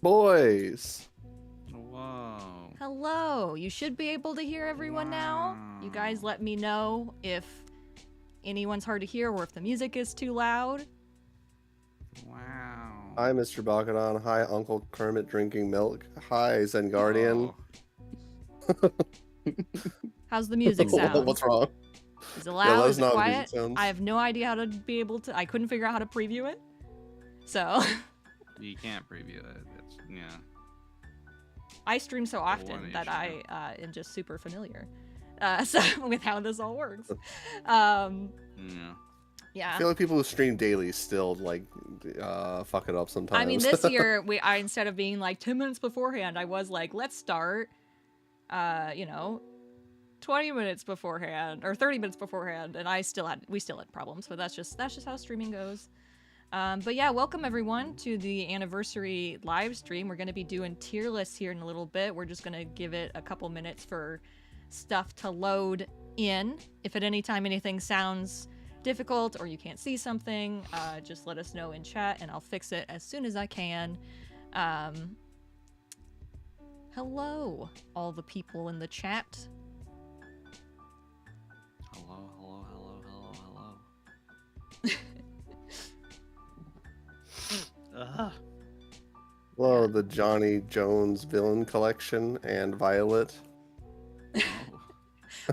Boys. Whoa. Hello. You should be able to hear everyone now. You guys let me know if anyone's hard to hear or if the music is too loud. Wow. Hi, Mr. Balkadon. Hi, Uncle Kermit drinking milk. Hi, Zen Guardian. Oh. How's the music sound? What's wrong? Is it loud? Is it not how the quiet? music sounds. I have no idea how to be able to. I couldn't figure out how to preview it. So. You can't preview it. It's, yeah. I stream so often that I am just super familiar so with how this all works. Yeah. I feel like people who stream daily still like fuck it up sometimes. I mean, this year I instead of being like 10 minutes beforehand, I was like, let's start, 20 minutes beforehand or 30 minutes beforehand, and we still had problems. But that's just how streaming goes. But yeah, welcome everyone to the anniversary live stream. We're going to be doing tier lists here in a little bit. We're just going to give it a couple minutes for stuff to load in. If at any time anything sounds difficult or you can't see something, just let us know in chat and I'll fix it as soon as I can. Hello, all the people in the chat. Hello. Hello, the Johnny Jones villain collection and Violet.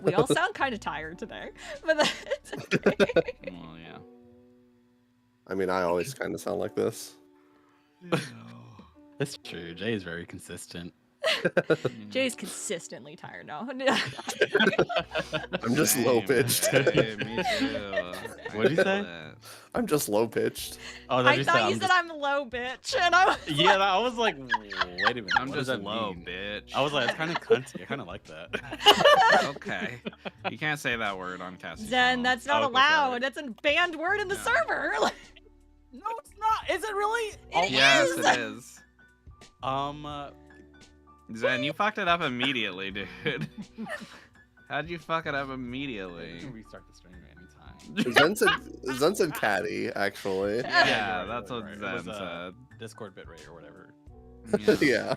We all sound kind of tired today, but that's okay. Well, yeah. I mean, I always kind of sound like this. That's true. Jay is very consistent. Jay's consistently tired now. I'm just low pitched. Hey, me too. What did you say? I'm just low pitched. Oh, I thought you said I'm low, bitch, and I was yeah, I was like, wait a minute. I'm what just does that low, mean? bitch. I was like, it's kind of cunty. I kind of like that. Okay. You can't say that word on Cassiroll. Zen, that's not Oh, okay, allowed. sorry. That's a banned word in the Yeah. server. No, it's not. Is it really? Yes, is. it is. Zen, You fucked it up immediately, dude. How'd you fuck it up immediately? you can restart the stream anytime. Zen said catty, actually. Yeah, you're that's what It Zen was, said. Discord bitrate or whatever. Yeah. Yeah.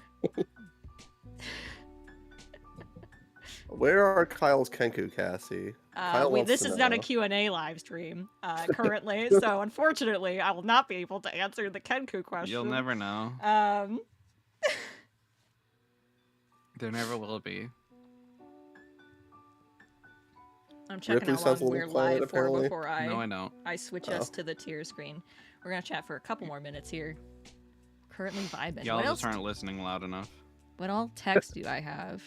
Where are Kyle's Kenku, Cassie? Kyle wants This to is not a know. Q&A live stream currently, so unfortunately, I will not be able to answer the Kenku question. You'll never know. There never will be. I'm checking Ripley how sounds long a we're little quiet, live for apparently. before No, I don't. I switch us to the tier screen. We're gonna chat for a couple more minutes here. Currently vibing. Y'all What just else? aren't listening loud enough. What all text do I have?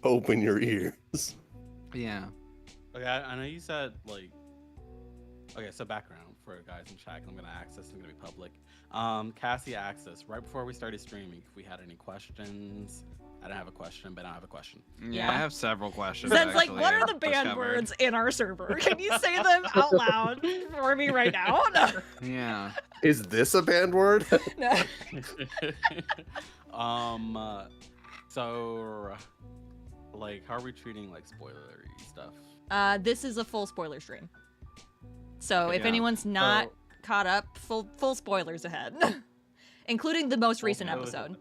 Open your ears. Yeah. Okay, I know you said like. Okay, so background for guys in chat. I'm gonna access. It's gonna be public. Cassie asked us right before we started streaming if we had any questions. I don't have a question, but I have a question. Yeah, Yeah. I have several questions. Zen's like, actually, what are I've the banned discovered. words in our server? Can you say them out loud for me right now? Yeah. Is this a banned word? No. So, like, how are we treating like spoilery stuff? This is a full spoiler stream. So if Yeah. anyone's not caught up, full spoilers ahead. Including the most recent spoilers. episode.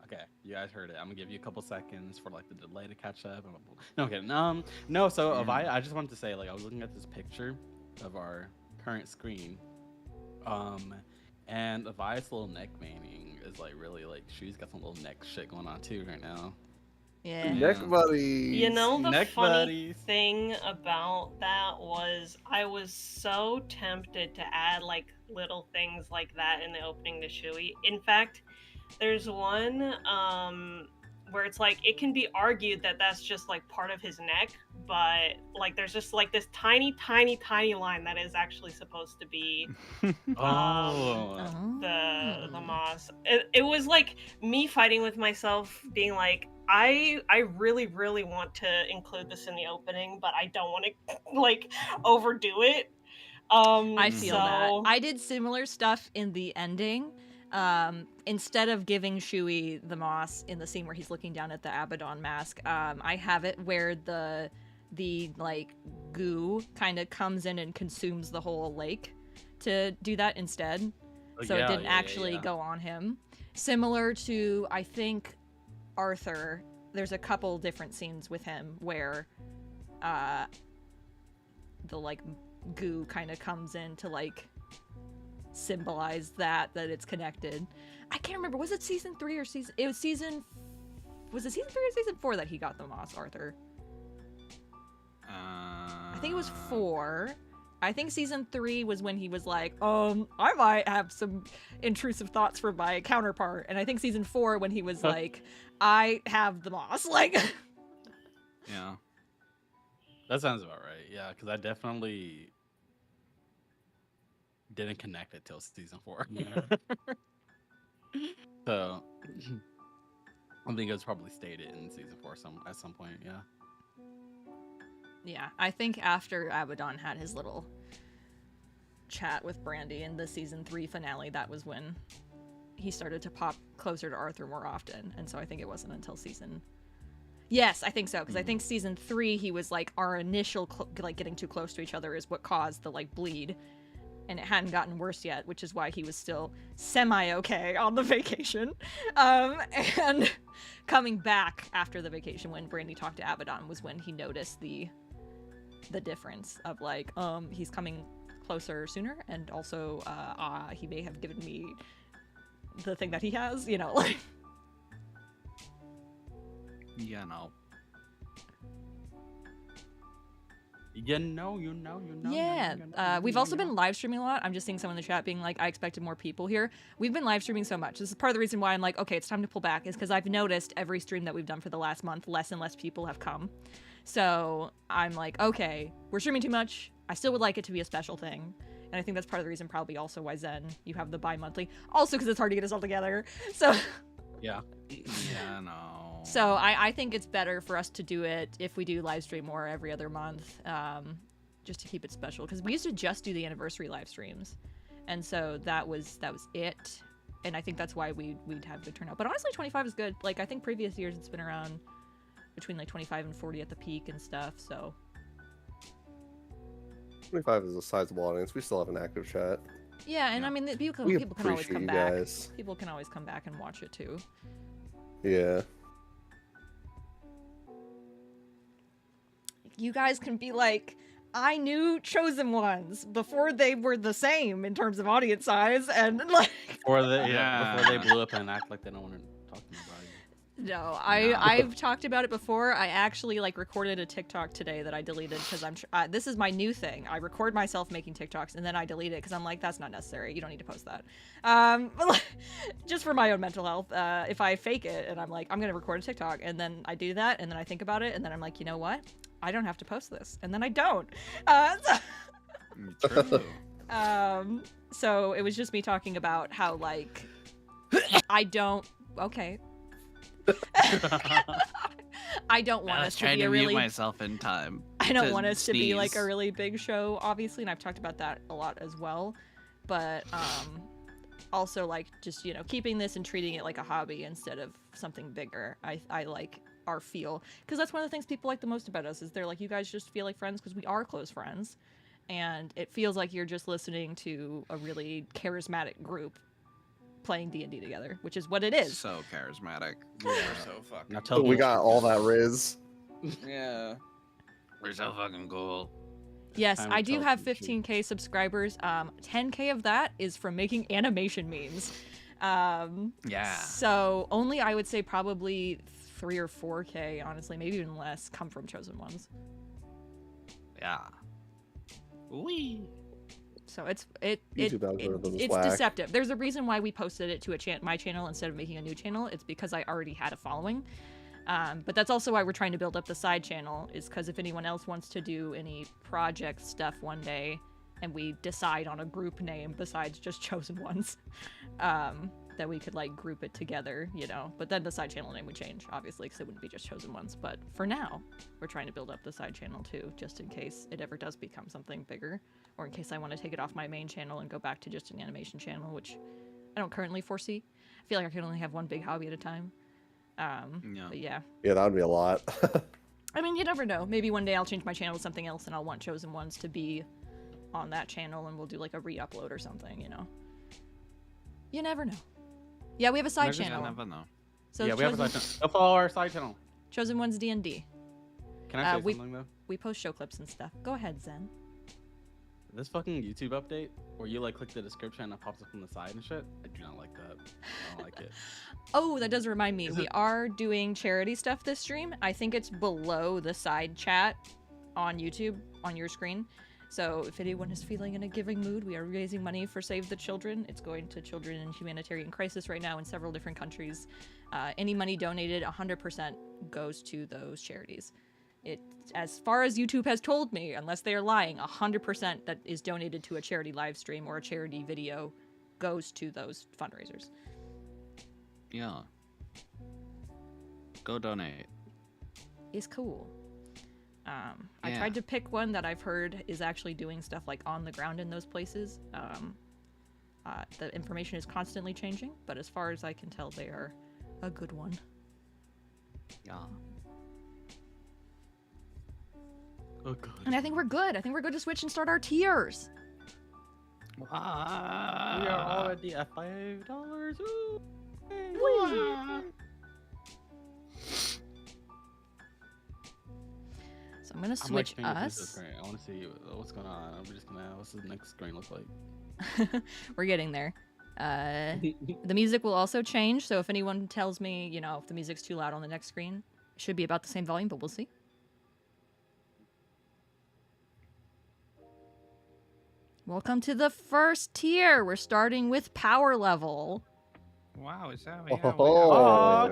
Okay, you guys heard it. I'm gonna give you a couple seconds for like the delay to catch up. No, okay, no. So Avayath, I just wanted to say, like, I was looking at this picture of our current screen, and Avayath's little neck manning is like really like she's got some little neck shit going on too right now. Yeah. Neck buddies. You know, the Neck funny buddies. thing about that was I was so tempted to add like little things like that in the opening to Shui. In fact, there's one where it's like it can be argued that that's just like part of his neck, but like there's just like this tiny line that is actually supposed to be the moss. It was like me fighting with myself, being like, I really want to include this in the opening, but I don't want to like overdo it. I feel that. so- I did similar stuff in the ending. Instead of giving Shui the moss in the scene where he's looking down at the Abaddon mask, I have it where the like goo kind of comes in and consumes the whole lake to do that instead. so it Yeah, didn't yeah, actually yeah. go on him. Similar to, I think, Arthur, there's a couple different scenes with him where the like goo kind of comes in to like symbolize that it's connected. I can't remember, was it season 3 or season, it was season, was it season 3 or season 4 that he got the moss, Arthur? I think it was 4. I think season 3 was when he was like, I might have some intrusive thoughts for my counterpart. And I think season 4 when he was like, I have the moss. Like, Yeah. That sounds about right. Yeah, because I definitely didn't connect it till season 4. So I think it was probably stated in season 4 at some point. Yeah. yeah, I think after Abaddon had his little chat with Brandy in the season 3 finale, that was when he started to pop closer to Arthur more often. And so I think it wasn't until season... Yes, I think so, because I think season 3 he was like, our initial like getting too close to each other is what caused the like bleed, and it hadn't gotten worse yet, which is why he was still semi-okay on the vacation. And coming back after the vacation when Brandy talked to Abaddon was when he noticed the difference of like, he's coming closer sooner, and also he may have given me the thing that he has, you know, like. Yeah, no. Yeah, we've also been live streaming a lot. I'm just seeing someone in the chat being like, I expected more people here. We've been live streaming so much. This is part of the reason why I'm like, okay, it's time to pull back, is because I've noticed every stream that we've done for the last month, less and less people have come. So I'm like, okay, we're streaming too much. I still would like it to be a special thing. And I think that's part of the reason probably also why Zen, you have the bi-monthly. Also because it's hard to get us all together. So Yeah. Yeah, no. So I think it's better for us to do it if we do live stream more every other month, just to keep it special. Because we used to just do the anniversary live streams, and so that was it. And I think that's why we'd have good turnout. But honestly, 25 is good. Like I think previous years it's been around between like 25 and 40 at the peak and stuff. So 25 is a sizable audience. We still have an active chat. yeah, and Yeah. I mean people We can always appreciate come you back. guys. People can always come back and watch it too. Yeah. You guys can be like, I knew Chosen Ones before they were the same in terms of audience size, and like, Before Yeah. they blew up and act like they don't want to talk to me about it. no, I've talked about it before. I actually like recorded a TikTok today that I deleted because this is my new thing. I record myself making TikToks and then I delete it because I'm like, that's not necessary. You don't need to post that. Just for my own mental health. If I fake it and I'm like, I'm gonna record a TikTok, and then I do that, and then I think about it, and then I'm like, you know what? I don't have to post this, and then I don't. True. So it was just me talking about how like I don't. Okay. I don't want I us was to trying be to a mute really. myself in time. I don't want us to be like a sneeze. really big show, obviously, and I've talked about that a lot as well. But also like just keeping this and treating it like a hobby instead of something bigger. I like our feel, because that's one of the things people like the most about us is they're like, you guys just feel like friends because we are close friends, and it feels like you're just listening to a really charismatic group playing D&D together, which is what it is. So charismatic. Yeah. We're so fucking. Now tell We me got all that Riz. Yeah. We're so fucking cool. Yes, Time to I do tell have some truth. 15k subscribers. 10k of that is from making animation memes. Yeah. So only, I would say, probably 3 or 4k, honestly, maybe even less, come from Chosen Ones. Yeah. Wee. So it's YouTube algorithm is it's whack. deceptive. There's a reason why we posted it to my channel instead of making a new channel. It's because I already had a following. But that's also why we're trying to build up the side channel, is because if anyone else wants to do any project stuff one day and we decide on a group name besides just Chosen Ones, that we could like group it together, but then the side channel name would change, obviously, because it wouldn't be just Chosen Ones. But for now, we're trying to build up the side channel too, just in case it ever does become something bigger, or in case I want to take it off my main channel and go back to just an animation channel, which I don't currently foresee. I feel like I can only have one big hobby at a time. Yeah. But yeah. Yeah, that would be a lot. I mean, you never know. Maybe one day I'll change my channel to something else and I'll want Chosen Ones to be on that channel and we'll do like a re-upload or something, You never know. Yeah, we have a side Never You channel. never know. So yeah, we have a side channel. Go follow our side channel. Chosen One's D&D. Can I say we- something though? We post show clips and stuff. Go ahead, Zen. This fucking YouTube update where you like click the description and it pops up on the side and shit. I do not like that. I don't like it. Oh, that does remind me. Is We it- are doing charity stuff this stream. I think it's below the side chat on YouTube on your screen. So if anyone is feeling in a giving mood, we are raising money for Save the Children. It's going to children in humanitarian crisis right now in several different countries. Any money donated, 100% goes to those charities. It, as far as YouTube has told me, unless they are lying, 100% that is donated to a charity live stream or a charity video goes to those fundraisers. Yeah. Go donate. Is cool. I Yeah. tried to pick one that I've heard is actually doing stuff like on the ground in those places. The information is constantly changing, but as far as I can tell, they are a good one. Yeah. Oh god. And I think we're good. I think we're good to switch and start our tiers. We are already at $5. Ooh. So I'm gonna I'm like switch thinking through this us. screen. I want to see what's going on. I'm just gonna. What's the next screen look like? We're getting there. The music will also change, so if anyone tells me, you know, if the music's too loud on the next screen, it should be about the same volume, but we'll see. Welcome to the first tier. We're starting with power level. Wow, it's how Oh,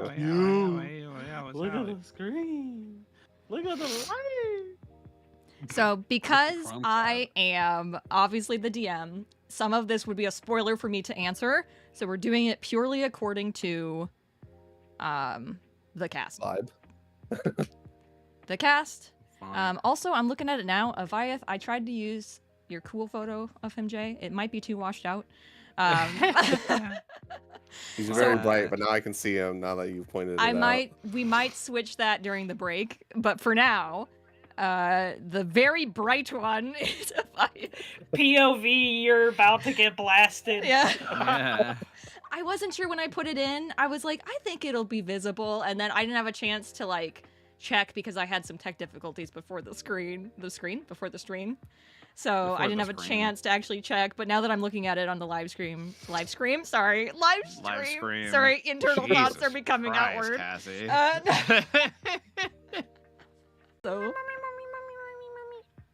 Look at the screen. Look at the light. So because Chrome I am obviously the DM, some of this would be a spoiler for me to answer. So we're doing it purely according to the cast. Vibe. The cast. Fine. Also, I'm looking at it now. Avayath, I tried to use your cool photo of him, Jay. It might be too washed out. He's very So- bright, but now I can see him now that you've pointed it out. we might switch that during the break, but for now, the very bright one is Avayath. POV, you're about to get blasted. Yeah. Yeah. I wasn't sure when I put it in. I was like, I think it'll be visible, and then I didn't have a chance to like check because I had some tech difficulties before the stream. So Before I didn't the have a screen. chance to actually check. But now that I'm looking at it on the live stream, Live stream. sorry, internal thoughts are Jesus becoming Christ, outward. Cassie. So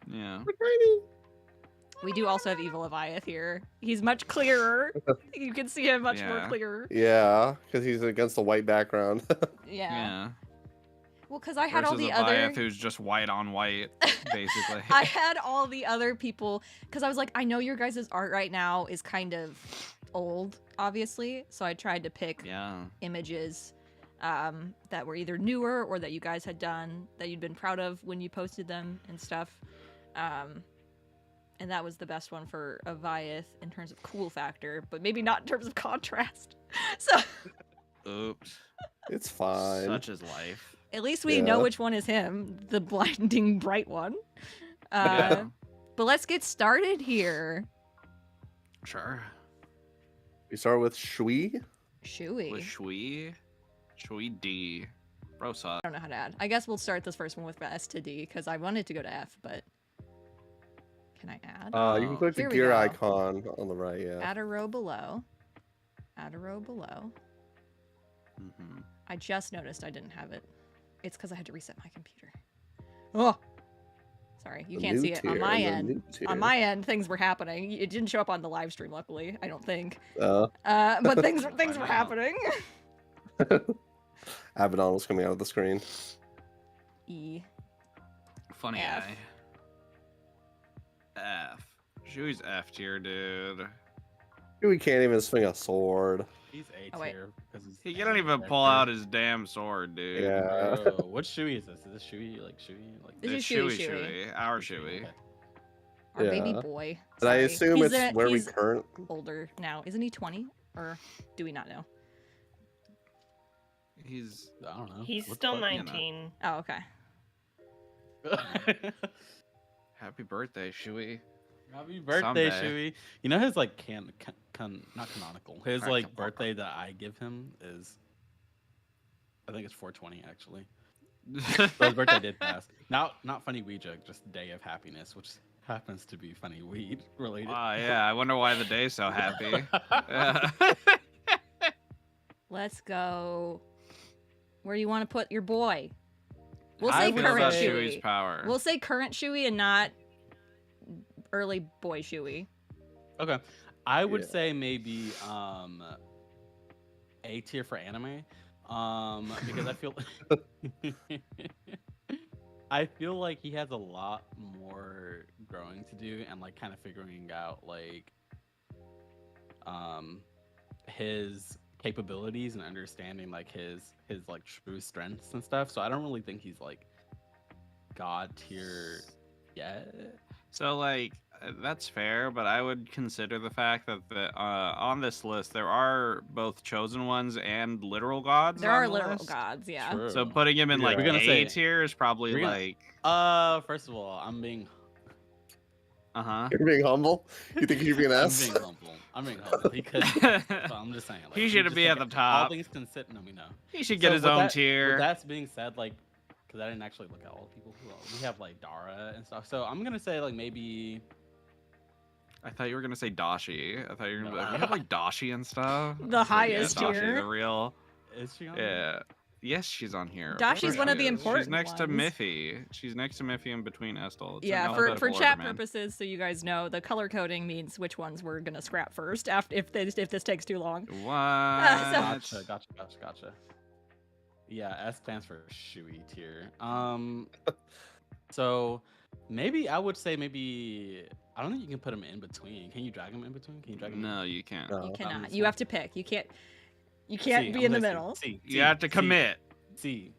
Yeah. we do also have Evil Avayath here. He's much clearer. You can see him much more Yeah. clearer. Yeah, because he's against the white background. Yeah. Well, because I had all Versus the Avayath, other. who's just white on white, basically. I had all the other people because I was like, I know your guys' art right now is kind of old, obviously. So I tried to pick Yeah. images that were either newer or that you guys had done that you'd been proud of when you posted them and stuff. And that was the best one for Avayath in terms of cool factor, but maybe not in terms of contrast. So Oops. It's fine. Such is life. at least we know Yeah. which one is him, the blinding bright one. Yeah. But let's get started here. Sure. We start with Shui. Shui. With Shui. Shui D. Bro sucks. I don't know how to add. I guess we'll start this first one with S to D because I wanted to go to F, but can I add? You can click the Here we gear go. icon on the right, yeah. Add a row below. Add a row below. Mm-hmm. I just noticed I didn't have it. It's because I had to reset my computer. Oh, sorry, you The can't new see it on tier, my the end. new tier. On my end, things were happening. It didn't show up on the live stream, luckily. I don't think. But things were Find out. happening. Abaddon was coming out of the screen. E. Funny F. F. Shui's F tier, dude. Shui can't even swing a sword. He's A Oh, wait. tier because he's. He can't even pull out his damn sword, dude. Yeah. What Shui is this? Is this Shui like Shui? Like This It's is Shui. Shui. Our Shui. Okay. Our baby Yeah. boy. And I Sorry. assume He's it's where we he's current. older now. Isn't he 20? Or do we not know? He's I don't know. He's What still the fuck? 19. Oh, okay. happy birthday, Shui. Happy birthday, Someday. Shui. You know his like not canonical. His like Practical. birthday that I give him is, I think it's 420 actually. So his birthday did pass. Not funny weed joke, just day of happiness, which happens to be funny weed related. Yeah, I wonder why the day's so happy. Yeah. Let's go. Where do you want to put your boy? We'll I say would current say- Shui's Shui. power. We'll say current Shui and not early boy Shui. Okay, I would Yeah. say maybe A tier for anime, because I feel like he has a lot more growing to do and like kind of figuring out like his capabilities and understanding like his like true strengths and stuff. So I don't really think he's like god tier yet. So like that's fair, but I would consider the fact that on this list there are both chosen ones and literal gods. There on are the literal list. gods, yeah. True. So putting him in Yeah. like We're gonna A say- tier is probably we're gonna- like First of all, I'm being You're being humble. You think you're being I'm S? being humble. I'm being humble. He could. So I'm just saying. Like, He should just be at think the All top. things considered, no, we know. He should get So his with own that- tier. With that being said, like, because I didn't actually look at all the people who we have, like Dara and stuff. So I'm gonna say like maybe. I thought you were gonna say Dashi. I thought you were gonna be like, we have like Dashi and stuff. The I was like, highest yeah, Dashi, tier. the real. Is she on? there? Yeah. Yes, she's on here. Dashi's course one of she the is. important She's next to ones. Miffy. She's next to Miffy in between Estel. It's in Yeah, for alphabetical chat order, man. purposes, so you guys know, the color coding means which ones we're gonna scrap first after if this takes too long. What? Gotcha. Yeah, S stands for Shui tier. So maybe I would say maybe I don't think you can put him in between. Can you drag him in between? Can you drag him? No, you can't. No. You cannot. just You have to pick. You can't C, be I'm in the gonna say middle. C, You have to commit. C.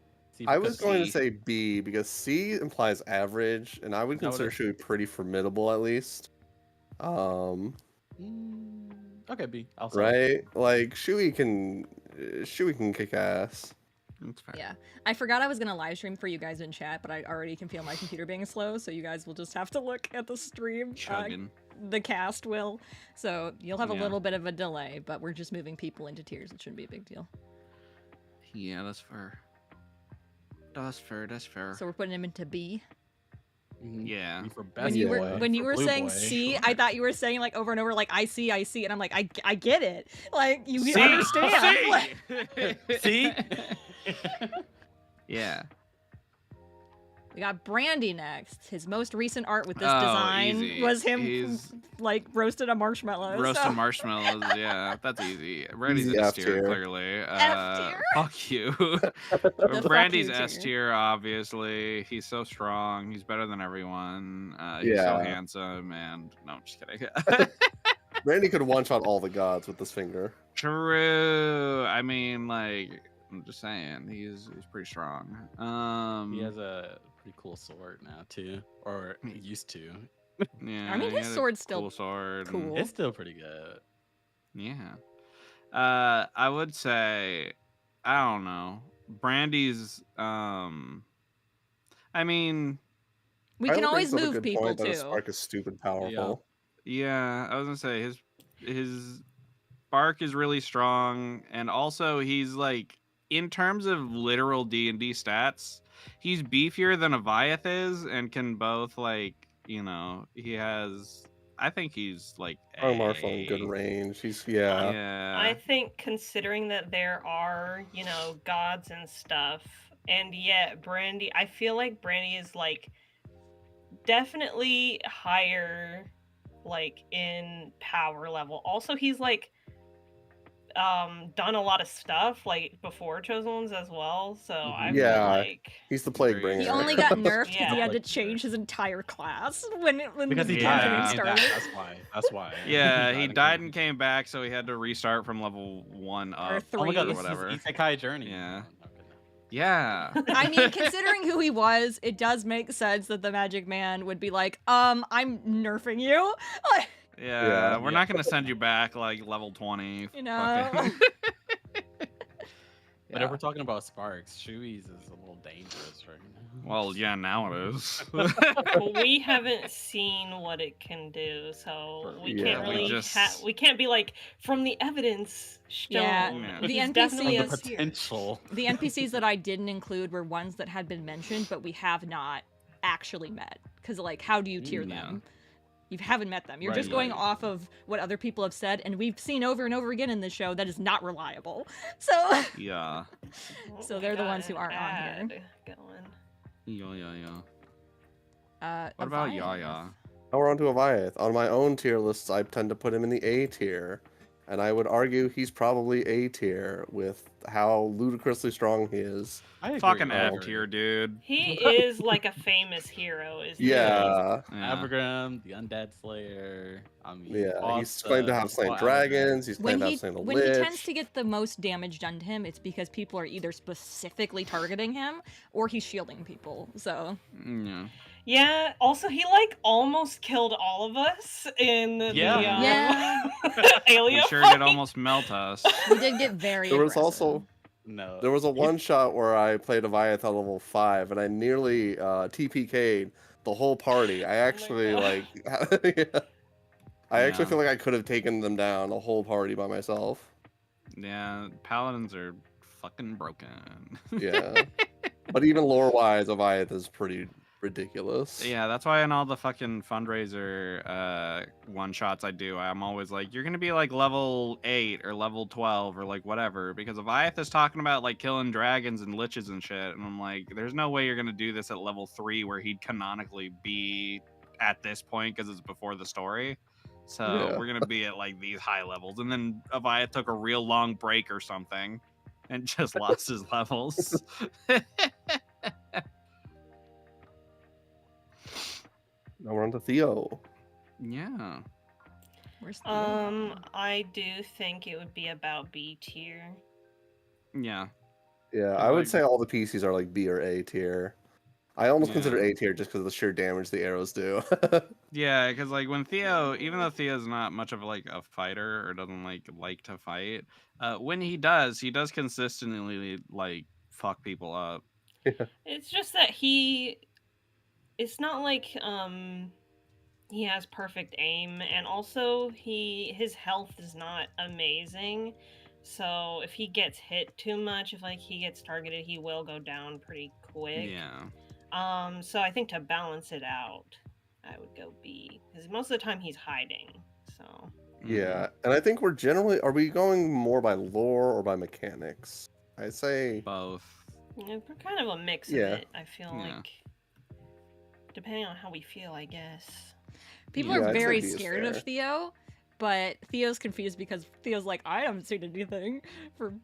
I was going to C. say B because C implies average, and I would That would- consider Shui pretty formidable at least. Okay, B. I'll say. Right? Like Shui can kick ass. That's fair. Yeah. I forgot I was gonna live stream for you guys in chat, but I already can feel my computer being slow, so you guys will just have to look at the stream. Chugging. The cast will. So you'll have a Yeah. little bit of a delay, but we're just moving people into tiers. It shouldn't be a big deal. Yeah, that's fair. That's fair. So we're putting him into B. Mhm. Yeah. B for When best you boy. were when you for were blue saying boy. C, I thought you were saying like over and over like I see, and I'm like I get it. Like you C. understand. Like, See? Yeah. we got Brandy next. His most recent art with this Oh, design easy. was him He's like roasted a marshmallow. roasted so- marshmallows. Yeah, that's easy. Brandy's Easy S F tier, tier. clearly. F tier? Fuck you. fuck Brandy's you S tier. tier, obviously. He's so strong. He's better than everyone. He's so Yeah. handsome. And no, I'm just kidding. Randy could one shot all the gods with this finger. True. I mean, like, I'm just saying, he's pretty strong. He has a pretty cool sword now too, or he used to. Yeah, I mean, he his has a sword's still cool sword. cool. and- It's still pretty good. Yeah. I would say, I don't know. Brandy's, I mean, We I can would always bring up a move good people point that a too. spark is stupid powerful. yeah, I was gonna say his spark is really strong, and also he's like, in terms of literal D&D stats, he's beefier than Avayath is, and can both like, he has. I think he's like Strong martial in good A. range. He's I Yeah. think considering that there are, gods and stuff, and yet Brandy, I feel like Brandy is like definitely higher like in power level. Also, he's like done a lot of stuff like before Chosen Ones as well. So I feel Yeah. like He's the plague Very bringer. He only got nerfed because Yeah. he had to change his entire class when Because the he Yeah. campaign died. started. That's why. That's why. Yeah, he died and came. came back, so he had to restart from level 1 up. Or Oh three. my god, or this whatever. is Isekai Journey. Yeah. Oh, okay. Yeah. I mean, considering who he was, it does make sense that the Magic Man would be like, I'm nerfing you. Like, Yeah, we're Yeah. not gonna send you back like level 20. You know? fucking- But if we're talking about sparks, Shui's is a little dangerous right now. Well, yeah, now it is. Well, we haven't seen what it can do, so we Yeah. can't We really just- we can't be like from the evidence shown. Yeah, the he's NPCs definitely the a here. potential. The NPCs that I didn't include were ones that had been mentioned, but we have not actually met. Because, like, how do you tier Yeah. them? You haven't met them. You're Right, just going right. off of what other people have said, and we've seen over and over again in this show that is not reliable. So, Yeah. So We they're the got ones who an aren't on ad going. Yeah. What about Avayath. Yaya? Now we're on to Avayath. On my own tier lists, I tend to put him in the A tier. And I would argue he's probably A tier with how ludicrously strong he is. I agree, Fucking I F agree. tier, dude. He is like a famous hero, isn't Yeah. Yeah. Abergram, the Undead Slayer. I mean, Yeah. boss He's claimed to the- have slain well, Abergram. dragons. He's claimed to have slain a When lich. he tends to get the most damage done to him, it's because people are either specifically targeting him or he's shielding people. So Yeah. he? Yeah. Also, he like almost killed all of us in the Yeah. He alien sure fight. did almost melt us. he did get very There was aggressive. also No. there was a one shot where I played Avayath at level 5 and I nearly TPK'd the whole party. I actually God. yeah. I actually Yeah. feel like I could have taken them down, the whole party by myself. Yeah, paladins are fucking broken. Yeah. But even lore wise, Avayath is pretty ridiculous. Yeah, that's why in all the fucking fundraiser one shots I do, I'm always like, you're gonna be like level 8 or level 12 or like whatever, because Avayath is talking about like killing dragons and liches and shit, and I'm like, there's no way you're gonna do this at level 3 where he'd canonically be at this point because it's before the story. So Yeah. we're gonna be at like these high levels, and then Avayath took a real long break or something and just lost his levels. Now we're on to Theo. Yeah. Where's the I do think it would be about B tier. Yeah. Yeah, I I would like- say all the PCs are like B or A tier. I almost Yeah. consider A tier just because of the sheer damage the arrows do. Yeah, because like when Theo, even though Theo's not much of like a fighter or doesn't like to fight, when he does consistently like fuck people up. It's just that it's not like he has perfect aim, and also his health is not amazing. So if he gets hit too much, if like he gets targeted, he will go down pretty quick. Yeah. So I think to balance it out, I would go B, because most of the time he's hiding. So Yeah, and I think are we going more by lore or by mechanics? I say Both. yeah, we're kind of a mix Yeah. of it. I feel Yeah. like, depending on how we feel, I guess. People Yeah, are I'd say very B is scared of fair. Theo, but Theo's confused because Theo's like, I haven't seen anything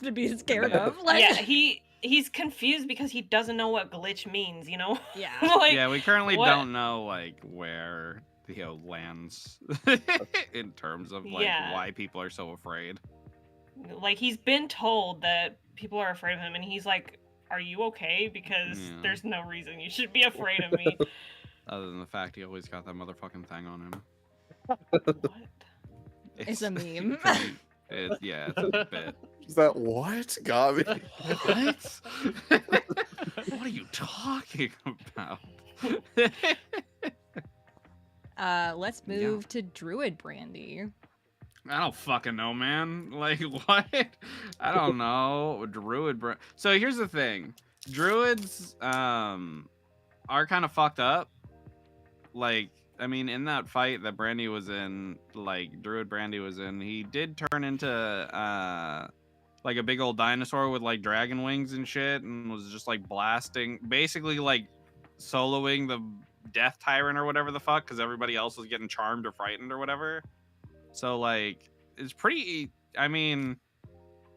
to be scared of. Like, Yeah, he's confused because he doesn't know what glitch means. You know? yeah. Like, Yeah, we currently what- don't know like where Theo lands in terms of like Yeah. why people are so afraid. Like he's been told that people are afraid of him, and he's like, "Are you okay? Because Yeah. there's no reason you should be afraid of me." Other than the fact he always got that motherfucking thing on him. What? It's a meme. Yeah, it's a bit. Is that what got me? What? What are you talking about? Let's move to Druid Brandy. I don't fucking know, man. Like, what? I don't know. So here's the thing. Druids are kind of fucked up. Like, I mean, in that fight that Brandy was in, like, Druid Brandy was in, he did turn into, like, a big old dinosaur with, like, dragon wings and shit, and was just, like, blasting, basically, like, soloing the Death Tyrant or whatever the fuck, because everybody else was getting charmed or frightened or whatever. So, like, it's pretty, I mean,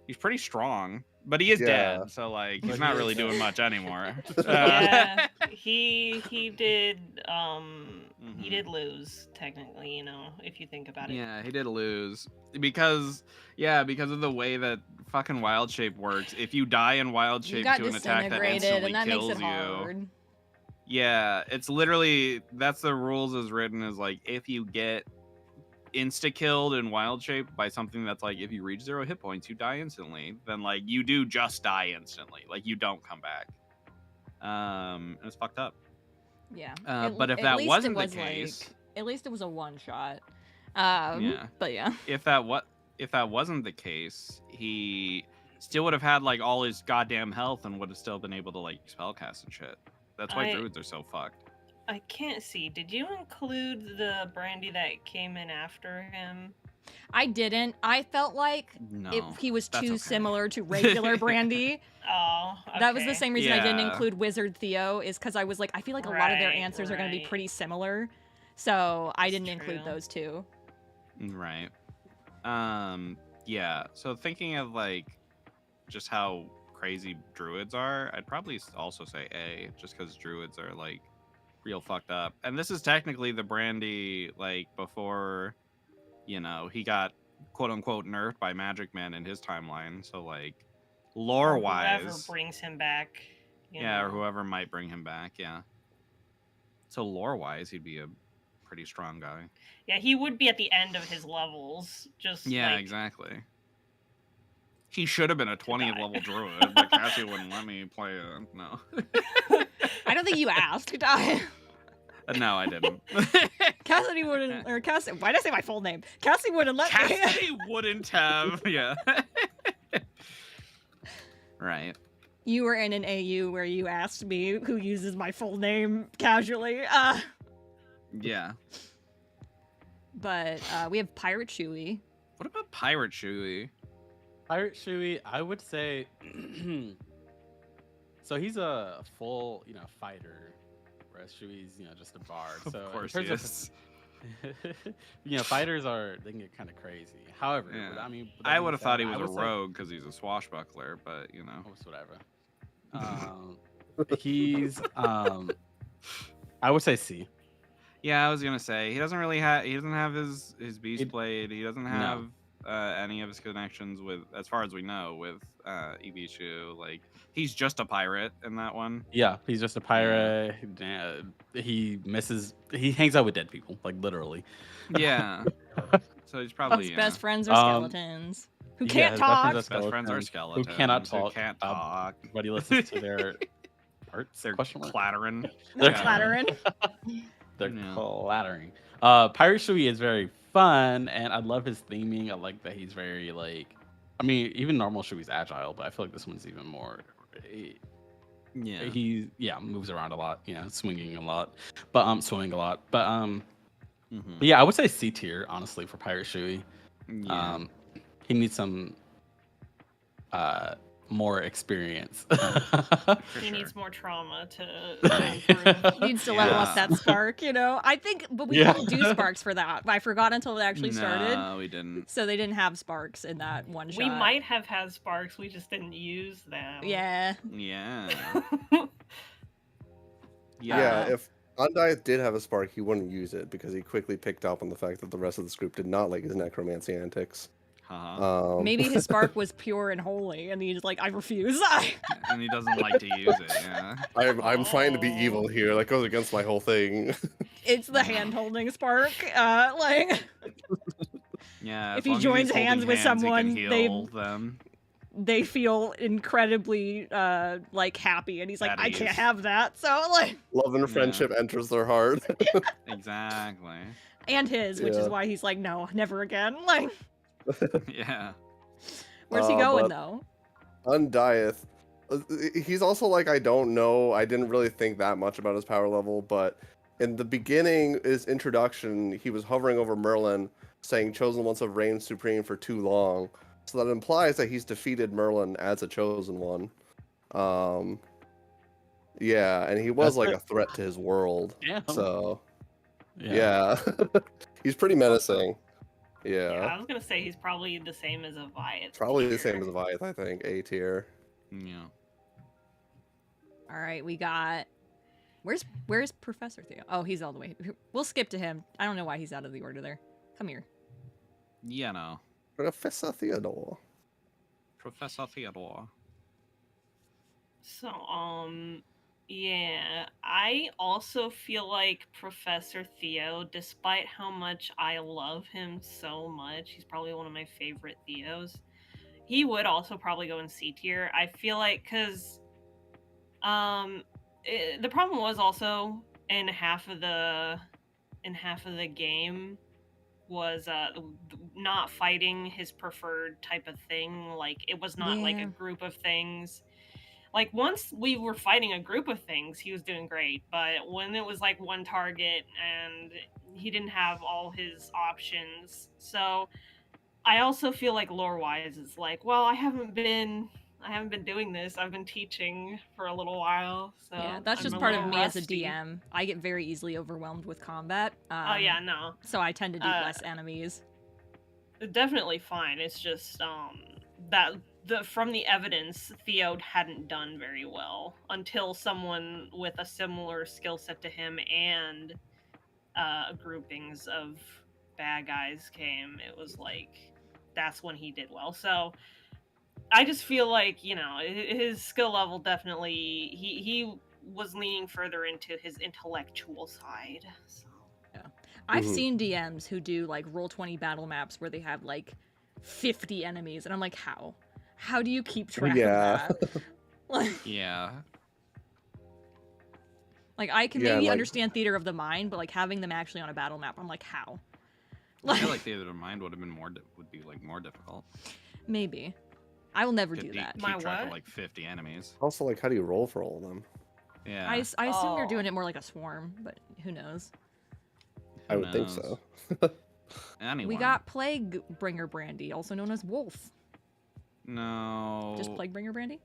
he's pretty strong, but he is Yeah. dead, so, like, But he's he not is really dead. doing much anymore. Yeah, he did he Mhm. did lose technically, you know, if you think about it. Yeah, he did lose because of the way that fucking wild shape works. If you die in wild You shape got to an attack that disintegrated, instantly and that makes kills it hard. yeah, it's literally that's the rules as written is like if you get insta-killed in wild shape by something that's like, if you reach 0 hit points, you die instantly, then like you do just die instantly. Like you don't come back. And it's fucked up. Yeah. But if at that least wasn't it was the case, like, at least it was a one shot. yeah. But yeah. If that wasn't the case, he still would have had like all his goddamn health and would have still been able to like spellcast and shit. That's why druids are so fucked. I can't see. Did you include the Brandy that came in after him? I didn't. I felt like No, he was that's too okay. similar to regular Brandy. Oh, okay. That was the same reason I didn't Yeah. include Wizard Theo, is because I was like, I feel like a lot of their Right, answers are going to be right. pretty similar. So I That's didn't include true. those two. Right. Yeah. So thinking of like just how crazy druids are, I'd probably also say A, just because druids are like real fucked up. And this is technically the Brandy like before, you know, he got quote unquote nerfed by Magic Man in his timeline. So like lore Or wise, whoever brings him back. you yeah, or know. whoever might bring him back, yeah. So lore wise, he'd be a pretty strong guy. Yeah, he would be at the end of his levels. Just Yeah, like, exactly. He should have been a 20th die. level druid, but Cassie wouldn't let me play it. No. I don't think you asked. No, I didn't. Cassidy wouldn't, or Cassie, why did I say my full name? Cassie wouldn't let me. Cassidy wouldn't have, yeah. Right. You were in an AU where you asked me who uses my full name casually. Yeah. But we have Pirate Shui. What about Pirate Shui? Pirate Shui, I would say. So he's a full, fighter, whereas Shui's, just a bard. So Of course in he terms is. fighters they can get kind of crazy. However, Yeah. with that I being would have said, thought he I was a would say- rogue because he's a swashbuckler, but It's whatever. He's I would say C. Yeah, I was gonna say he doesn't really have. He doesn't have his beast He- blade. He doesn't have any of his connections with, as far as we know, with Ibishu. Like he's just a pirate in that one. Yeah, he's just a pirate. He hangs out with dead people, like literally. Yeah. So he's probably His best friends are Um, skeletons who yeah, can't his talk. best best friends are skeletons skeletons who cannot who talk. can't talk. But he listens to their arts. They're Question mark? clattering. They're Yeah. clattering. They're Yeah. clattering. Pirate Shui is very fun, and I love his theming. I like that he's very even normal Shui's agile, but I feel like this one's even more. Yeah. He moves around a lot, swinging a lot, but swimming a lot, but Mhm. yeah, I would say C tier honestly for Pirate Shui. Yeah. He needs some more experience. For He sure. needs more trauma to improve. Needs to level up Yeah. that spark, I think, but we Yeah. didn't do sparks for that. I forgot until it actually started. No, we didn't. So they didn't have sparks in that one shot. We might have had sparks, we just didn't use them. Yeah. Yeah. Yeah, if Undyeth did have a spark, he wouldn't use it because he quickly picked up on the fact that the rest of this group did not like his necromancy antics. Uh-huh. Maybe his spark was pure and holy, and he's like, I refuse. And he doesn't like to use it. Yeah. I'm trying to be Oh. evil here. That goes against my whole thing. It's the hand holding spark. Like, Yeah. If as he long as joins he's holding hands with he can someone, heal them. they feel incredibly happy, and he's like, At I can't ease. have that. So like, Love and friendship enters their heart. Exactly. and his, which is Yeah. why he's like, no, never again. Like, Yeah. where's he going but- though? Undyeth, he's also like, I don't know. I didn't really think that much about his power level, but in the beginning, his introduction, he was hovering over Merlin, saying Chosen Ones have reigned supreme for too long. So that implies that he's defeated Merlin as a Chosen One. Yeah, and he was That's like it. a threat to his world. Damn. So, yeah. He's pretty menacing. Yeah, Yeah. I was gonna say he's probably the same as Avayath. Probably the same as Avayath, I think. A tier. Yeah. All right, we got. Where's Professor Theo? Oh, he's all the way. We'll skip to him. I don't know why he's out of the order there. Come here. You know. Professor Theodore. Professor Theodore. So, Yeah, I also feel like Professor Theo, despite how much I love him so much, he's probably one of my favorite Theos. He would also probably go in C tier. I feel like because the problem was also in half of the game was not fighting his preferred type of thing. Like it was not like a Yeah. group of things. Like once we were fighting a group of things, he was doing great. But when it was like one target and he didn't have all his options, so I also feel like lore wise is like, well, I haven't been doing this. I've been teaching for a little while, so Yeah, that's I'm just a part of little me as a rusty. DM. I get very easily overwhelmed with combat. Oh yeah, no, So I tend to do less enemies. definitely fine. It's just that from the evidence, Theo hadn't done very well until someone with a similar skill set to him and groupings of bad guys came. It was like that's when he did well. So I just feel like, you know, his skill level definitely he was leaning further into his intellectual side. So I've Mhm. seen DMs who do like Roll20 battle maps where they have like 50 enemies, and I'm like, how? How do you keep track Yeah. of that? Like, Yeah. I can Yeah, maybe like- understand theater of the mind, but like having them actually on a battle map, I'm like, how? I feel like Theater of Mind would have been would be like more difficult. Maybe. I will never do 50 that. Keep My track of what? like 50 enemies. Also, like, how do you roll for all of them? Yeah. I assume you're Oh. doing it more like a swarm, but who knows? I Who would think knows? so. Anyway. We got Plague Bringer Brandy, also known as Wolf. No. Just Plague Bringer Brandy?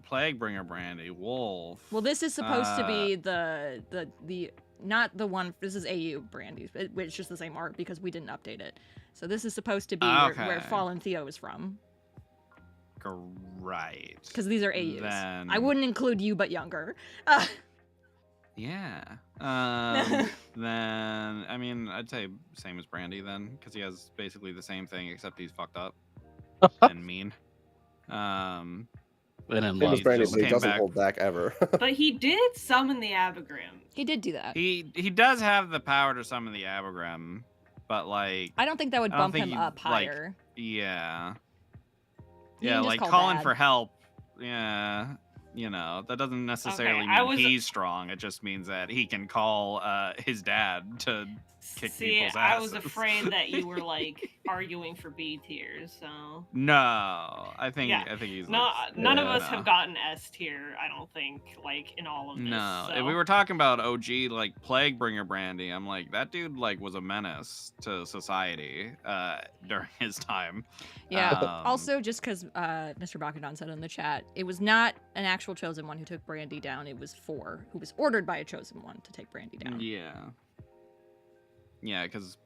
Plaguebringer Brandy. Wolf. Well, this is supposed to be the not the one. This is AU Brandy, it's just the same art because we didn't update it. So this is supposed to be where Okay. Fallen Theo is from, Right. because these are AUs. Then... I wouldn't include you, but younger. Yeah. Then I mean, I'd say same as Brandy then, because he has basically the same thing except he's fucked up and mean. And in Same as love, Brandy, just but he came doesn't back. hold back ever. but he did summon the Abagram. He did do that. He does have the power to summon the Abagram, but like I don't think that would I don't bump think him he, up like, higher. yeah. He Yeah, can just like call calling Dad. for help. Yeah. You know, that doesn't necessarily I mean was- he's strong. It just means that he can call his dad to kick See, people's I was asses. afraid that you were like arguing for B tiers, so No, I think Yeah. he's no, like, none of yeah, us have gotten S tier. I don't think, like in all of this. No, so. if we were talking about OG like Plaguebringer Brandy, I'm like that dude like was a menace to society during his time. Yeah. Also, just because Mr. Bakudan said in the chat, it was not an actual chosen one who took Brandy down. It was 4 who was ordered by a chosen one to take Brandy down. Yeah, because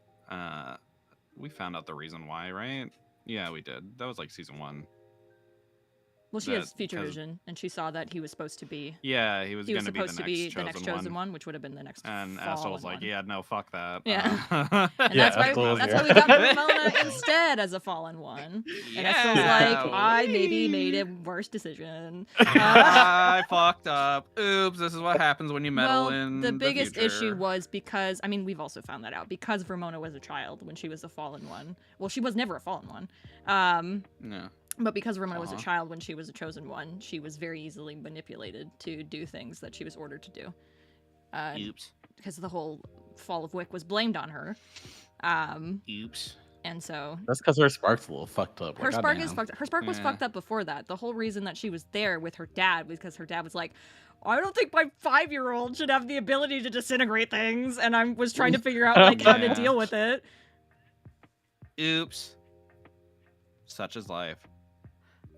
we found out the reason why, right? Yeah, we did. That was like season 1. Well, she has That- future 'cause- vision, and she saw that he was supposed to be. Yeah, he was He was gonna supposed to be be the next chosen one, which would have been the next. And fallen Asshole was like, one. yeah, no, fuck that. Yeah. And Yeah, that's why absolutely. that's why we got Ramona instead as a fallen one. And Esther's like, I maybe made a worse decision. I fucked up. Oops, this is what happens when you meddle Well, in the biggest future. issue was because we've also found that out because Ramona was a child when she was a fallen one. Well, she was never a fallen one. No. But because Ramona was a Aw. child when she was a chosen one, she was very easily manipulated to do things that she was ordered to do. Oops. Because the whole fall of Wick was blamed on her. Oops. And so That's because her spark's a little fucked up. her Like, spark is goddamn. fucked up. Her spark was Yeah. fucked up before that. The whole reason that she was there with her dad was because her dad was like, I don't think my 5-year-old should have the ability to disintegrate things, and I was trying to figure out like how to Yeah. deal with it. Oops. Such is life.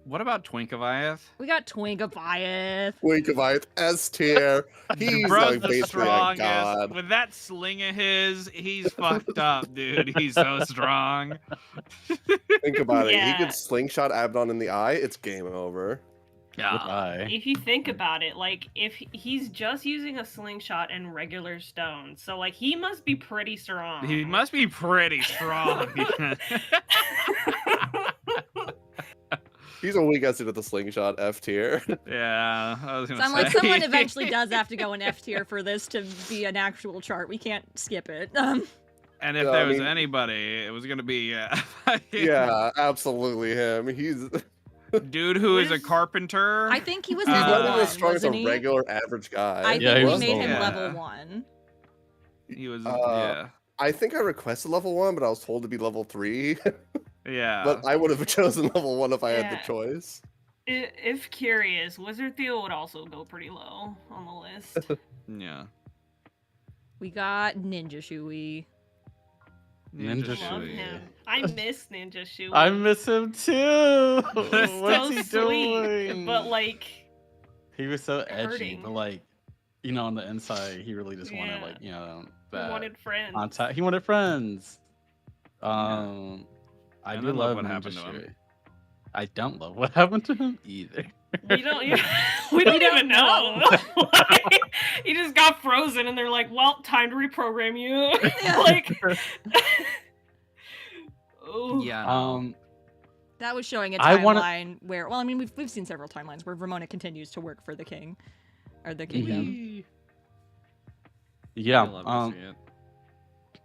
What about Twink Avayath? We got Twink Avayath. Winkavites, S tier. He's Bro's like the basically a strongest. god. With that sling of his, he's fucked up, dude. He's so strong. Think about it. He Yeah. could slingshot Abaddon in the eye. It's game over. Goodbye. If you think about it, like if he's just using a slingshot and regular stones, so like he must be pretty strong. He must be pretty strong. He's a weak ass with the slingshot F tier. Yeah, I was So gonna I'm say. like, someone eventually does have to go in F tier for this to be an actual chart. We can't skip it. And if Yeah, there I was mean- anybody, it was gonna be Yeah, absolutely him. He's dude who is a Where's- carpenter. I think he was He's level not even one, as strong as a wasn't he? regular average guy. I Yeah, think he we was made him level level one. 1. He was Uh, I think I requested level 1, but I was told to be level 3. yeah. But I would have chosen level 1 if I had the Yeah. choice. If curious, Wizard Theo would also go pretty low on the list. Yeah. We got Ninja Shui. Ninja Love Shui. him. I miss Ninja Shui. I miss him too. He's What's so he sweet, doing? but like, he was so edgy, hurting. but like, you know, on the inside, he really just wanted Yeah. like, you know, he that wanted friends. contact. He wanted friends. I And do then look love what Ninja happened to him. Shui. I don't love what happened to him either. We don't. We don't even know. He just got frozen, and they're like, "Well, time to reprogram you." Like, ooh. Yeah. no. That was showing a I timeline wanna- where, well, I mean, we've seen several timelines where Ramona continues to work for the king, or the kingdom. Yeah. I'd love to see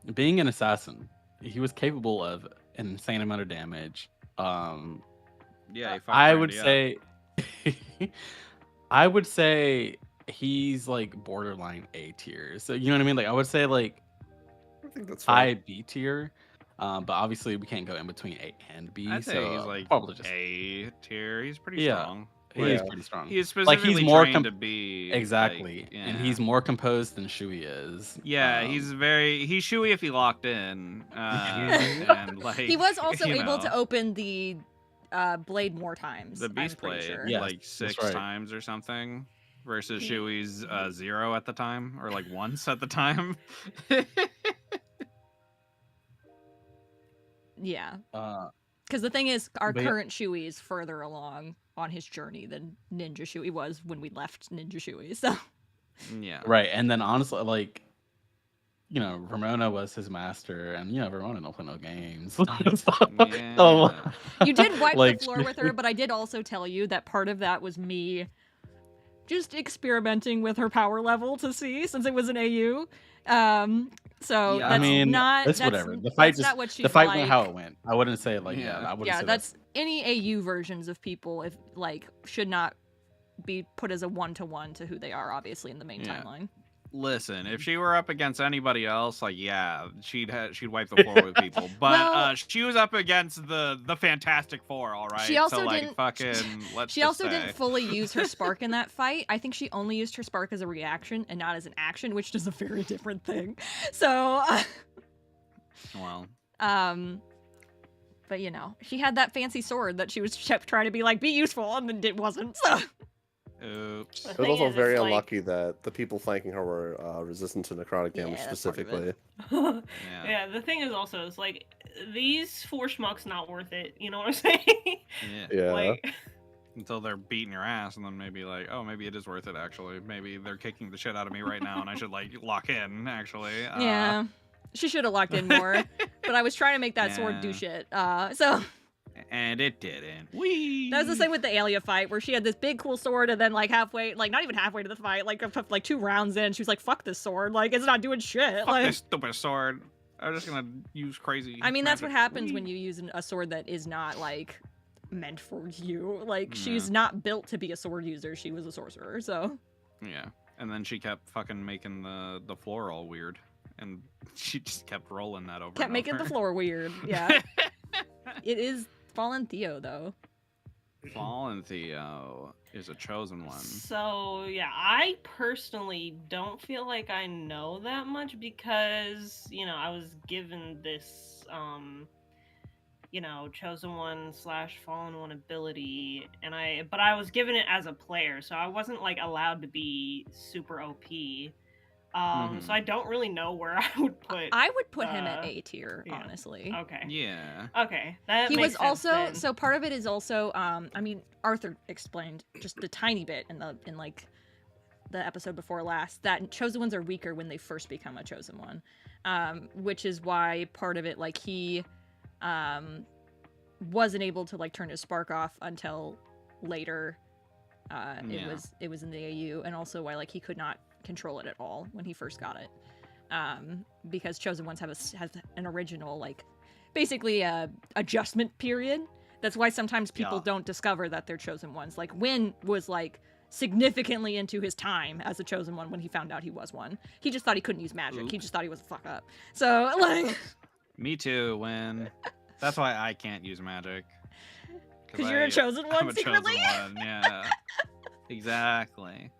it. Being an assassin, he was capable of an insane amount of damage. Yeah. He fucked I would Brandy up. say, I would say he's like borderline A tier. So you know what I mean? Like I would say like I think that's high fine. B tier. But obviously we can't go in between A and B. I'd say so he's like probably just A tier. He's pretty Yeah. strong. he's Yeah. pretty strong. He is Like, he's specifically more trained to be Exactly, like, and yeah. he's more composed than Shui is. Yeah, he's Shui if he locked in. And like He was also you able know, to open the blade more times. the I'm beast pretty blade sure. Yes, like that's 6 right. times or something versus He- Shui's 0 at the time, or like once at the time. Yeah. Uh, Because the thing is, our But yeah. current Shui is further along on his journey than Ninja Shui was when we left Ninja Shui. So Yeah. right, and then honestly, like, you know, Ramona was his master, and you know, Ramona don't play no games. Yeah. you did wipe Like, the floor with her, but I did also tell you that part of that was me just experimenting with her power level to see, since it was an AU. So Yeah, that's I mean, not it's that's, whatever. The fight that's just not what she's the fight like. went how it went. I wouldn't say like Yeah. I wouldn't Yeah, say that's any AU versions of people if like should not be put as a 1-to-1 to who they are, obviously, in the main Yeah. timeline. Listen, if she were up against anybody else, like yeah, she'd wipe the floor with people. But Well- she was up against the Fantastic Four, all right. She also so like didn't- fucking let's. She just also say. didn't fully use her spark in that fight. I think she only used her spark as a reaction and not as an action, which is a very different thing. So, Well, but you know, she had that fancy sword that she was kept trying to be like, be useful, and then it wasn't. So, oops. The It was thing also is, very it's like- unlucky that the people flanking her were resistant to necrotic damage Yeah, that's part of it. specifically. Yeah, the thing is also, it's like, these 4 schmucks not worth it, you know what I'm saying? Yeah. Yeah. Like, Until they're beating your ass, and then maybe like, oh, maybe it is worth it. Actually, maybe they're kicking the shit out of me right now, and I should like lock in. Actually, yeah. She should have locked in more, but I was trying to make that sword do Yeah. shit. So And it didn't. Wee. that was the same with the Alia fight, where she had this big cool sword, and then like halfway, like not even halfway to the fight, like 2 rounds in, she was like, "Fuck this sword! Like it's not doing shit." Fuck Like, this stupid sword. I'm just gonna use crazy. I mean, that's what magic. happens when Whee! you use a sword that is not like meant for you. Like she's Yeah. not built to be a sword user. She was a sorcerer, so Yeah, and then she kept fucking making the floor all weird, and she just kept rolling that over. kept and making the over. floor weird. Yeah, it is Fallen Theo though. Fallen Theo is a chosen one. so, yeah, I personally don't feel like I know that much because, you know, I was given this, you know, chosen one / fallen one ability, but I was given it as a player, so I wasn't like allowed to be super OP. So I don't really know where I would put. I would put him at Uh, A tier, yeah. honestly. Okay. Yeah. Okay. That He makes was sense also then. so part of it is also I mean Arthur explained just a tiny bit in like the episode before last that chosen ones are weaker when they first become a chosen one, which is why part of it like he wasn't able to like turn his spark off until later. It was in the AU, and also why like he could not control it at all when he first got it, because chosen ones has an original like basically adjustment period. That's why sometimes people don't discover that they're chosen ones. Like Win was like significantly into his time as a chosen one when he found out he was one. He just thought he couldn't use magic. Oops. He just thought he was a fuck up. So like Me too, Win. That's why I can't use magic. because you're a chosen one I'm a secretly. chosen one, yeah. Exactly.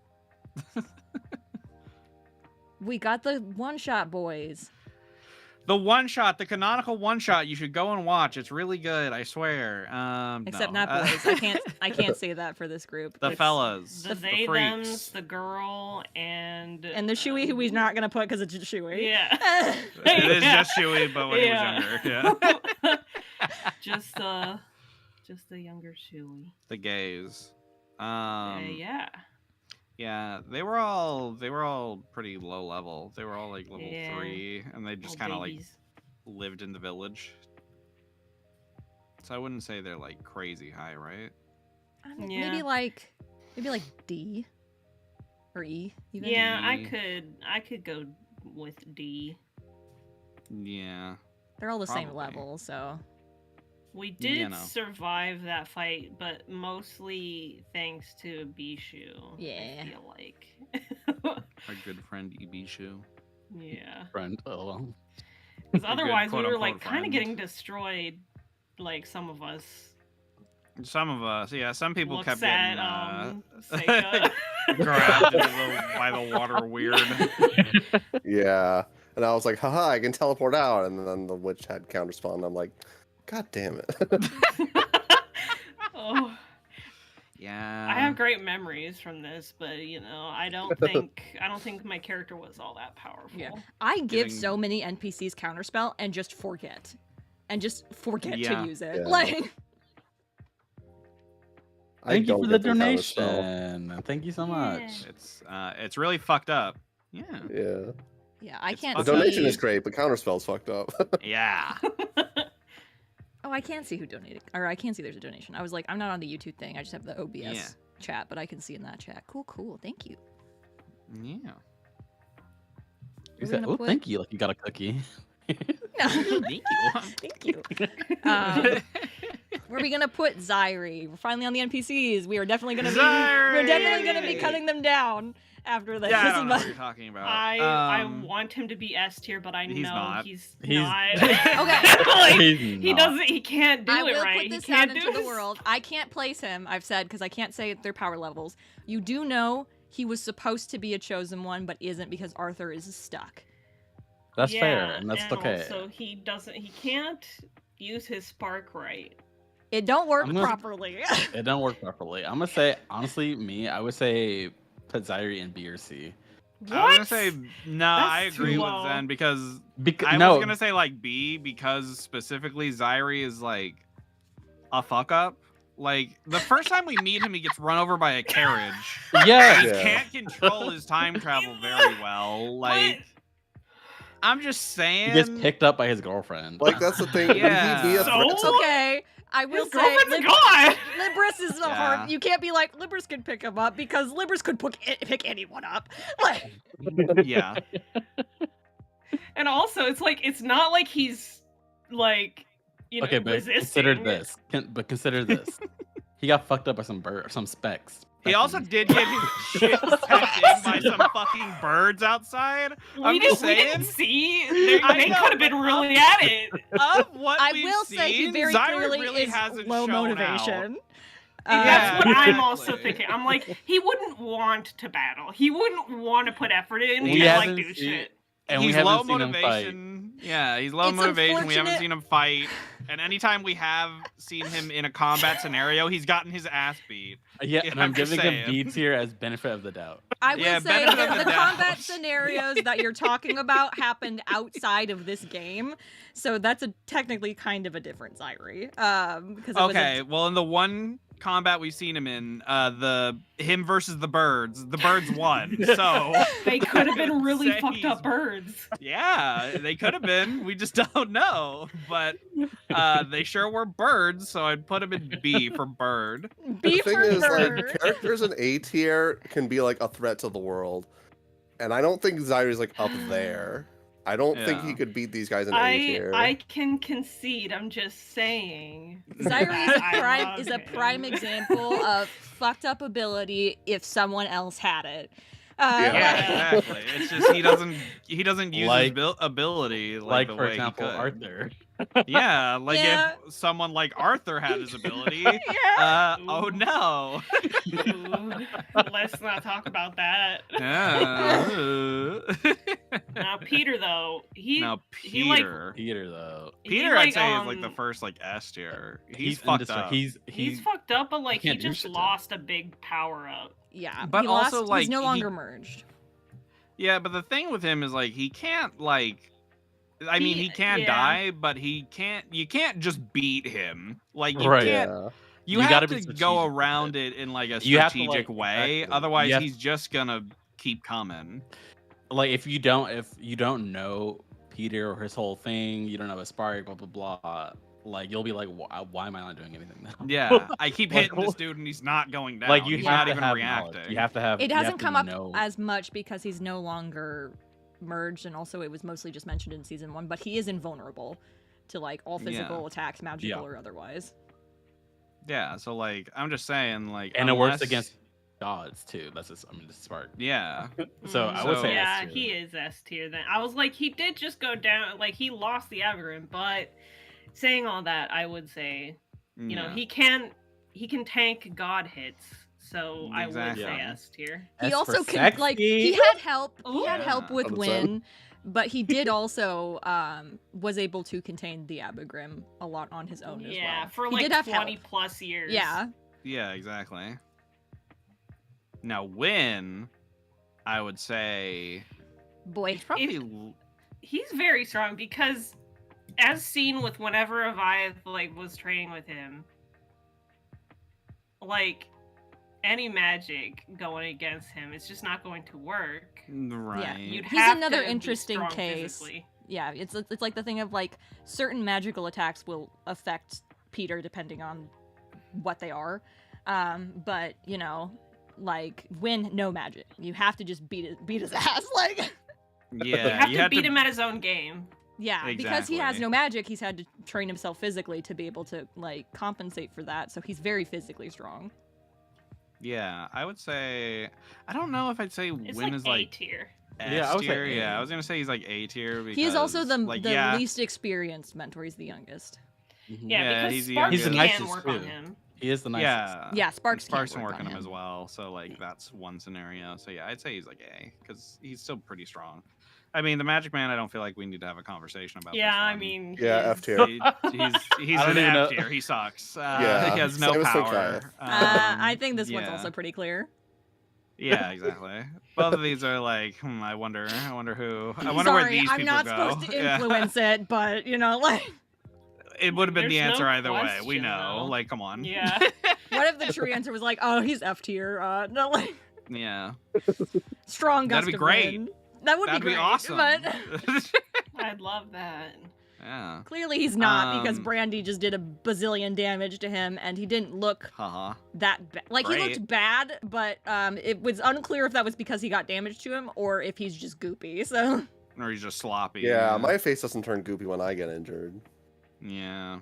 We got the one-shot boys. The one-shot, the canonical one-shot, you should go and watch. It's really good, I swear. Except no. not boys. I can't say that for this group. The It's- fellas. The the they, freaks. thems, the girl, and And the Shui, who he's not gonna put because it's just Shui. Yeah. It is Yeah. just Shui, but when he was younger. Yeah. just the younger Shui. The gays. Yeah. Yeah, they were all pretty low level. They were all like level Yeah. 3, and they just Little kind of like babies. lived in the village. So I wouldn't say they're like crazy high, right? Yeah. Maybe like D or E. Even. Yeah, D. I could go with D. Yeah. They're all the same Probably. level, so We did know. survive that fight, but mostly thanks to Bishu. Yeah. I feel like. Our good friend Ibishu. Yeah. Friend. Oh well. Because otherwise we were quote-unquote like kind friend. of getting destroyed, like some of us. Some of us, yeah, some people Looks kept at, getting Seika. grabbed by the water weird. Yeah. And I was like, haha, I can teleport out. And then the witch had counterspawn. I'm like, God damn it. Oh, Yeah. I have great memories from this, but I don't think my character was all that powerful. yeah. I give Getting- so many NPCs counterspell and just forget. Yeah. To use it. Yeah. Like I Thank you don't for the get them counterspell. donation. Thank you so Yeah. much. It's really fucked up. Yeah. Yeah. yeah, I It's can't The fucking- see. donation is great, but counterspell's fucked up. Yeah. Oh, I can't see who donated. Or I can't see there's a donation. I was like, I'm not on the YouTube thing. I just have the OBS Yeah. chat, but I can see in that chat. Cool. Thank you. Yeah. You We're said, gonna oh, put- thank you. Like you got a cookie. Thank you. Thank you. Where are we gonna put Zyri? We're finally on the NPCs. We are definitely gonna be. We're definitely gonna be Zyri! cutting them down after this. Yeah, I don't know but- what you're talking about. I want him to be S tier, but I he's know not. he's He's- not. Okay. Like, He's he not. doesn't. He can't do I it will right. put this he out can't into do the his- world. I can't place him, I've said, because I can't say their power levels. You do know he was supposed to be a chosen one, but isn't because Arthur is stuck. That's Yeah, fair, and that's okay. Also, he doesn't. He can't use his spark right. It don't work I'm gonna- properly. It don't work properly. I'm gonna say honestly, I would say put Zyri in B or C. I was gonna say no. I That's too agree with low. Zen because Because I no, was gonna say like B because specifically Zyri is like a fuck up. Like the first time we meet him, he gets run over by a carriage. yeah, He Yeah. can't control his time travel very well. Like I'm just saying. he gets picked up by his girlfriend. Like, that's the thing. Yeah. He'd be a threat So? to Okay, I will His say girlfriend's gone. Libris is a Yeah. hard. You can't be like Libris can pick him up because Libris could pick anyone up. Like, Yeah. And also, it's not like he's like okay, but resisting. consider this. Consider this. He got fucked up by some specs. He also Speckins. did get his shit pecked in by some fucking birds outside. I'm just We didn't saying. see. They I know, could have been but really at it. Of what I we've will say he seen, very Zyri clearly really is hasn't low shown motivation. out. That's what I'm also exactly. thinking. I'm like, he wouldn't want to battle. He wouldn't want to put effort in. We He just like haven't do seen- shit. And He's we haven't low seen him fight. motivation. Yeah, he's low It's motivation. We haven't unfortunate- seen him fight. And anytime we have seen him in a combat scenario, he's gotten his ass beat. Yeah, Yeah, and I'm I'm just giving him saying. B tier as benefit of the doubt. I will Yeah, say benefit of the the doubt. combat scenarios that you're talking about happened outside of this game, so that's technically kind of a different Zyri. Because Okay, well, in the one combat we've seen him in, him versus the birds. The birds won. So They could have been really Say fucked he's- up birds. yeah, they could have been. We just don't know. But they sure were birds, so I'd put him in B for bird. B The thing for is, bird. like, characters in A tier can be like a threat to the world, and I don't think Zyrie's like up there. I don't think he Yeah. could beat these guys in A tier. I can concede. I'm just saying. Zyrie's I love is a him. prime example of fucked up ability if someone else had it. Yeah, exactly. It's just he doesn't use Like- his ability Like the for way example, he could. Arthur. Yeah, like Yeah. if someone like Arthur had his ability. Yeah. Oh no. Ooh, let's not talk about that. Yeah. Now Peter though, Now he, like- Peter. Peter though. Peter, I'd say is like the first like S tier. He's fucked up. He's fucked up, but like he can't do just shit to him. lost a big power up. Yeah, But he lost, also, like, he's no he- longer merged. Yeah, but the thing with him is like he can't like. I mean, he can yeah. die, but he can't. You can't just beat him. Like you Right. can't. Yeah. You, You have gotta to be go strategic with around it in like a You have to, strategic like, way. exactly. Otherwise, You have- he's just gonna keep coming. like if you don't know Peter or his whole thing, you don't know his spark, blah blah blah. Like you'll be like, why am I not doing anything now? Yeah, I keep Like, hitting this dude and he's not going down. Like you he's have not to even have reacting. knowledge. You have to have. It you have hasn't to come up know. as much because he's no longer merged, and also it was mostly just mentioned in season 1. But he is invulnerable to like all physical Yeah. attacks, magical Yeah. or otherwise. Yeah, so like I'm just saying, like, and it works unless- against gods too. That's just, I mean, the spark. Yeah, So I would So- say yeah, S tier. he is S tier then. I was like, he did just go down, like he lost the Avagram, but saying all that, I would say, you know, he can tank god hits, so I would Exactly. say Yeah. S tier. He S for also can like he sexy. had help. He had Ooh. help with 100%. Win, but he did also was able to contain the Abagrim a lot on his own as Yeah, well. for he like did have 20 help. plus years. Yeah. Yeah, exactly. Now, Win, I would say Boy. he's probably He's very strong because, as seen with whenever Avayath like was training with him, like any magic going against him, it's just not going to work. right. You'd He's have another to be interesting strong case. physically. Yeah, it's like the thing of like certain magical attacks will affect Peter depending on what they are. But you know, like Win, no magic. You have to just beat his ass. Like Yeah, You have to beat him at his own game. yeah, because he has Exactly. no magic, he's had to train himself physically to be able to like compensate for that. So he's very physically strong. Yeah, I would say I don't know if I'd say It's Win like is A like tier. S Yeah, I would say tier. A. Yeah, I was gonna say he's like A tier. Because, He is also the like, yeah, least experienced mentor. He's the youngest. Yeah, Yeah, because he's the Sparks youngest. can He's the nicest, work on too. him. He is the nicest. Yeah, Yeah, Sparks Sparks can't can work work on him him. as well. So like that's one scenario. So yeah, I'd say he's like A because he's still pretty strong. I mean, the Magic Man, I don't feel like we need to have a conversation about. Yeah, this I one. mean, Yeah, he's- F tier. He's I don't an even F know- tier. He sucks. Yeah, He has no same as power. Swiftfire. I think this one's yeah. also pretty clear. Yeah, exactly. Both of these are like, I wonder who. I wonder where Sorry, these I'm people not go. supposed to Yeah. influence it, but you know, like, It would have been the There's answer no either way. We question, know. though. Like, come on. Yeah. what if the true answer was like, oh, he's F tier? No, like, Yeah. strong gust That'd be of great. wind. That would That'd be be great, awesome. but I'd love that. yeah. clearly he's not because Um, Brandy just did a bazillion damage to him, and he didn't look Haha. that bad. Like he looked Great. bad, but it was unclear if that was because he got damage to him or if he's just goopy. So Or he's just sloppy. Yeah, my face doesn't turn goopy when I get injured. Yeah.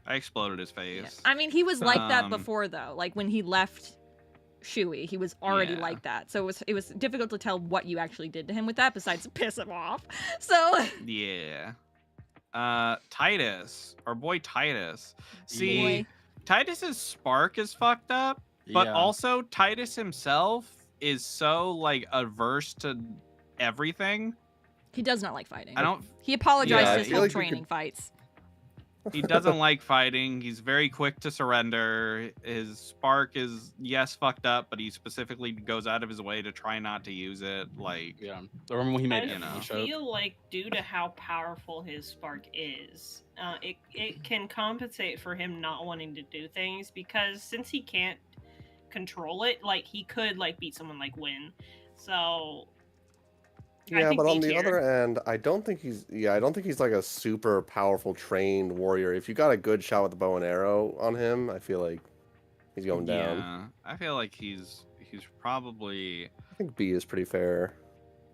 I exploded his face. I mean, he was like that Um, before though. Like when he left Shui, he was already Yeah. like that. So it was difficult to tell what you actually did to him with that, besides piss him off. So Yeah. Titus, our boy Titus. See, Boy. Titus's spark is fucked up, but Yeah. also Titus himself is so like averse to everything. he does not like fighting. I don't. He apologized Yeah, I his feel whole like you training could- fights. He doesn't like fighting. He's very quick to surrender. His spark is, yes, fucked up, but he specifically goes out of his way to try not to use it. Like, Yeah. Remember when he made I choke? feel like due to how powerful his spark is, it can compensate for him not wanting to do things, because since he can't control it, like he could like beat someone like Win. So I Yeah, think but on B the tier. other end, I don't think he's like a super powerful trained warrior. If you got a good shot with the bow and arrow on him, I feel like he's going down. yeah, I feel like he's probably. I think B is pretty fair.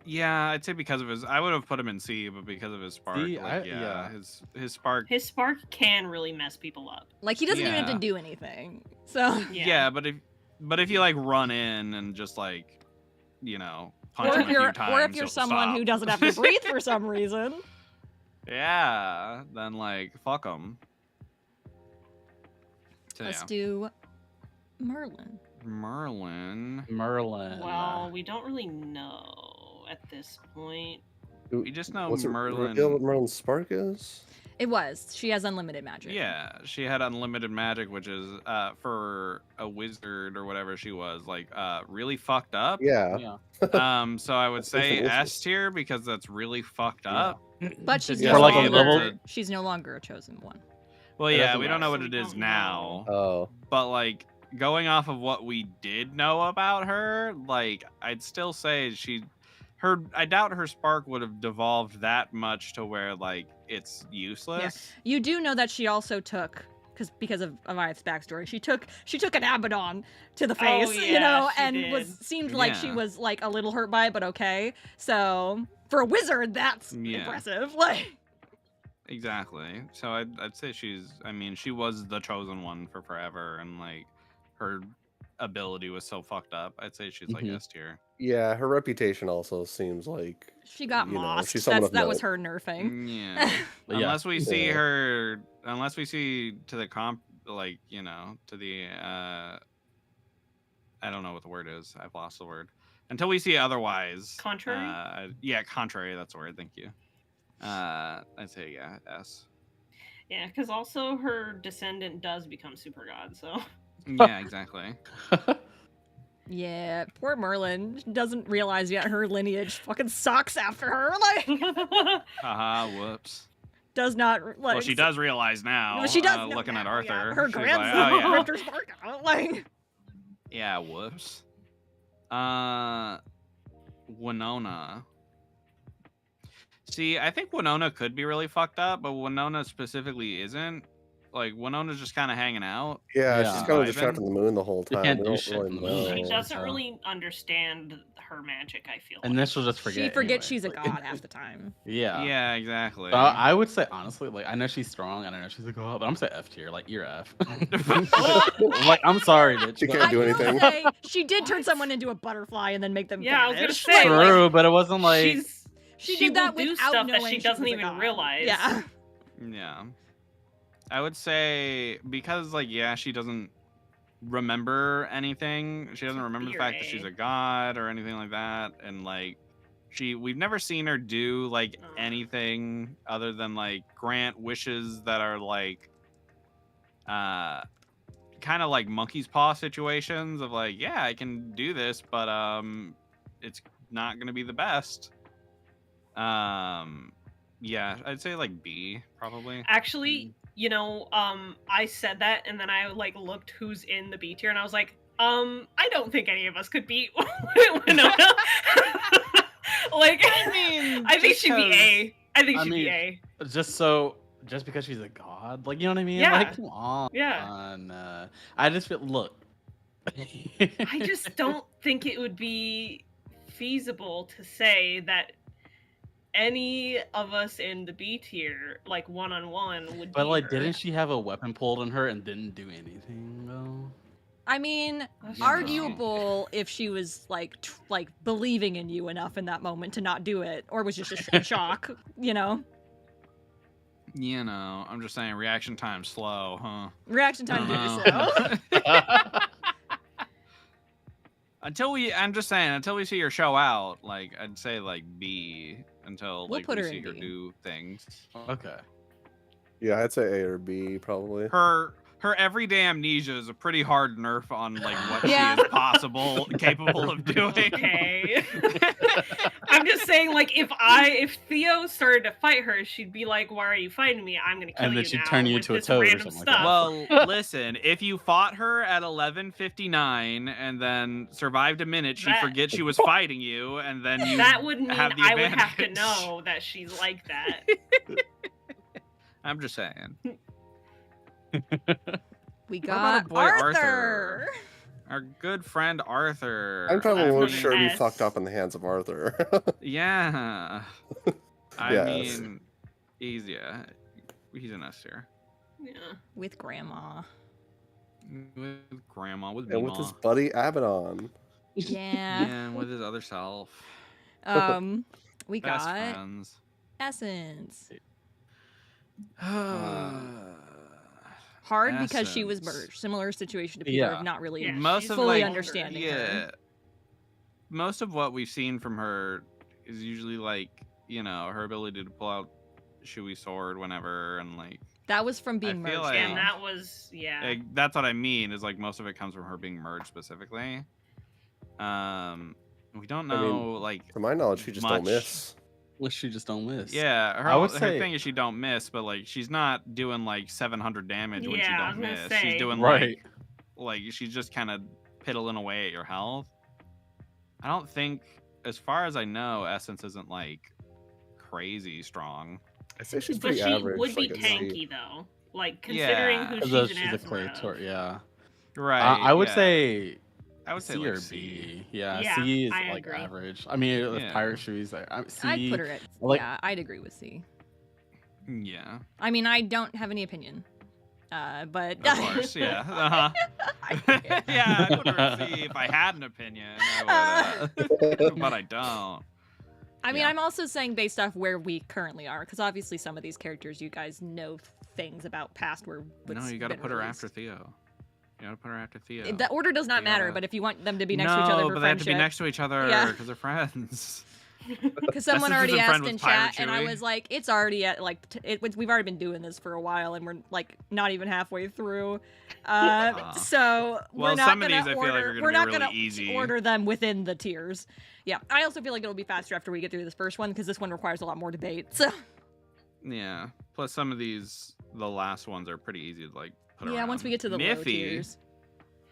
Yeah, I'd say because of his. I would have put him in C, but because of his spark, C, like, yeah. his spark. His spark can really mess people up. Like he doesn't even have Yeah. to do anything. So Yeah, but if you like run in and just like, you know, punch or him if a few you're times, someone stop. who doesn't have to breathe for some reason. Yeah, then like fuck him. So, Let's yeah. do Merlin. Merlin. Well, we don't really know at this point. We just know What's it Merlin. reveal what Merlin's spark is? It was. She has unlimited magic. Yeah, she had unlimited magic, which is for a wizard or whatever she was, like really fucked up. Yeah. So I would That's say delicious. S tier because that's really fucked up. But she's Yeah. no For, like, a longer, level- she's no longer a chosen one. Well, It yeah, doesn't we don't know what matter. it We is don't now. know. Oh. But like going off of what we did know about her, like I'd still say I doubt her spark would have devolved that much to where like it's useless. You do know that she also took because of Avayath's backstory. She took an Abaddon to the face, Oh, you yeah, know, she and did. seemed like she Yeah. was like a little hurt by it, but okay. So for a wizard, that's Yeah. impressive. Like Exactly. So I'd say she was the chosen one for forever, and like her ability was so fucked up. I'd say she's like Mhm. S tier. Yeah, her reputation also seems like she got you know, mossed. she's someone of That was note. her nerfing. Yeah. But yeah. Unless we see Yeah. her, unless we see to the like, you know, to the I don't know what the word is. I've lost the word. Until we see otherwise. Contrary? Yeah, contrary. That's the word. Thank you. I'd say yeah, S. Yeah, because also her descendant does become super god, so. Yeah, exactly. Yeah, poor Merlin doesn't realize yet her lineage fucking sucks after her. Like Haha, whoops. does not like. Well, she does realize now. Well, she does know looking at now, Arthur. yeah. Her She's like, grandson oh, yeah. ripped her spark out. Like Yeah, whoops. Winona. See, I think Winona could be really fucked up, but Winona specifically isn't. Like, Winona's just kind of hanging out. Yeah, Yeah. she's kind of just Vibing. trapped in the moon the whole You time. can't We do don't shit really from the moon. know. She doesn't so- really understand her magic, I feel And like. then she'll just forget. she forgets anyway. she's a Like, god half the time. Yeah. Yeah, exactly. So I would say honestly, like I know she's strong and I know she's a god, but I'm saying F tier. Like you're F. Like I'm sorry, bitch. She but- can't do I will anything. say she did turn someone into a butterfly and then make them. Yeah, I was gonna vanish. say, Like, True, but it wasn't like she she did that will do without stuff that knowing she doesn't was a even god. realize. Yeah. Yeah. I would say because like yeah, she doesn't remember anything. She doesn't remember the fact that she's a god or anything like that, and like we've never seen her do like anything other than like grant wishes that are like kind of like monkey's paw situations of like, yeah, I can do this, but it's not gonna be the best. Yeah, I'd say like B probably. Actually, you know, I said that and then I like looked who's in the B tier and I was like, I don't think any of us could beat Winona. Like, I mean, I think just she'd be 'cause- A. I think I she'd mean, be A. just because she's a god, like you know what I mean? Yeah. Like come on. Yeah. I just feel look. I just don't think it would be feasible to say that any of us in the B tier, like one-on-one, would But beat like, her. didn't she have a weapon pulled on her and didn't do anything though? I mean, That's arguable if she was like like believing in you enough in that moment to not do it, or was just in shock. You know, You know, I'm just saying reaction time slow, huh? reaction I time don't do know. so. I'm just saying, until we see her show out, like I'd say like B until We'll like put we her see in her B. do things. Okay. Yeah, I'd say A or B probably. Her everyday amnesia is a pretty hard nerf on like what Yeah. she is capable of doing. Okay. I'm just saying, like, if Theo started to fight her, she'd be like, "Why are you fighting me? I'm gonna kill And you then she'd now turn you with into a this toad or random something like that. stuff." Well, listen, if you fought her at 11:59 and then survived a minute, she'd That- forget she was fighting you, and then you That would mean have the I would have to advantage. know that she's like that. I'm just saying. We about got a boy Arthur. Our good friend Arthur. I'm trying to That's look another sure he S. fucked up in the hands of Arthur. Yeah. I Yes. mean, he's an S tier. Yeah. With grandma. With grandma, with And with Meemaw. his buddy Abaddon. Yeah. Yeah, with his other self. We Best got friends. Essence. Hard because she was Essence. merged. Similar situation to Peter Yeah. of not really Yeah, Most she's of fully like, understanding yeah, her. most of what we've seen from her is usually like, you know, her ability to pull out Shui sword whenever, and like That was from being feel merged. like- And though. that was, yeah. that's what I mean. Is like most of it comes from her being merged specifically. We don't I mean, know like To my knowledge, she just don't much. miss. Wish she just don't miss. Yeah, her, I would her say- thing is she don't miss, but like she's not doing like 700 damage when she Yeah, I don't was gonna miss. say. She's doing Right. like she's just kind of piddling away at your health. I don't think, as far as I know, Essence isn't like crazy strong. I say she's But pretty she average. would be like a C. tanky, though. Like, considering Yeah. who Although she's she's an a clay Asmara of. yeah. Right. I would yeah. say I would say C like or C. B. Yeah, Yeah, C is I like agree. average. I mean, with Yeah. pirate shoes, like C. I'd put her at like- yeah, I'd agree with C. Yeah. I mean, I don't have any opinion. But Of course. Yeah. Uh-huh. Yeah, I'd put her at C if I had an opinion. I would, but I don't. I mean, Yeah. I'm also saying based off where we currently are, because obviously some of these characters you guys know things about past where. No, you got to been put her released. after Theo. You got to put her after Theo. The order does not matter, Yeah. but if you want them to be next to each other for but they have to be friendship, next to each other Yeah. because they're friends. because someone Essence already isn't friend asked with in Pirate chat, and I Chewie. was like, it's already at like we've already been doing this for a while, and we're like not even halfway through. So we're Well, not some of gonna these I feel order. like are gonna we're be not really gonna easy. order them within the tiers. Yeah, I also feel like it'll be faster after we get through this first one because this one requires a lot more debate. So Yeah. Plus, some of these, the last ones are pretty easy to like put yeah, around. once we get to the low Miffy. tiers.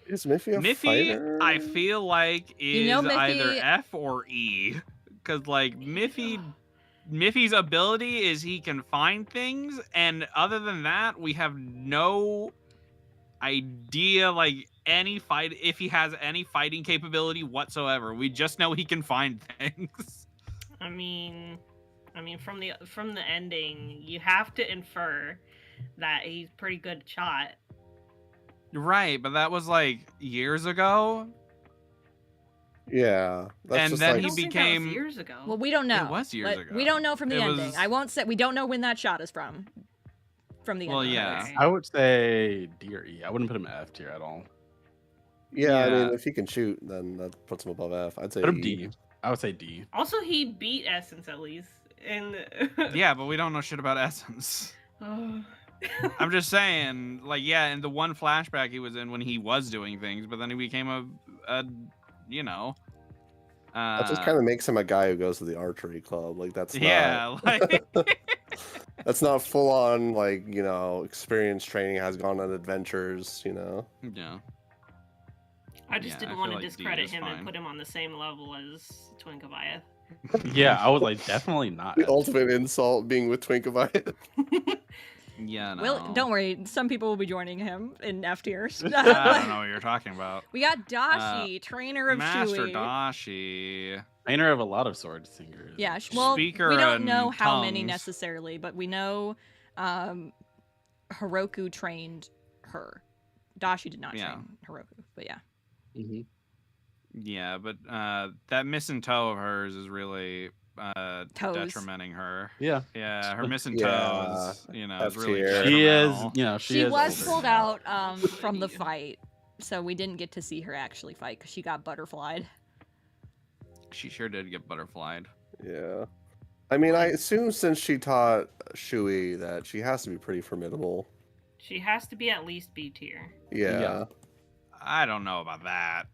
Is Miffy a Miffy, fighter? I feel like is You know, either Miffy- F or E, because like Miffy's ability is he can find things, and other than that, we have no idea like if he has any fighting capability whatsoever. We just know he can find things. I mean, from the ending, you have to infer that he's pretty good shot. Right, but that was like years ago. Yeah. That's And just then I like, he don't think that was became- years ago. Well, we don't know. was years ago. We don't know from the It ending. was- I won't say we don't know when that shot is from. From the Well, ending. yeah. Okay. I would say D or E. I wouldn't put him F tier at all. yeah, I Yeah. mean, if he can shoot, then that puts him above F. I'd say Put him E. D. I would say D. Also, he beat Essence at least. And Yeah, but we don't know shit about Essence. Oh. I'm just saying, like, yeah, in the one flashback he was in when he was doing things, but then he became a you know. That just kind of makes him a guy who goes to the archery club. Like that's yeah, like that's not full on like experience training. Has gone on adventures. yeah. I just Yeah, didn't I want feel to like D discredit is him fine. and put him on the same level as Twink Avayath. Yeah, I was like definitely not. The F. ultimate insult being with Twinkaviah. Yeah, no. Well, don't worry. Some people will be joining him in F tiers. I don't know what you're talking about. We got Dashi, trainer of Master Shui. Dashi. Trainer of a lot of sword singers. Yeah, well, Speaker we don't and know how many tongues. necessarily, but we know Heroku trained her. Dashi did not Yeah. train Heroku, but yeah. hmm Yeah, but that missing toe of hers is really Toes. detrimenting her. Yeah. Yeah, her missing Yeah, toes, is really F tier. She is, detrimental. she is was older pulled now. out from the fight, so we didn't get to see her actually fight because she got butterflied. She sure did get butterflied. Yeah. I mean, I assume since she taught Shui that she has to be pretty formidable. She has to be at least B tier. Yeah. I don't know about that.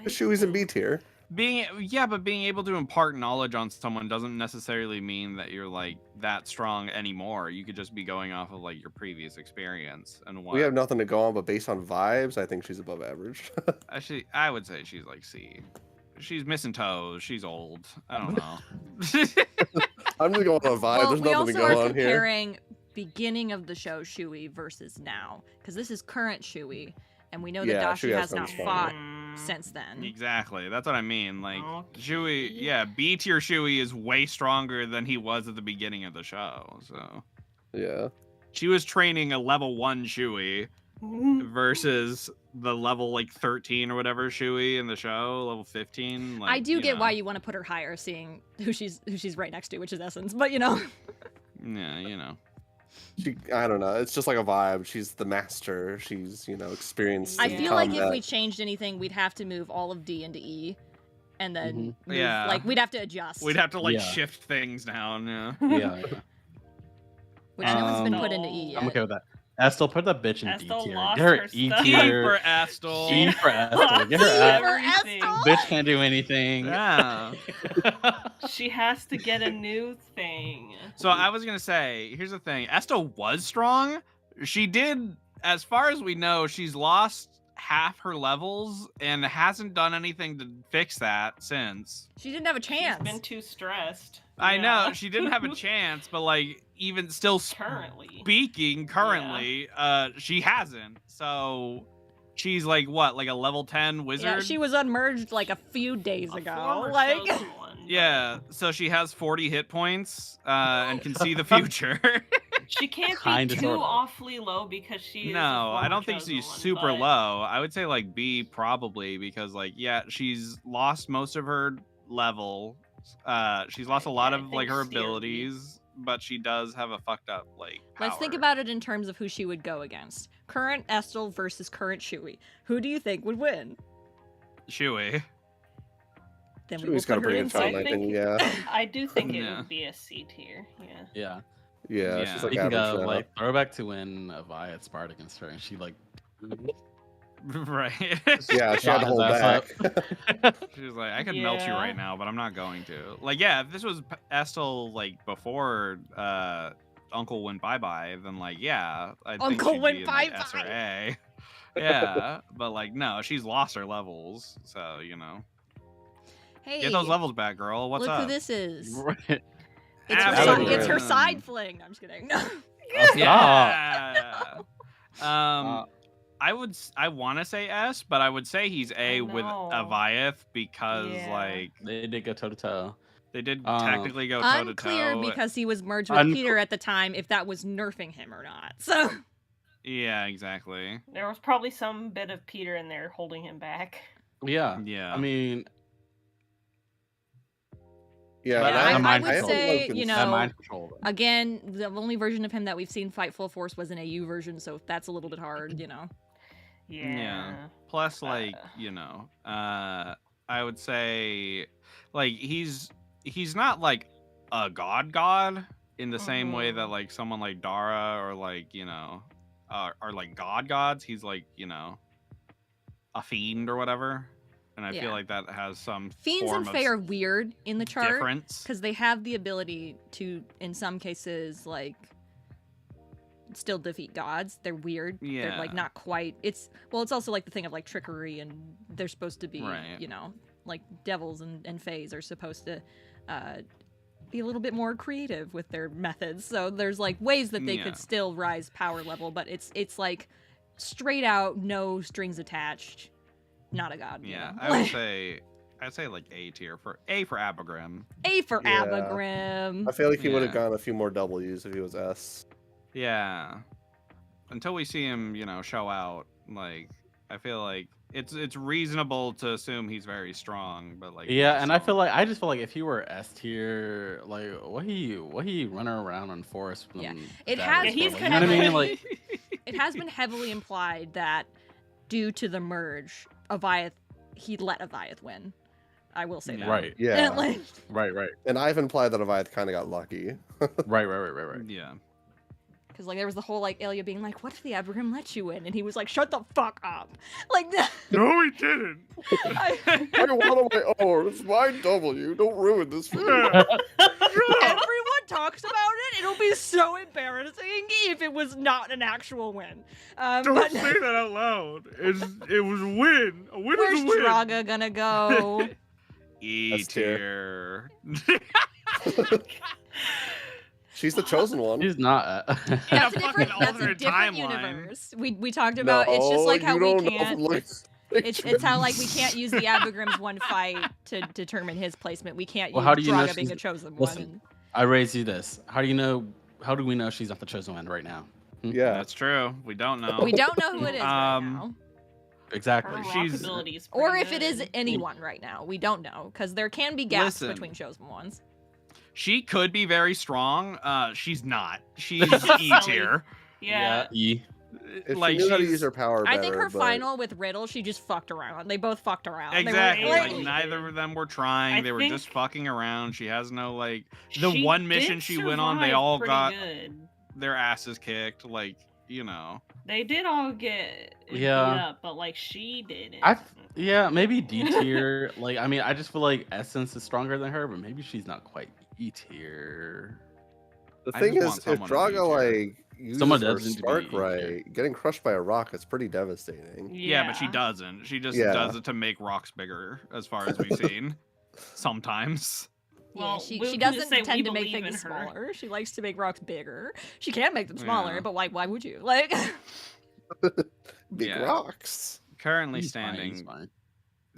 Shui's in B tier. But being able to impart knowledge on someone doesn't necessarily mean that you're like that strong anymore. You could just be going off of like your previous experience and what. We have nothing to go on, but based on vibes, I think she's above average. Actually, I would say she's like C. She's missing toes. She's old. I don't know. I'm just going on vibe. Well, There's we nothing also to go are on here. comparing beginning of the show Shui versus now, because this is current Shui, and we know that Yeah, Dashi Shui has has not some fought Mm, since then. Exactly. That's what I mean. Like Shui, Okay. yeah, B tier Shui is way stronger than he was at the beginning of the show. So Yeah. she was training a level 1 Shui versus the level like 13 or whatever Shui in the show, level 15. Like, I do get know. why you want to put her higher, seeing who she's right next to, which is Essence. But you know, Yeah, you know. I don't know. It's just like a vibe. She's the master. She's, experienced. I in feel like if combat. we changed anything, we'd have to move all of D into E, and then move, Yeah. like we'd have to adjust. We'd have to like Yeah. shift things down. Yeah. Yeah. which no one's been Um, put into E yet. I'm okay with that. Estel, put that bitch in D Estel tier. lost Get her her E stuff. E tier. for Astel. E for Estel. Get her E out. for Everything. Estel? Bitch can't do anything. Yeah. She has to get a new thing. So I was gonna say, here's the thing. Estel was strong. She did, as far as we know, she's lost half her levels and hasn't done anything to fix that since. She didn't have a chance. She's been too stressed. I know Yeah. she didn't have a chance, but like even still Currently. speaking currently, she hasn't. So she's like what, like a level 10 wizard? Yeah, she was unmerged like a few days A ago. former Like, chosen one, but Yeah, so she has 40 hit points and can see the future. She can't be Kinda, too sorta. awfully low because she is No, a I former don't think chosen she's one, super but low. I would say like B probably because like yeah, she's lost most of her level. She's lost a lot Yeah, I of like think her C or B. abilities, but she does have a fucked up like let's think power. about it in terms of who she would go against. Current Estel versus current Shui. Who do you think would win? Shui. Then we will Shui's got a put her pretty in good shot, C. I I think. think- Yeah. I do think it Yeah. would be a C tier. Yeah. Yeah. Yeah. Yeah. She's You like can average go now. like throwback to when Avayath sparred against her and she like Right. Yeah, she had to hold That's back. She was like, I could melt you Yeah. right now, but I'm not going to. Like, yeah, if this was Estel like before Uncle went bye-bye, then like, yeah, I think Uncle she'd went be in, like, S or bye-bye. A. Yeah, but like, no, she's lost her levels, so Hey, get those levels back, girl. What's look up? who this is. Right. It's her, Avayath. it's her side fling. I'm just kidding. No. Yeah. Uh, I want to say S, but I would say he's A with know. Avayath because Yeah. like They did go toe to toe. they did Um, technically go toe to toe. Unclear because he was merged with Peter at the time if that was nerfing him or not. So Yeah, exactly. There was probably some bit of Peter in there holding him back. Yeah. Yeah. I mean, Yeah. But and I- I have would no say, cons- you that know, mind control. again, the only version of him that we've seen fight full force was an AU version, so that's a little bit hard, you know. Yeah. Plus, Uh. like, I would say, like, he's not like a god in the same way that like someone like Dara or like are like gods. He's like a fiend or whatever, and I Yeah. feel like that has some Fiends form and of Fae are weird in the chart difference. because they have the ability to, in some cases, like still defeat gods. They're weird. They're like Yeah. not quite. It's also like the thing of like trickery, and they're supposed to be, Right. like devils and fays are supposed to be a little bit more creative with their methods. So there's like ways that they Yeah. could still rise power level, but it's like straight out, no strings attached. Not a god. Yeah, you know? I'd say like A tier for Abagrim. A for Yeah. Abagrim. I feel like he would have Yeah. gone a few more W's if he was S. Yeah. Until we see him, show out, like I feel like it's reasonable to assume he's very strong, but like Yeah, and I also- just feel like if he were S tier, like what he running around on forest. Yeah. from It that has- is Yeah, he's for, kind you know of what I mean? like- Like It has been heavily implied that due to the merge, he let Avayath win. I will say that. Right. Yeah. Like, Right. And I've implied that Avayath kind of got lucky. Right. Yeah. because like there was the whole like Ilya being like, "What if the Abraham let you in?" And he was like, "Shut the fuck up!" Like that. No, he didn't. I- I want my own. It's my W. Don't ruin this for me. Everyone talks about it. It'll be so embarrassing if it was not an actual win. But that out loud. It was a win. A win where's Draga gonna go? E That's tier. She's the chosen one. He's not. That's a fucking different, that's a alternate different timeline. universe. We talked about it's just like how you we don't know, can't. like, It's how like we can't use the Abigrim's one fight to determine his placement. We can't Well, use how do you know Draga being she's- a chosen Listen. one. I raise you this. How do you know? How do we know she's not the chosen one right now? Yeah. That's true. We don't know. We don't know who it is right Um, now, Exactly. Her She's- rockability is or pretty if it is good. anyone right now. We don't know because there can be gaps Listen. between chosen ones. She could be very strong. She's not. She's Silly. E tier. Yeah. E. If Like, she knew how to she's- use her power better, I think her but final with Riddle, she just fucked around. They both fucked around. They were- Exactly. like- Like neither of them were trying. I They were think- just fucking around. She has no like the She one mission did she went on. They survive all pretty got good. their asses kicked. Like you know. They did all get beat Yeah. up, but like she didn't. Yeah, maybe D tier. Like, I mean, I just feel like Essence is stronger than her, but maybe she's not quite E tier. the I thing just is, want if someone to be Draga here. like uses Someone her does need to be spark here. right, getting crushed by a rock is pretty devastating. Yeah, but she doesn't. She just Yeah. does it to make rocks bigger, as far as we've seen. Sometimes. Yeah, Well, she we can doesn't just say we tend to make believe in things her. smaller. She likes to make rocks bigger. She can make them smaller, Yeah. but why would you? Like, Big Yeah. rocks. Currently He's fine, standing, he's fine.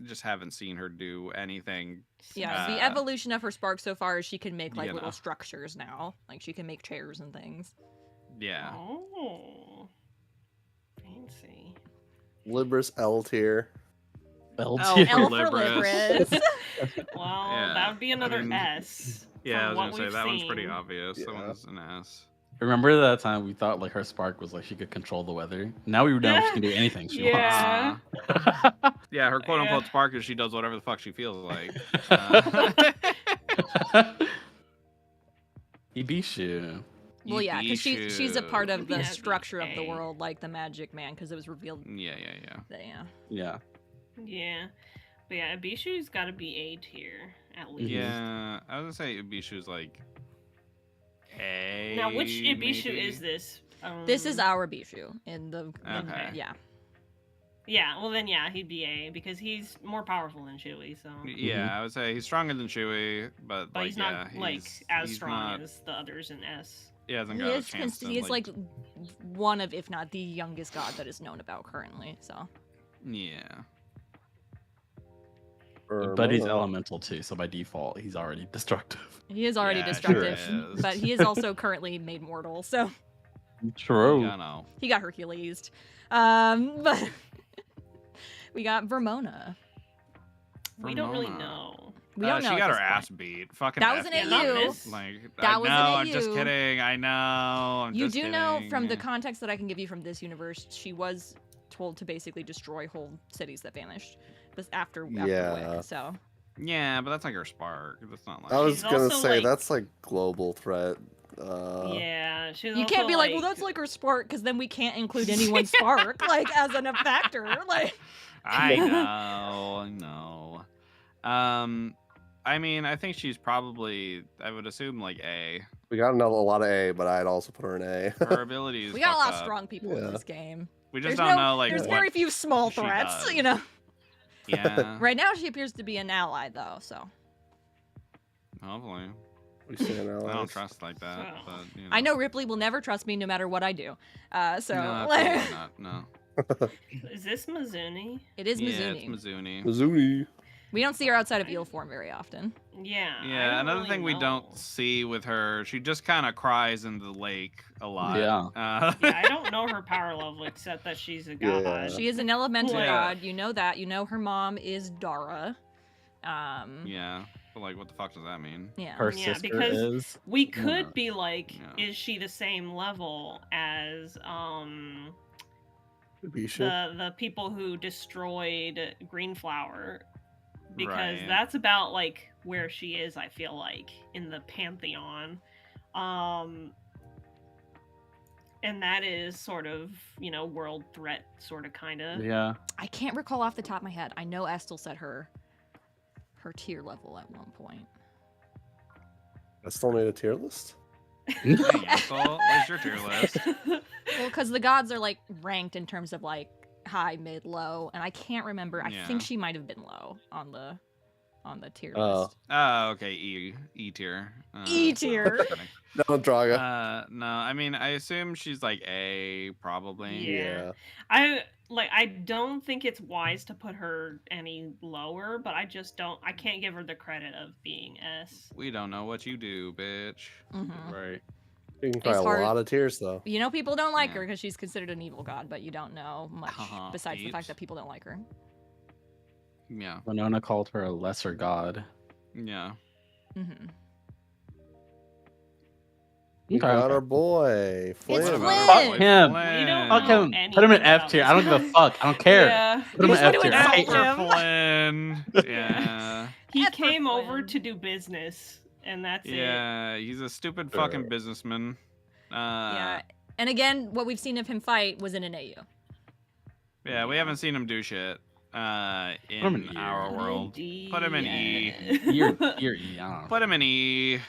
just haven't seen her do anything. yeah, the Uh, evolution of her spark so far is she can make like you little know. structures now. Like she can make chairs and things. Yeah. Oh, fancy. Libris L tier. L L tier. for L for Libris. Libris. Well, Yeah, that would be another mean, S. Yeah, I from was what gonna say we've that one's pretty seen. obvious. That Yeah. one's an S. Remember that time we thought like her spark was like she could control the weather? Now we know she can do anything she Yeah. wants. Yeah, her quote unquote Yeah. spark is she does whatever the fuck she feels like. Ibishu. Well, yeah, because she's a part of the Yeah, structure of the okay. world, like the Magic Man, because it was revealed. Yeah. That, yeah. Yeah. Yeah. But yeah, Ibishu's got to be A tier at least. Yeah, I was gonna say Ibishu's like A. Now, which Ibishu maybe? is this? This is our Bishu in the. Okay. Yeah. Yeah, well then, yeah, he'd be A because he's more powerful than Chewie. So, Yeah, I would say he's stronger than Chewie, but but like, he's not yeah, like as he's strong not- as the others in S. He hasn't He got a is, chance to, he is like one of, if not the youngest god that is known about currently. So. yeah. But he's elemental too, so by default he's already destructive. He is already Yeah, sure destructive, is. but he is also currently made mortal, so True. I know. he got Hercules. But we got Vermona. We don't really Vermona. know. We don't know. She at got her this ass point. beat. Fucking That was an F Yeah, not AU. this. Like, That I was know, an I'm just AU. kidding. I know. I'm You just do know from the kidding. context that I can give you from this universe, she was told to basically destroy whole cities that vanished, but after Yeah. Wick, so Yeah, but that's like her spark. That's not like. I was She's gonna also, say like- that's like global threat. Yeah, she's you also, can't be like, well, that's like her spark, because then we can't include anyone's spark like as an factor. Like, I know. I mean, I think she's probably. I would assume like A. We got a lot of A, but I'd also put her in A. Her abilities. we got a lot of fucked up. strong people in Yeah. this game. We just There's don't no- know like There's what. very few small she threats, does. you know. Yeah. Right now, she appears to be an ally, though. So Hopefully. We say I don't allies. trust like that. So- But, you know. I know Ripley will never trust me, no matter what I do. So No, absolutely not. No. Is this Mizuni? it is Yeah, Mizuni. it's Mizuni. Mizuni. We don't see her outside of eel form very often. Yeah. I Yeah, don't another really thing we know. don't see with her, she just kind of cries in the lake a lot. Yeah. Yeah, I don't know her power level except that she's a god. Yeah. She is an elemental Yeah. god. You know that. You know her mom is Dara. Yeah, but like, what the fuck does that mean? Yeah. Her Yeah, sister because is. We Yeah. could be like, Yeah. is she the same level as Bishu. the people who destroyed Greenflower? because Right. that's about like where she is, I feel like, in the pantheon. And that is sort of, you know, world threat sort of kind of. Yeah. I can't recall off the top of my head. I know Estel said her tier level at one point. I still made a tier list. Dang, Asshole, where's your tier list? Well, because the gods are like ranked in terms of like high, mid, low, and I can't remember. I think Yeah. she might have been low on the tier Oh. list. Oh, okay, E tier. E tier. No, Draga. No, I mean, I assume she's like A, probably. Yeah. I don't think it's wise to put her any lower, but I can't give her the credit of being S. We don't know what you do, bitch. Mhm. Right. You can cry It's a hard- lot of tears though. You know people don't like Yeah. her because she's considered an evil god, but you don't know much besides the fact Eat. that people don't like her. Yeah, Winona called her a lesser god. yeah. Mm-hmm. We got our boy, Flynn. It's What Flynn. about our Fuck boy him. We don't Fuck know him. Put him in anything F about tier. this I don't give a guy. fuck. I don't care. Yeah. Put him in You just F wanna tier. I insult hate For him. Flynn. Yeah. He F for came over Flynn. to do business, and that's it. Yeah, he's a stupid Sure. fucking businessman. Yeah. And again, what we've seen of him fight was in an AU. Yeah, we haven't seen him do shit him in in E. our world. Put him in E. You're E. I don't know. Put him in E.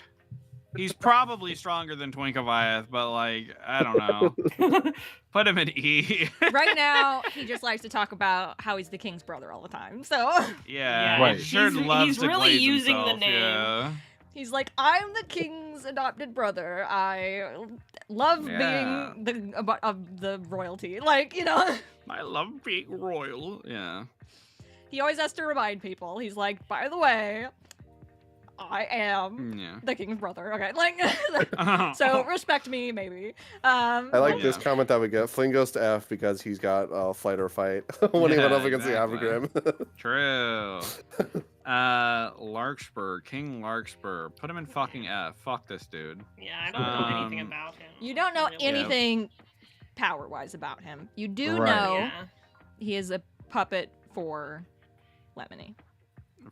He's probably stronger than Twink Avayath, but like, I don't know. Put him in E. Right now, he just likes to talk about how he's the king's brother all the time. So Yeah, Right. he sure He's- loves he's to really glaze using the himself, name. Yeah. he's like, I'm the king's adopted brother. I love Yeah. being of the royalty. Like, you know, I love being royal. Yeah. he always has to remind people. He's like, by the way, I am Yeah. the king's brother. Okay, like, so respect me, maybe. I like Yeah. this comment that we get. Flynn goes to F because he's got fight or fight when he went Yeah, up against exactly. the Avagrim. True. Larkspur, King Larkspur. Put him in fucking F. Fuck this dude. Yeah, I don't know anything Um, about him. You don't know really. anything power-wise about him. You do Right. know Yeah. he is a puppet for Lemony.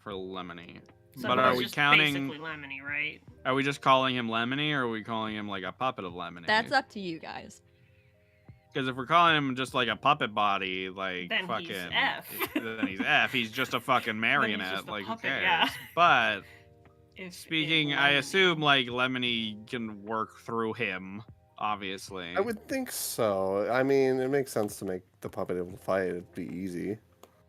For Lemony. So But he's are we just counting? basically Lemony, right? Are we just calling him Lemony, or are we calling him like a puppet of Lemony? That's up to you guys. Because if we're calling him just like a puppet body, like Then fucking, he's F. then he's F. He's just a fucking marionette. just a Like puppet, who cares? yeah. But If speaking, in I Lemony. assume like Lemony can work through him. Obviously. I would think so. I mean, it makes sense to make the puppet able to fight. It'd be easy.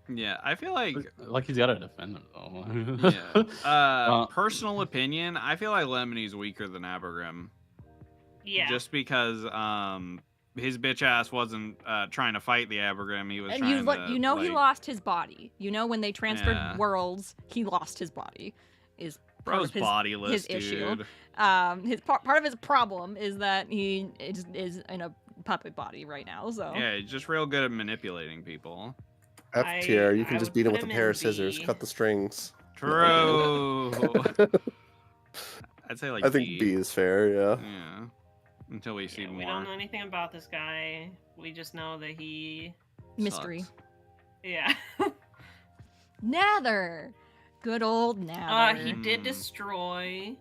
Yeah, I feel like. Like he's got to defend him though. Yeah. Well- Personal opinion, I feel like Lemony's weaker than Abergrim. Yeah. Just because his bitch ass wasn't trying to fight the Abergrim, he was And trying to. you know he like, lost his body. You know when they transferred Yeah. worlds, he lost his body. Is part Bro's of his bodiless, his issue. dude. his part of his problem is that he is in a puppet body right now. So Yeah, he's just real good at manipulating people. F tier, you I can just would beat him put with a him pair in of scissors, B. cut the strings. True. I'd say like I think B is fair, yeah. Yeah. Until we see Yeah, more. we don't know anything about this guy. We just know that he. mystery. Sucks. Yeah. Nether, good old Nether. He did Mm. destroy.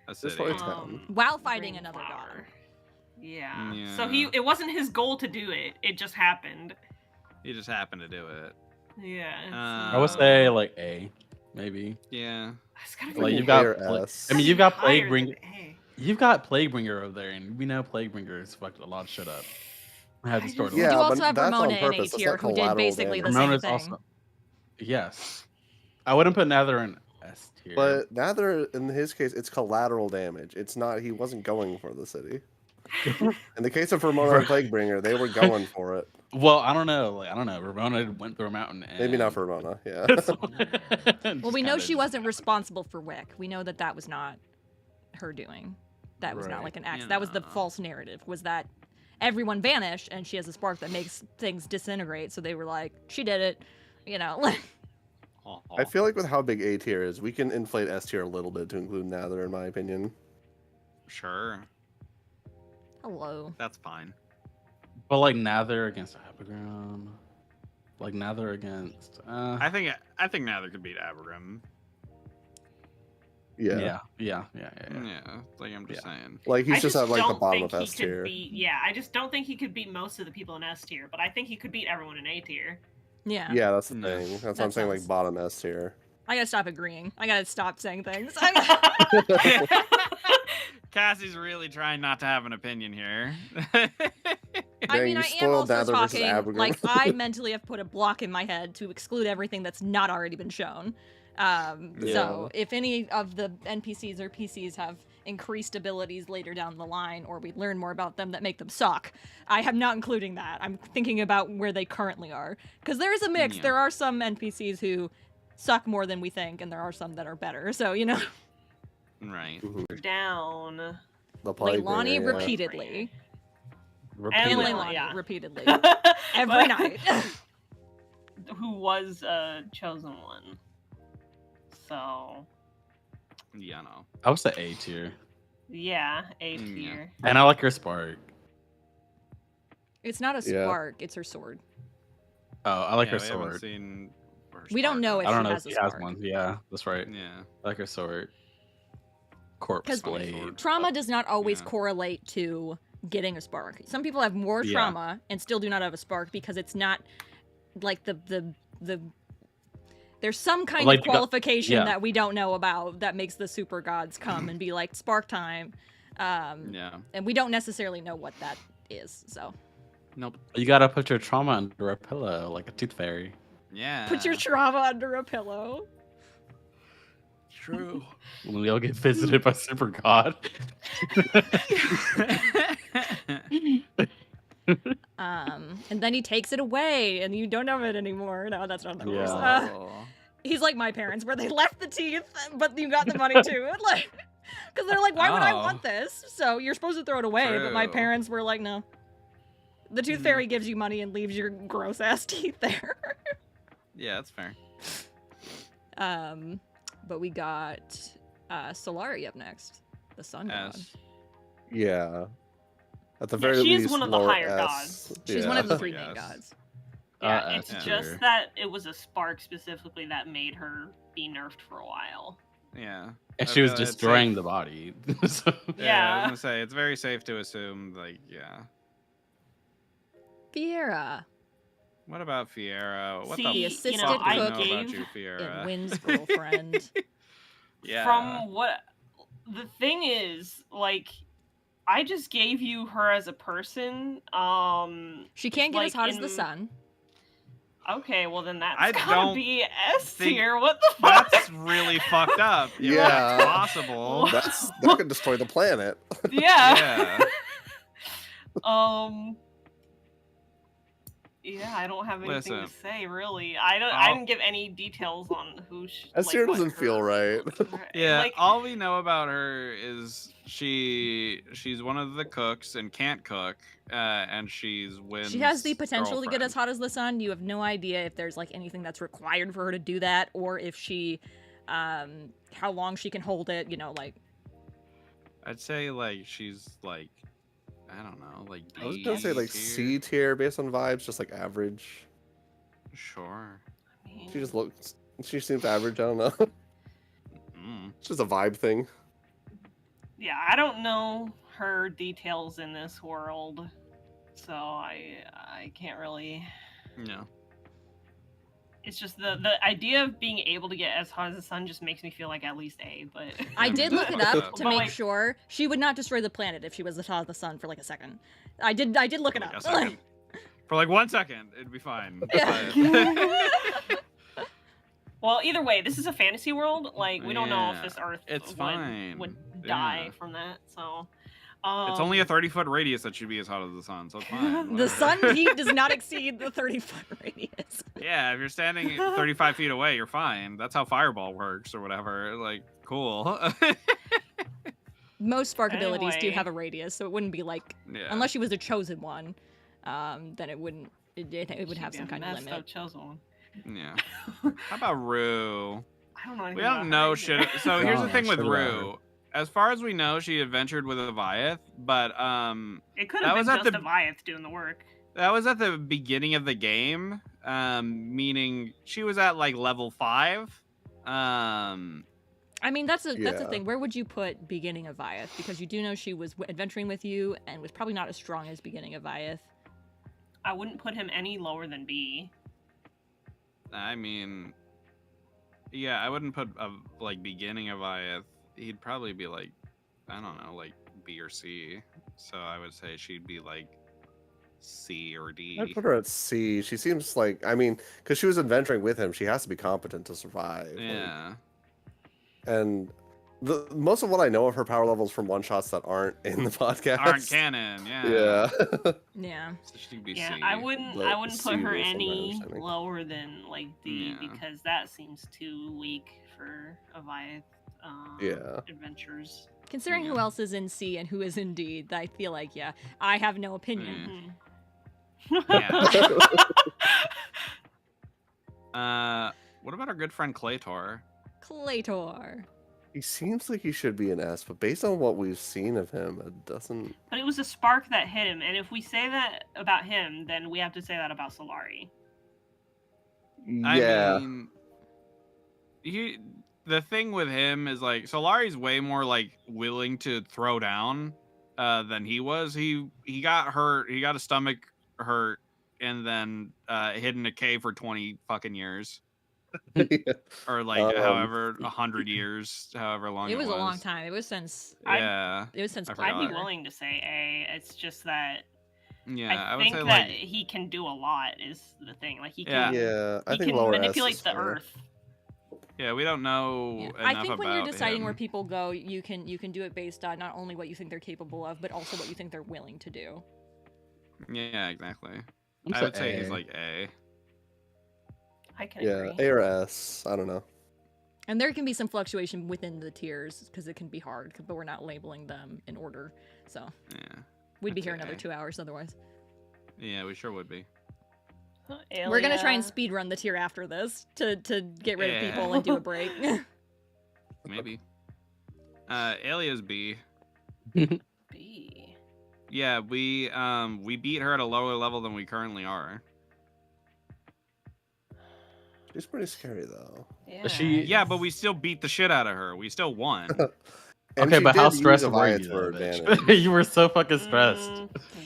A This city. way town. While fighting Green another Flower. god. Yeah. So Yeah. it wasn't his goal to do it. It just happened. He just happened to do it. Yeah. it's, I would say like A, maybe. Yeah. It's gotta Like be you've A got. or Pla- S. I mean, you've got higher than Plaguebringer. A. You've got Plaguebringer over there, and we know Plaguebringer's fucked a lot of shit up. I had I the story. just- We Yeah, do but also have that's on Ramona in A purpose. That's tier, not who did collateral basically the damage. same Ramona's thing. also. Yes, I wouldn't put Nether in S tier. But Nether, in his case, it's collateral damage. It's not, he wasn't going for the city. In the case of Ramona and Plaguebringer, they were going for it. Well, I don't know. Like I don't know. Ramona went through a mountain. And... Maybe not for Ramona, yeah. Well, we know she wasn't responsible for Wick. We know that was not her doing. That was not Right. like an accident. That was the Yeah. false narrative. Was that everyone vanished and she has a spark that makes things disintegrate? So they were like, she did it. You know. I feel like with how big A tier is, we can inflate S tier a little bit to include Nether, in my opinion. Sure. Hello. That's fine. But like Nether against Abigail. Like Nether against. I think Nether could beat Abram. Yeah. Yeah. Like I'm just saying. Like he's I just at like the don't bottom think of he S could tier. beat. Yeah, I just don't think he could beat most of the people in S tier, but I think he could beat everyone in A tier. Yeah. Yeah, that's the No. thing. That's what That I'm saying, like sounds- bottom S tier. I gotta stop agreeing. I gotta stop saying things. Cassie's really trying not to have an opinion here. I Dang, mean, you I am spoiled also Nether versus talking, Abigail. like, I mentally have put a block in my head to exclude everything that's not already been shown. So, if any of the NPCs or PCs have increased abilities later down the line, or we learn more about them that make them suck, I am not including that. I'm thinking about where they currently are. Because there is a mix. Yeah. There are some NPCs who suck more than we think, and there are some that are better. So, you know. Right. Down. The plague Leilani bringer, yeah. repeatedly. And And Leilani, Leilani yeah. repeatedly. Every But- night. Who was a chosen one. So, Yeah, no. I was at A tier, yeah, A Mm, yeah. tier. and I like her spark. It's not a Yeah. spark, it's her sword. Oh, I like Yeah, her we haven't sword. seen her We don't spark. know I if don't she know if has a she has spark. one. Yeah, that's right. Yeah. I like her sword. Corpse 'Cause blade. Trauma does not always Yeah. correlate to getting a spark. Some people have more Yeah. trauma and still do not have a spark because it's not like the there's some kind Like of the go- qualification yeah. that we don't know about that makes the super gods come and be like spark time. Yeah. And we don't necessarily know what that is. So Nope. You gotta put your trauma under a pillow like a tooth fairy. Yeah. put your trauma under a pillow. True. When we all get visited by super god. And then he takes it away and you don't have it anymore. No, that's not the rules. Yeah. He's like my parents, where they left the teeth, but you got the money too. Like, because they're like, why would I Oh. want this? So you're supposed to throw it away, but my True. parents were like, no. The tooth Mhm. fairy gives you money and leaves your gross ass teeth there. Yeah, that's fair. But we got Solari up next, the sun god. As Yeah. At the Yeah, very she is least, one of the lower higher S. gods. She's Yeah. one of the three Yes. main gods. Yeah, it's S just tier. that it was a spark specifically that made her be nerfed for a while. yeah. And I she was feel it's destroying safe- the body. So- Yeah, I was Yeah. gonna say it's very safe to assume, like, yeah. Fiera What about Fiera? What See, the The you assistant know, fuck do I you know about gave you, and Fiera? Wynn's girlfriend. Yeah. From what the thing is, like, I just gave you her as a person. She can't get as Like hot as the in- sun. Okay, well then that's I gotta don't be S think- tier. What the fuck? That's really fucked up. If Yeah. that's possible. That could destroy the planet. Yeah. Yeah. Yeah, I don't have anything to Listen. say really. I I'll- didn't give any details on who. S tier doesn't feel right. Yeah, Like, all we know about her is she's one of the cooks and can't cook, and she's Wynn's She has the potential to get as girlfriend. hot as the sun. You have no idea if there's like anything that's required for her to do that, or if she, how long she can hold it. You know, like I'd say like she's like, I don't know, like I was gonna say like D C tier based on vibes, just like average. Sure. She just looks. She seems average. I don't know. Mm. It's just a vibe thing. Yeah, I don't know her details in this world, so I can't really. Yeah. It's just the idea of being able to get as hot as the sun just makes me feel like at least A. But I did look it up to But, make like, sure she would not destroy the planet if she was as hot as the sun for like a second. I did look it Like a up. second. For like 1 second, it'd be fine. Yeah. but- Well, either way, this is a fantasy world. Like we don't know if Yeah, this Earth it's would fine. die Yeah. from that. So It's only a 30-foot radius that should be as hot as the sun, so it's fine. The whatever. sun heat does not exceed the 30-foot radius. Yeah, if you're standing 35 feet away, you're fine. That's how Fireball works or whatever. Like, cool. Most spark abilities do Anyway. have a radius, so it wouldn't be like Yeah. unless she was a chosen one, then it wouldn't. It would have She'd some be a kind of messed limit. up chosen one. Yeah. How about Rue? I don't know. anything We about don't her know either. shit. So here's the No, thing with shit about Rue. As far as we know, she adventured with Avayath, but It could that have was been at just the- Avayath doing the work. that was at the beginning of the game. meaning she was at like level 5. I mean, that's a Yeah. thing. Where would you put beginning Avayath? Because you do know she was adventuring with you and was probably not as strong as beginning Avayath. I wouldn't put him any lower than B. I mean, yeah, I wouldn't put like beginning Avayath. He'd probably be like, I don't know, like B or C. So I would say she'd be like C or D. I'd put her at C. She seems like, I mean, because she was adventuring with him, she has to be competent to survive. like- Yeah. and most of what I know of her power levels from one shots that aren't in the podcast Aren't canon, yeah. Yeah. Yeah. So she'd be Yeah, C. I wouldn't But put C her was from my any understanding. lower than like D Yeah. because that seems too weak for Avayath Yeah. adventures. Considering who Yeah. else is in C and who is in D, I feel like, yeah, I have no opinion. Mm. Mhm. What about our good friend Claytor? Claytor. He seems like he should be an S, but based on what we've seen of him, it doesn't. But it was a spark that hit him, and if we say that about him, then we have to say that about Solari. Yeah. I mean, the thing with him is like Solari's way more like willing to throw down than he was. He got hurt. He got a stomach hurt and then hid in a cave for 20 fucking years, or like however 100 years, however long It was a long time. It was since. Yeah, It was since. I I'd forgot. be Blackwater. willing to say A. It's just that yeah. I would think say that like he can do a lot. Is the thing like he Yeah. can Yeah, I he think can lower S manipulate is the fair. earth. yeah. We don't know Yeah. enough I think when you're about deciding him. where people go, you can do it based on not only what you think they're capable of, but also what you think they're willing to do. Yeah, exactly. I'm I so would say he's A. like A. I can Yeah, agree. A or S. I don't know. And there can be some fluctuation within the tiers because it can be hard, but we're not labeling them in order. So Yeah. we'd be I'd here say another A. 2 hours otherwise. Yeah, we sure would be. We're gonna try and Alia- speed run the tier after this to get rid of Yeah. people and do a break. Maybe. Alia's B. B. Yeah, we beat her at a lower level than we currently are. She's pretty scary though. Yeah. Yeah, but we still beat the shit out of her. We still won. And Okay, she but how did use stressed were Avayath you? for though, bitch? advantage. You were so fucking stressed.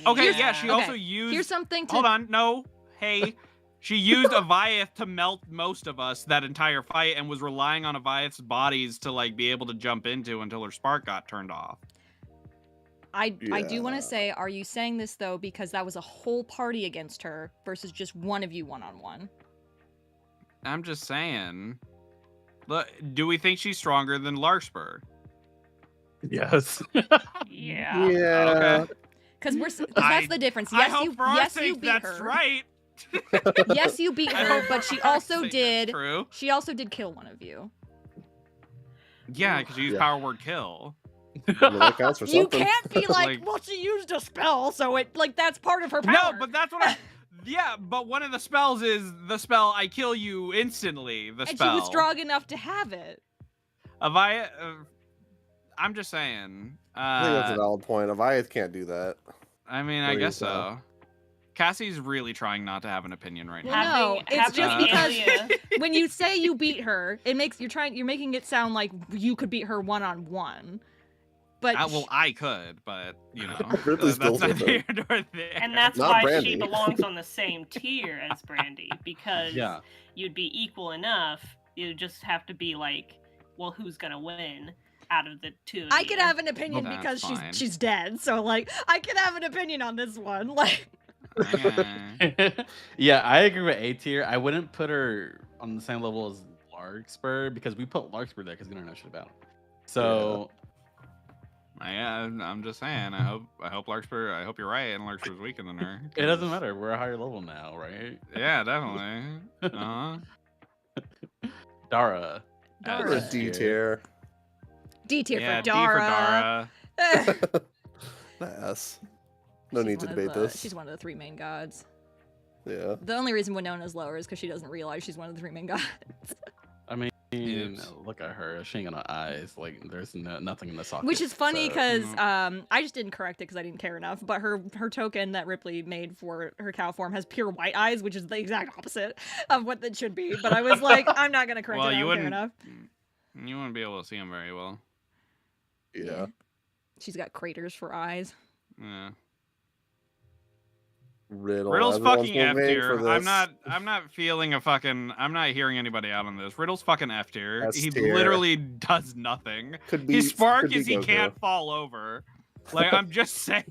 Okay, yeah, she Okay. also used. Here's something to Hold on, no, hey, she used Avayath to melt most of us that entire fight, and was relying on Avayath's bodies to like be able to jump into until her spark got turned off. I do want Yeah. to say, are you saying this though because that was a whole party against her versus just one of you one-on-one? I'm just saying. Look, do we think she's stronger than Larkspur? Yes. Yeah. Yeah. Because that's I- the difference. I Yes, hope you for our yes you sake beat that's her. right. Yes, you beat I her, hope but for she our also sake did. That's true. She also did kill one of you. Yeah, because she used Yeah. power word kill. I mean, that counts for You something. can't be like, Like- well, she used a spell, so it that's part of her power. No, but that's what I. Yeah, but one of the spells is the spell I kill you instantly. The and spell. she was strong enough to have it. Avayath. I'm just saying. I think that's a valid point. Avayath can't do that. I mean, What I do you guess say? so. Cassie's really trying not to have an opinion right Well, now. no, it's just because Alia- when you say you beat her, it makes you're making it sound like you could beat her one-on-one. But Well, I could, but you know, Ripley's that's still neither here different. nor there. and that's Not why Brandy. she belongs on the same tier as Brandy because Yeah. you'd be equal enough. You just have to be like, well, who's gonna win out of the two? Of I you? could have an opinion Well, because that's fine. she's dead. So like I could have an opinion on this one. Like Yeah, I agree with A tier. I wouldn't put her on the same level as Larkspur because we put Larkspur there because we don't know shit about him. So Yeah, I'm just saying. I hope Larkspur. I hope you're right, and Larkspur's weaker than her. it doesn't matter. We're a higher level now, right? Yeah, definitely. Uh-huh. Dara. Dara. Or a S D tier. D tier Yeah, for D Dara. for Dara. The S. No need to debate this. She's one of the three main gods. Yeah. The only reason Winona's lower is because she doesn't realize she's one of the three main gods. mean, Oops. look at her. She ain't got no eyes. Like, there's nothing in the socket. Which is funny so- because Mm. I just didn't correct it because I didn't care enough. But her token that Ripley made for her cow form has pure white eyes, which is the exact opposite of what that should be. But I was like, I'm not gonna correct Well, it. I you don't care wouldn't. enough. You wouldn't be able to see him very well. Yeah. She's got craters for eyes. Yeah. Everyone's Riddle's fucking been F waiting tier. for I'm this. not feeling a fucking. I'm not hearing anybody out on this. Riddle's fucking F tier. S He tier. literally does nothing. Could be His spark could be is he Goku. can't fall over. Like, I'm just saying.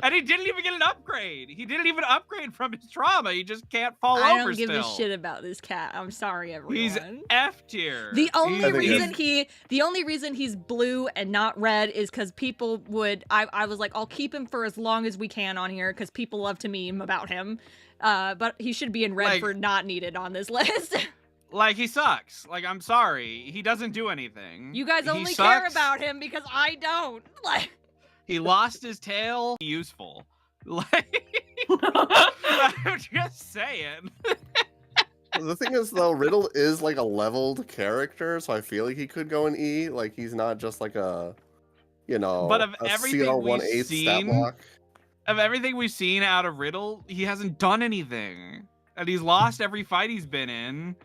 And he didn't even get an upgrade. He didn't even upgrade from his trauma. He just can't fall I over don't give still. a shit about this cat. I'm sorry, everyone. He's F tier. The only I think reason he's blue and not red is because people would. I was like, I'll keep him for as long as we can on here because people love to meme about him. But he should be in red Like- for not needed on this list. Like, he sucks. Like, I'm sorry. He doesn't do anything. You guys He only care sucks. about him because I don't. Like, He lost his tail. Useful. Like, I'm just saying. The thing is, though, Riddle is like a leveled character, so I feel like he could go in E. Like, he's not just like a, But of a everything CR we've 1/8 stat seen- block. Of everything we've seen out of Riddle, he hasn't done anything. And he's lost every fight he's been in.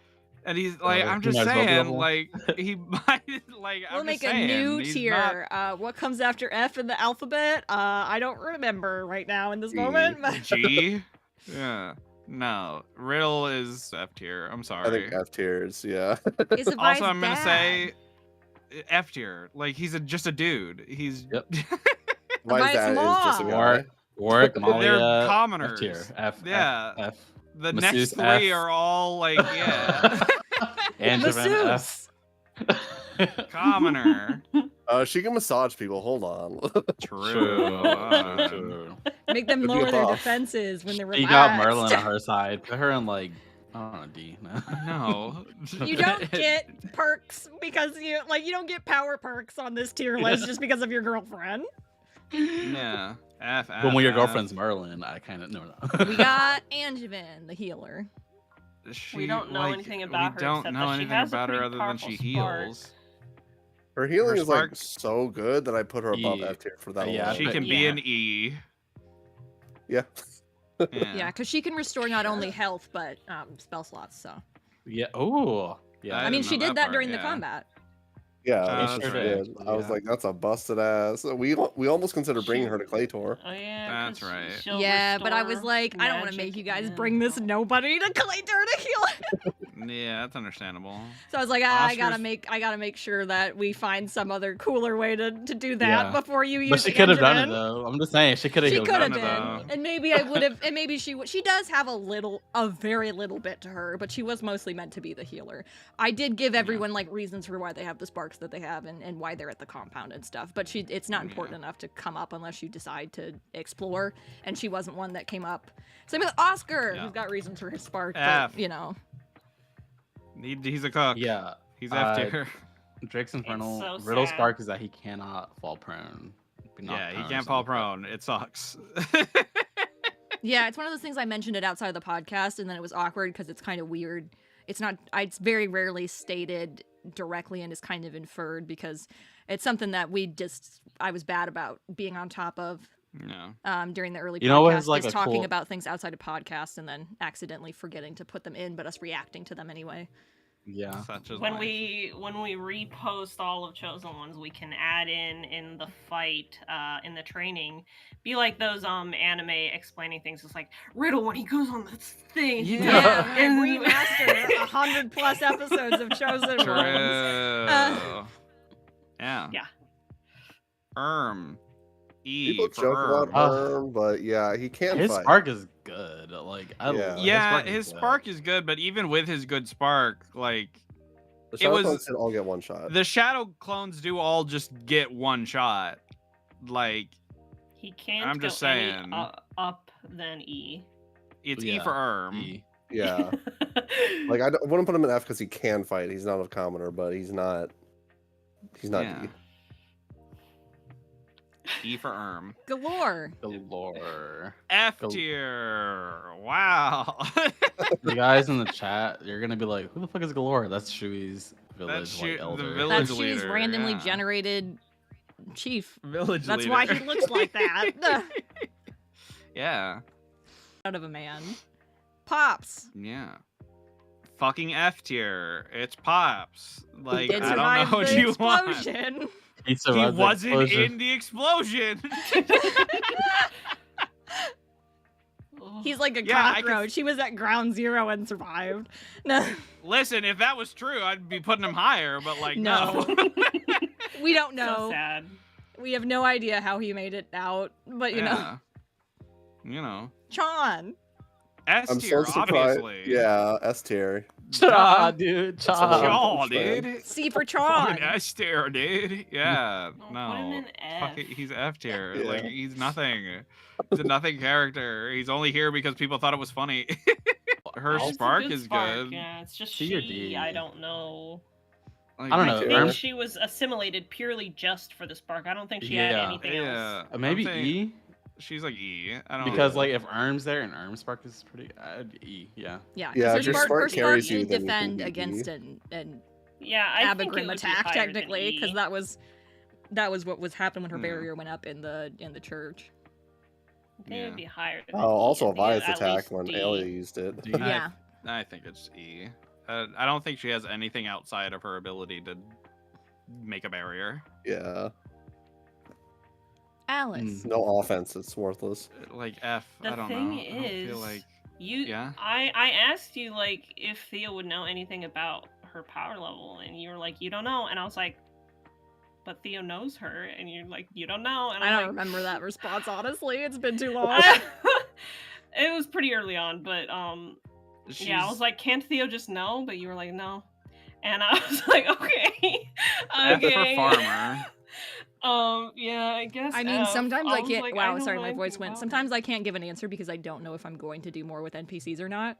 And he's like, I'm he just might as well be saying, level. like, he might, like, we'll I'm make just a saying, new he's tier. What comes after F in the alphabet? I don't remember right now in this G. moment. not G. Yeah. No. Riddle is F tier. I'm I sorry. think F tiers, yeah. It's a Also, I'm gonna say F tier. Like, he's just a dude. He's Yep. Why Vice is that? Is just a Law. guy. Warwick, they're Malia, commoners. F tier. F. Yeah. F. The Masseuse next three F. are all like, yeah, Angevin, Masseuse. F. commoner. She can massage people. Hold on. True. True. make them Could be a lower their buff. defenses when they're She relaxed. got Merlin on her side. Put her in like, I don't know, D. No. You don't get perks because you don't get power perks on this tier list just because of your girlfriend. Yeah. F. But when your F. girlfriend's Merlin, I kind of no. We got Angevin, the healer. She, don't know like, anything about her We don't except know that she anything has a about her pretty other than she powerful spark. heals. Her healing Her is like spark- so good that I put her above E. F tier for that Yeah, alone. She but- can be yeah. an E. Yeah. Yeah, because she can restore not only health but spell slots. So Yeah. Oh. Yeah. I mean, didn't she know did that that part, during the yeah. combat. Yeah, that's that's right. good. I was Yeah. like, that's a busted ass. We almost considered bringing her to Claytor. Oh yeah, That's 'cause right. she'll Yeah, but I was restore like, I don't want to magic make you guys and- bring this nobody to Claytor to heal. Yeah, that's understandable. So I was like, I gotta Oscar's- make sure that we find some other cooler way to do that Yeah. before you use. But she could have done it Angevin. though. I'm just saying she could have She healed could have done her. it, been, though. and maybe I would have, and maybe she does have a very little bit to her, but she was mostly meant to be the healer. I did give everyone like reasons for why they have the sparks that they have and why they're at the compound and stuff, but it's not important enough to come up unless you decide to explore, and she wasn't one that came up. Same with Oscar, Yeah. who's got reasons for his spark, F. but you know. He's a cook. Yeah. He's F Uh, tier. Drake's Infernal. so Riddle's sad. spark is that he cannot fall prone. Be knocked Yeah, he prone or can't fall something like prone. It sucks. Yeah, it's one of those things I mentioned it outside of the podcast, and then it was awkward because it's kind of weird. It's not. It's very rarely stated directly and is kind of inferred because it's something that I was bad about being on top of Yeah. during the early You know what podcast, is, like, just a talking cool- about things outside of podcasts and then accidentally forgetting to put them in, but us reacting to them anyway. Yeah. Such as When life. we repost all of Chosen Ones, we can add in the fight, in the training, be like those anime explaining things. It's like Riddle when he goes on this thing. he Yeah. does- Yeah, and remaster 100+ episodes of Chosen True. Ones. Yeah. Yeah. E People for joke about Erm. her, but yeah, he can His fight. spark is good. Like Yeah. Yeah, is his good. spark is good, but even with his good spark, like The it Shadow was- Clones did all get one shot. the shadow clones do all just get one shot. Like He can't I'm just go any saying. up than E. it's E Yeah, for Erm. E. Yeah, like I wouldn't put him in F because he can fight. He's not a commoner, but he's not. He's not Yeah. D. E for Galore. Galore. F Gal- tier. Wow. You guys in the chat, you're gonna be like, "Who the fuck is Galore?" That's Shui's village Shui- like the elder. village- That's Shui's leader, randomly yeah. generated chief. Village That's leader. why he looks like that. Yeah. Out of a man. Pops. Yeah. Fucking F tier. It's Pops. Like, Did I survive don't know what the you want. explosion. He He survived the wasn't explosion. in the explosion. He's like a Yeah, I can- cockroach. He was at ground zero and survived. No, Listen, if that was true, I'd be putting him higher, but like, no. we don't So know. sad. We have no idea how he made it out, but you know, Yeah. You know. Chon. S I'm so tier, surprised. obviously. Yeah, S tier. Cha, dude. That's Cha. Chaw, Strange. dude. C for Fucking Chon. S tier, dude. Yeah. Oh, put him No. in Fuck F. it, he's F tier. Yeah. Like, he's nothing. He's a nothing character. He's only here because people thought it was funny. Her It's a spark good is spark, good. Yeah, it's just C or she. D? I don't know. Like, I don't I know. think Arm- she was assimilated purely just for the spark. I don't think she had Yeah. anything Yeah. else. Maybe I'm saying- E, She's like E. I don't because know. like if Erm's there and Erm's spark is pretty E, yeah. Yeah, Yeah, her if your spark, spark her spark carries you, did then you can defend be against E. an Yeah, I think it Abagrim would be attack higher than technically, because E. that was what was happening when her Hmm. barrier went up in the church. I think it would be higher. Than Oh, also E. I think Avayath at attack least when D. Alia used it. D. Yeah. I think it's E. I don't think she has anything outside of her ability to make a barrier. Yeah. Alice. No offense, it's worthless. Like F. The I don't thing know. I don't is, feel like Yeah. I asked you like if Theo would know anything about her power level, and you were like, you don't know, and I was like, but Theo knows her, and you're like, you don't know, and I I'm don't like, remember that response, honestly. It's been too long. It was pretty early on, but yeah, I was she's like, can't Theo just know? But you were like, no, and I was like, okay, F for okay. farmer. Yeah, I guess. I mean, F. sometimes I was can't. like, I Wow, don't sorry, know my anything voice went. about Sometimes it. I can't give an answer because I don't know if I'm going to do more with NPCs or not.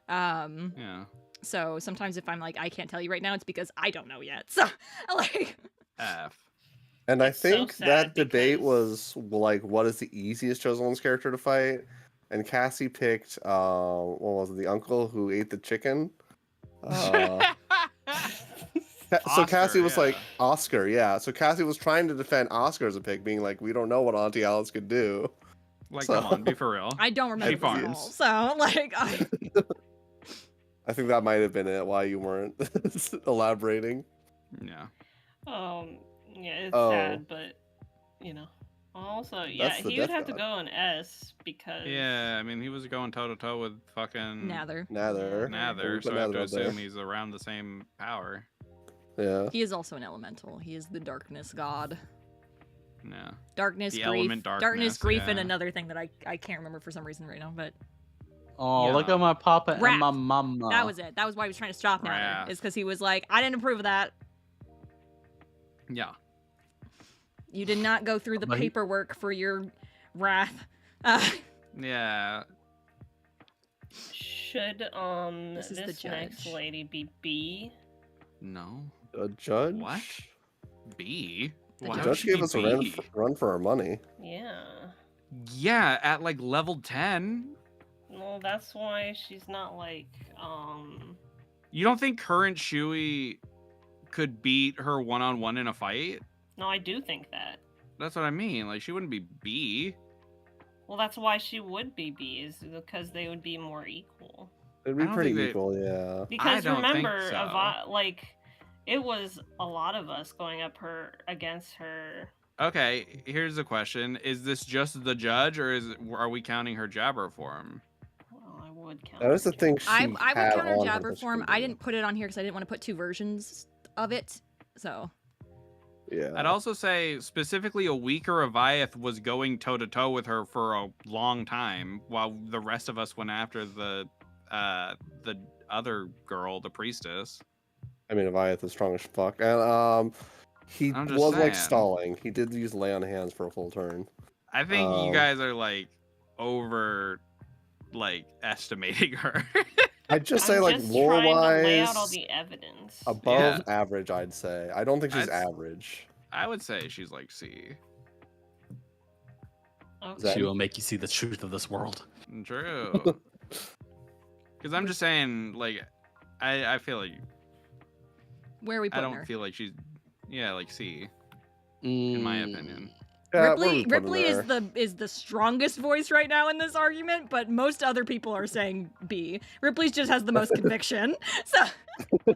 Yeah. So sometimes if I'm like, I can't tell you right now, it's because I don't know yet. So, like, F. And I It's so think that sad debate because- was like, what is the easiest chosen one's character to fight? And Cassie picked, what was it, the uncle who ate the chicken? So Cassie Oscar, was yeah. like, Oscar, yeah. So Cassie was trying to defend Oscar as a pick, being like, we don't know what Auntie Alice could do. Like, So- come on, be for real. I don't remember She this at farms. all. So, like, I think that might have been it, why you weren't elaborating. Yeah. Yeah, it's Oh. sad, but you know. Also, yeah, That's the he would death have to god. go on S because Yeah, I mean, he was going toe to toe with fucking Nather. Nether. Nather, We'll so put I have to Nether up there. assume he's around the same power. Yeah. He is also an elemental. He is the darkness god. Yeah. Darkness, The grief, element darkness, darkness, grief, and yeah. another thing that I can't remember for some reason right now. But Oh, Yeah. look at my papa Wrath. and my mama. that was it. That was why he was trying to stop Nather. Wrath. Is because he was like, I didn't approve of that. Yeah. You did not go through the But he- paperwork for your wrath. Yeah. should This is the this next judge. lady be B? No. A judge? What? B? The Why The would judge she gave be us a run B? run for our money. Yeah. Yeah, at like level 10. Well, that's why she's not like You don't think current Shui could beat her one-on-one in a fight? No, I do think that. That's what I mean. Like, she wouldn't be B. Well, that's why she would be B, is because they would be more equal. It'd I be don't pretty think they- equal, yeah. Because don't think remember, so. like, it was a lot of us going up her against her. Okay, here's the question. Is this just the judge, or are we counting her jabber form? Well, I would count. That was the her. thing she I would had counter on her jabber that she form. could I do. didn't put it on here because I didn't want to put two versions of it. So Yeah. I'd also say specifically a weaker Avayath was going toe to toe with her for a long time, while the rest of us went after the other girl, the priestess. I mean, Avayath is strong as fuck. And he I'm was just like saying. stalling. He did use lay on hands for a full turn. I think you Um, guys are like over like estimating her. I'd just say I'm like just lore trying to lay out all wise, the evidence. above Yeah. average. I'd say. I don't think she's I'd- average. I would say she's like C. Okay. She will make you see the truth of this world. True. Because I'm just saying, like, I feel like Where are we I putting don't her? feel like she's, like C, in my Mm. opinion. Yeah, Ripley is the strongest voice right now in this argument, but most other people are saying B. Ripley just has the most conviction. So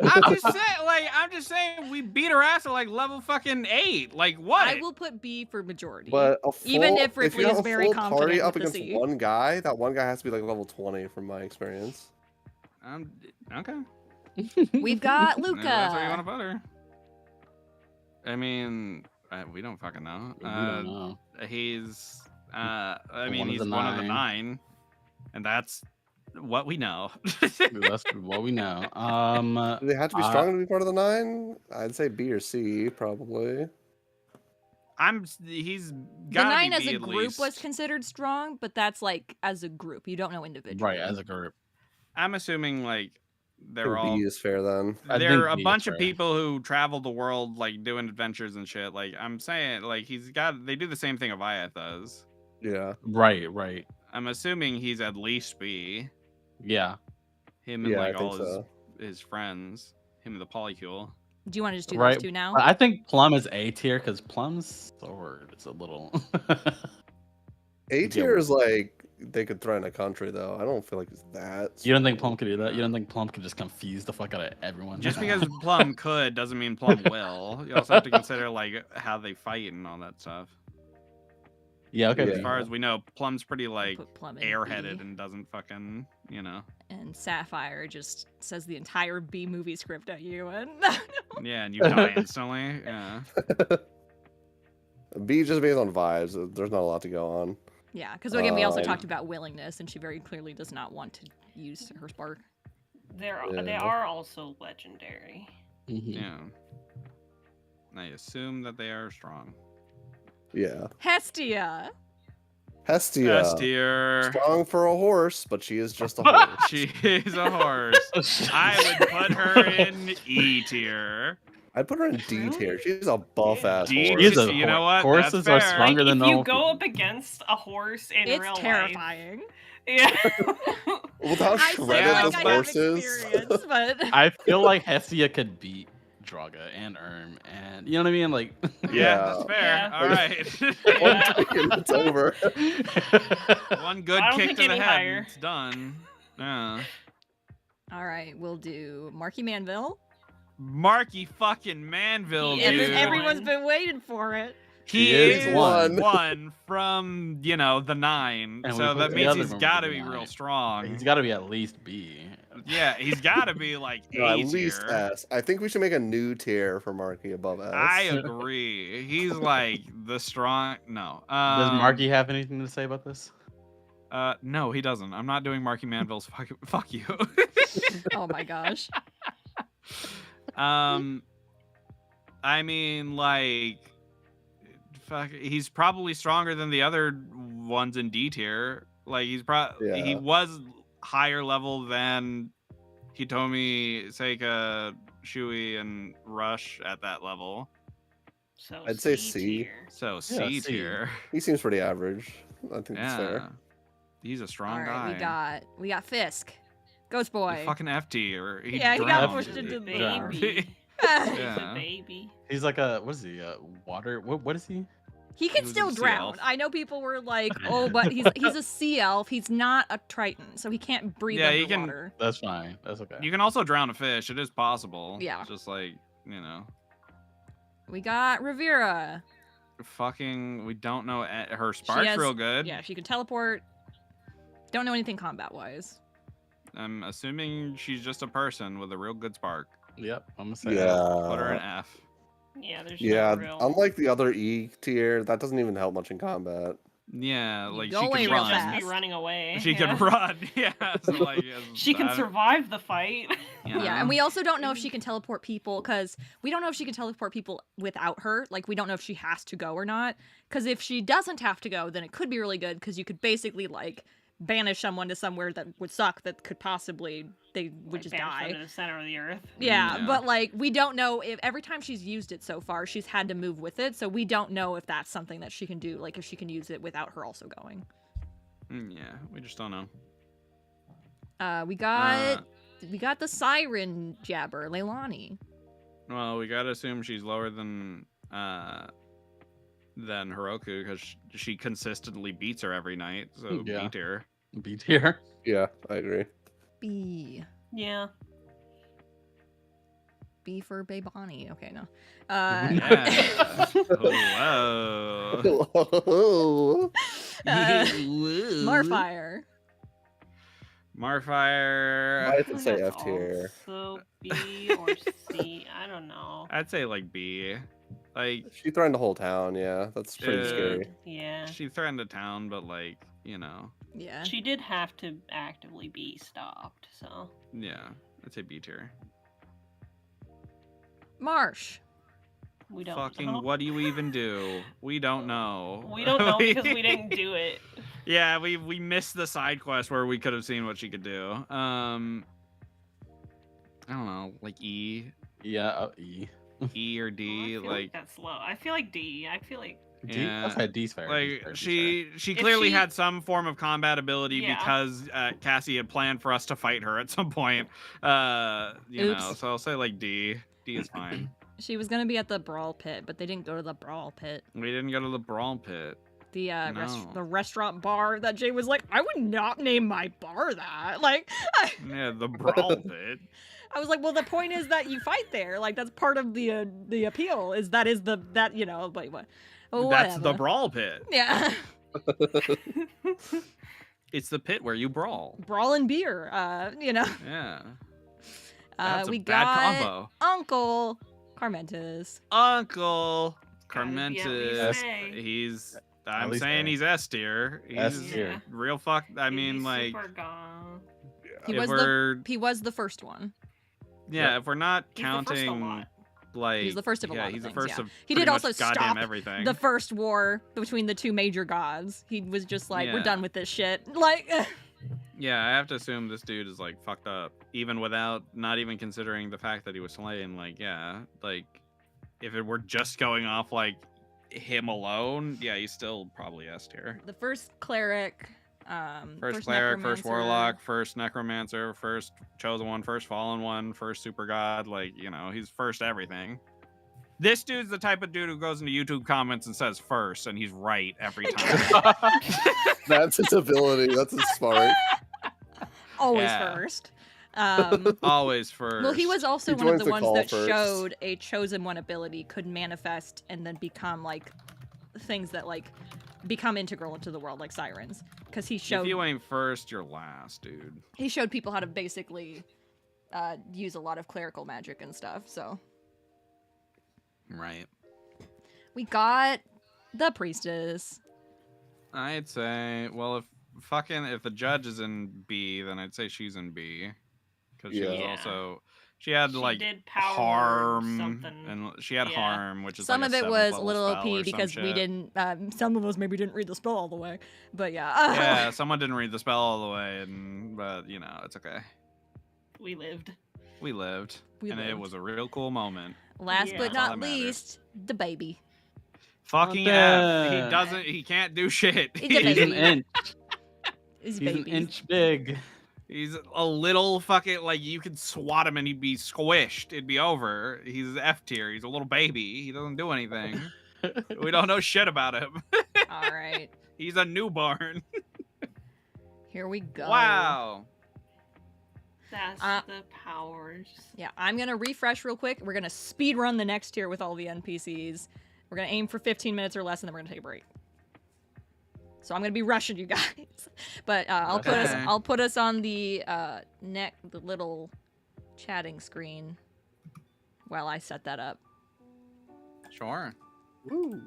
I'm just saying, we beat her ass at like level fucking 8. Like what? I will put B for majority. But Even if you Ripley have is a very full confident party with up the against C. one guy, that one guy has to be like level 20 from my experience. Okay. We've got Maybe that's where you want Luca. to put her. I mean, we don't fucking know. We don't know. He's, I mean, One of he's the one of the 9. 9, and that's what we know. That's what we know. Do they have to be strong to be part of the 9? I'd say B or C, probably. He's The got 9 as B a at group least. was considered strong, but that's like as a group. You don't know individually. Right, as a group. I'm assuming like I they're think all. B is fair then. I There are think a B is bunch of fair. people who travel the world like doing adventures and shit. Like I'm saying, like they do the same thing Avayath does. Yeah. Right. I'm assuming he's at least B. Yeah. Him and Yeah, like I think all so. his friends. Him and the polycule. Do you want to just do Right. those two now? I think Plum is A tier because Plum's sword is a little. A tier is like they could threaten a country though. I don't feel like it's that. You don't think Plum could do that? You don't think Plum could just confuse the fuck out of everyone? Just because Plum could doesn't mean Plum will. You also have to consider like how they fight and all that stuff. Yeah. Okay. Yeah. As far as we know, Plum's pretty I'll like put Plum in airheaded B. and doesn't fucking, And Sapphire just says the entire B movie script at you, and Yeah, and you die instantly. Yeah. B just based on vibes. There's not a lot to go on. yeah, because again, we also Um, talked about willingness, and she very clearly does not want to use her spark. They Yeah. are also legendary. Mhm. Yeah. I assume that they are strong. Yeah. Hestia. Hestia. S tier. Strong for a horse, but she is just a horse. She is a horse. I would put her in E tier. I'd put her in D tier. She's a buff ass D horse. She is a You know what? Horses That's are fair. stronger than If normal you go people. up against a horse in It's real terrifying. life, yeah. With how I shredded say like this I have horse is. experience, but I feel like Hestia could beat Draga and and you know what I mean? Like, Yeah, that's fair. Yeah. All right. And it's over. One good I don't kick think to the any head. higher. And it's done. Yeah. all right, we'll do Marky Manville. Marky fucking Manville, He is dude. Everyone's been waiting for it. He He is is one. one from, the 9. And we So put that the means other he's one got to with be the real 9. strong. he's got to be at least B. Yeah, he's got to be like No, A at least tier. S. I think we should make a new tier for Marky above S. I agree. He's like the strong. No. Does Marky have anything to say about this? No, he doesn't. I'm not doing Marky Manville's fuck you. Oh my gosh. I mean, like, he's probably stronger than the other ones in D tier. Like, he Yeah. was higher level than Hitomi, Seika, Shui, and Rush at that level. So I'd say C. tier. So C C. tier. He seems pretty average. I think that's Yeah. fair. He's a strong All guy. right, we got Fisk, Ghost The Boy. fucking F tier. Yeah, he got drowned. pushed into the Baby. Ah, He's Yeah. a baby. He's like a what is he? Water? What is he? he can was still a sea drown. elf. I know people were like, "Oh, but he's a sea elf. He's not a Triton, so he can't breathe Yeah, he can- underwater." That's fine. That's okay. You can also drown a fish. It is possible. Yeah. Just like, We got Rivera. we don't know. Her spark's has- real good. Yeah, she can teleport. Don't know anything combat wise. I'm assuming she's just a person with a real good spark. Yep. I'm gonna say Yeah. Put her in F. Yeah, there's Yeah, no real. unlike the other E tier, that doesn't even help much in combat. Yeah, You like go she away can real run. just fast. be running away. She yeah. can run. Yeah. So like, She can I- survive the fight. you know? Yeah, and we also don't know if she can teleport people because we don't know if she can teleport people without her. Like, we don't know if she has to go or not. Because if she doesn't have to go, then it could be really good because you could basically, like, banish someone to somewhere that would suck that could possibly they would Like, just banish them die. to the center of the earth. Yeah, Yeah. but like we don't know if every time she's used it so far, she's had to move with it, so we don't know if that's something that she can do, like if she can use it without her also going. Yeah, we just don't know. We got the siren jabber, Leilani. Well, we gotta assume she's lower than Heroku because she consistently beats her every night. So Yeah. beat her. B tier. Yeah, I agree. B. Yeah. B for Babani. Okay, no. Yeah. Oh, whoa. Marfire. Marfire. I have to say That's F tier. Also B or C. I don't know. I'd say like B. Like She threatened the whole town. Yeah, that's pretty scary. Yeah. she threatened the town, but like Yeah. She did have to actively be stopped, so. yeah. I'd say B tier. Marsh. We don't Fucking know. what do you even do? We don't know. We don't know because we didn't do it. Yeah, we missed the side quest where we could have seen what she could do. I don't know, like E Yeah, E. or Oh, I D, feel like that's low. I feel like D. I feel like D? Yeah. Okay, D's fair. D's like fair, D's she If clearly she- had some form of combat ability Yeah. because Cassie had planned for us to fight her at some point. You know, Oops. so I'll say like D. D is fine. She was gonna be at the brawl pit, but they didn't go to the brawl pit. We didn't go to the brawl pit. The No. the restaurant bar that Jay was like, I would not name my bar that. Like, Yeah, the brawl pit. I was like, well, the point is that you fight there. Like, that's part of the appeal. Is that you know, but what? Oh, That's the whatever. brawl pit. Yeah, It's the pit where you brawl. brawl and beer. You know. Yeah. That's We a bad got combo. Uncle Carmentis. Uncle Gotta be at least Carmentis. A. He's. At I'm least saying A. he's S tier. He's S tier. real fuck. I He's mean, like, super gone. He if was we're he was the first one. yeah, if we're not He's the first a counting lot. like He's the first of a yeah, lot of he's things, the first yeah. of He pretty did also much goddamn stop everything. The first war between the two major gods. He was just like, we're Yeah. done with this shit. Like, Yeah, I have to assume this dude is like fucked up, even without not even considering the fact that he was slain. Like, yeah, like if it were just going off like him alone, yeah, he's still probably S tier. the first cleric. First cleric, first necromancer. warlock, first necromancer, first chosen one, first fallen one, first super god. Like, you know, he's first everything. This dude's the type of dude who goes into YouTube comments and says first, and he's right every time. That's his ability. That's his spark. Always Yeah. first. Always first. Well, he was also He one of joins the the ones call that first. showed a chosen one ability could manifest and then become like things that like become integral into the world, like sirens. Because he If showed you ain't first, you're last, dude. he showed people how to basically use a lot of clerical magic and stuff. So Right. we got the priestess. I'd say, well, if the judge is in B, then I'd say she's in B, because she was Yeah. also she had She like did power harm something. and she had Yeah. harm, which is Some like of a it 7th was a level little spell or OP some because we shit. didn't. Some of us maybe didn't read the spell all the way, but yeah. Yeah, someone didn't read the spell all the way, but you know it's okay. We lived. We lived, We and it lived. was a real cool moment. Last Yeah. but That's all not that matters. least, the baby. Fucking Not F. He bad. doesn't. He can't do shit. He's a He's an baby. inch. Is He's an baby. inch big. He's a little fucking like you could swat him and he'd be squished. It'd be over. He's F tier. He's a little baby. He doesn't do anything. We don't know shit about him. All right, He's a newborn. here we go. Wow. That's Uh, the powers. Yeah, I'm gonna refresh real quick. We're gonna speed run the next tier with all the NPCs. We're gonna aim for 15 minutes or less, and then we're gonna take a break. So I'm gonna be rushing you guys, but Okay. I'll put us on the the little chatting screen while I set that up. Sure. Woo.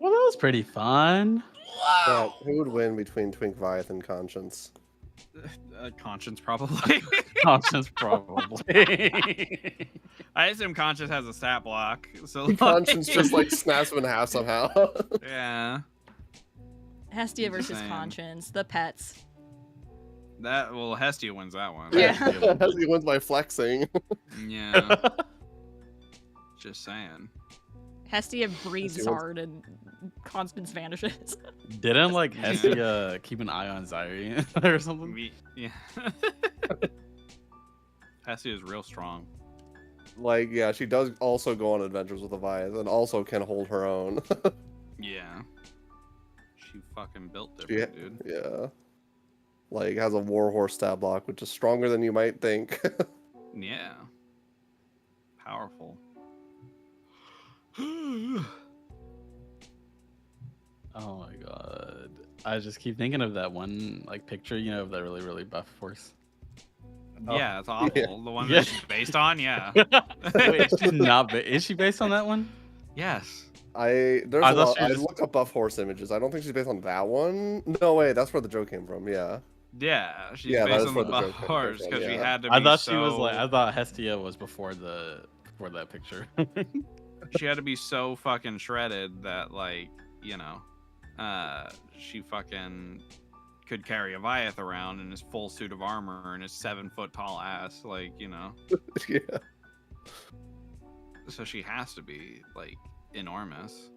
Well, that was pretty fun. Yeah, who would win between Twinkviath and Conscience? Conscience probably. Conscience probably. I assume Conscience has a stat block. So like- Conscience just like snaps him in half somehow. Yeah. Hestia versus Insane. Conscience, the pets. Well, Hestia wins that one. Yeah. He wins by flexing. Yeah. Just saying. Hestia breathes Hestia wins. hard and Constance vanishes. Didn't like Hestia keep an eye on Zyri or something? Yeah. Hestia is real strong. Like, yeah, she does also go on adventures with Avayath and also can hold her own. Yeah. She fucking built different, dude. Yeah. Like, has a warhorse stab block, which is stronger than you might think. Yeah. Powerful. Oh my god. I just keep thinking of that one like picture, you know, of that really, really buff horse. Yeah, it's awful. Yeah. The one Yeah. that she's based on, yeah. Wait, she's not is she based on that one? Yes. I thought she was- looked up buff horse images. I don't think she's based on that one. No way, that's where the joke came from. Yeah. Yeah, she's Yeah, that based is on where the the buff joke came horse from, because she yeah. had to be I thought she was like so- I thought Hestia was before that picture. she had to be so fucking shredded that, like, you know, she fucking could carry Avayath around in his full suit of armor and his 7-foot tall ass, like, you know. Yeah. So she has to be like enormous.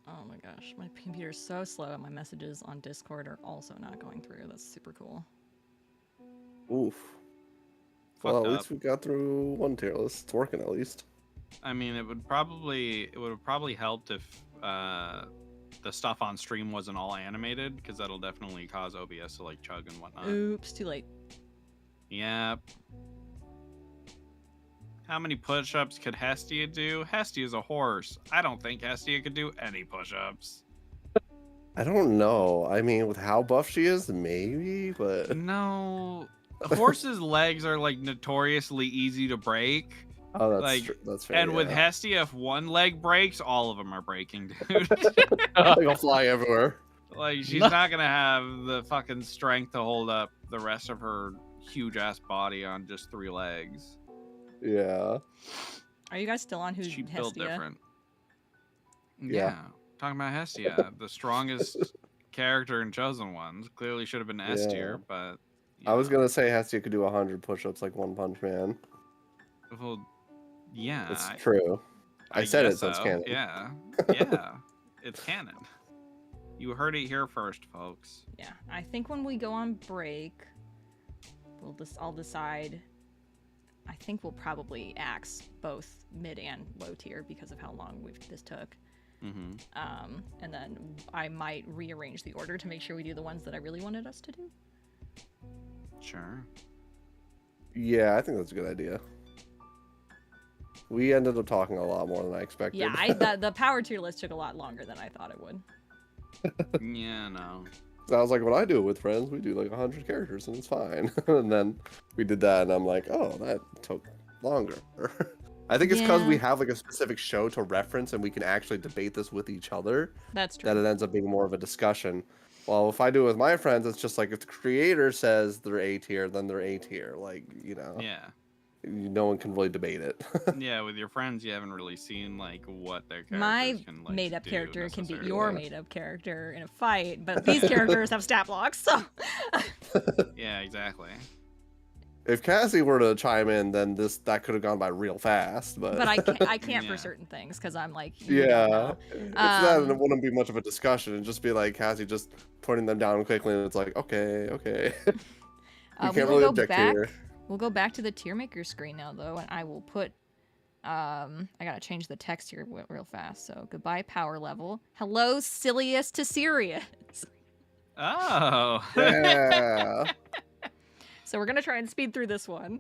Oh my gosh, my computer's so slow and my messages on Discord are also not going through. That's super cool. Oof. Fucked Well, at up. least we got through one tier list. It's working at least. I mean, it would have probably helped if the stuff on stream wasn't all animated, because that'll definitely cause OBS to like chug and whatnot. Oops, too late. Yep. How many push-ups could Hestia do? Hestia's a horse. I don't think Hestia could do any push-ups. I don't know. I mean, with how buff she is, maybe, but No. A horse's legs are like notoriously easy to break. oh, that's like, true. That's fair. And with yeah. Hestia, if one leg breaks, all of them are breaking, dude. They'll fly everywhere. Like, she's not gonna have the fucking strength to hold up the rest of her huge ass body on just 3 legs. Yeah. Are you guys still on who's She built Hestia? different. Yeah. Yeah. Talking about Hestia, the strongest character in Chosen Ones. Clearly should have been S Yeah. tier, but you I was know. gonna say Hestia could do 100 push-ups like One Punch Man. Well, yeah. It's true. I said it, guess so it's canon. Yeah. Yeah. It's canon. You heard it here first, folks. Yeah, I think when we go on break, I'll decide. I think we'll probably axe both mid and low tier because of how long this took. Mm-hmm. And then I might rearrange the order to make sure we do the ones that I really wanted us to do. Sure. Yeah, I think that's a good idea. We ended up talking a lot more than I expected. Yeah, the power tier list took a lot longer than I thought it would. Yeah, no. So I was like, when I do it with friends, we do like 100 characters and it's fine. And then we did that and I'm like, oh, that took longer. I think it's because we Yeah. have like a specific show to reference and we can actually debate this with each other That's true. that it ends up being more of a discussion. Well, if I do it with my friends, it's just like if the creator says they're A tier, then they're A tier. Like, you know, Yeah. no one can really debate it. Yeah, with your friends, you haven't really seen like what their characters My can like made-up do character can beat necessarily. your made-up character in a fight, but these characters have stat blocks, so... Yeah, exactly. If Cassie were to chime in, then that could have gone by real fast. But But I can't for Yeah. certain things, because I'm like, you don't yeah, know. it's that, and it Um, wouldn't be much of a discussion. It'd just be like Cassie just putting them down quickly, and it's like, okay. You we can't will really go object back. here. We'll go back to the Tiermaker screen now, though, and I will put. I gotta change the text here real fast. So goodbye, power level. Hello, silliest to serious. Oh. Yeah. So we're gonna try and speed through this one.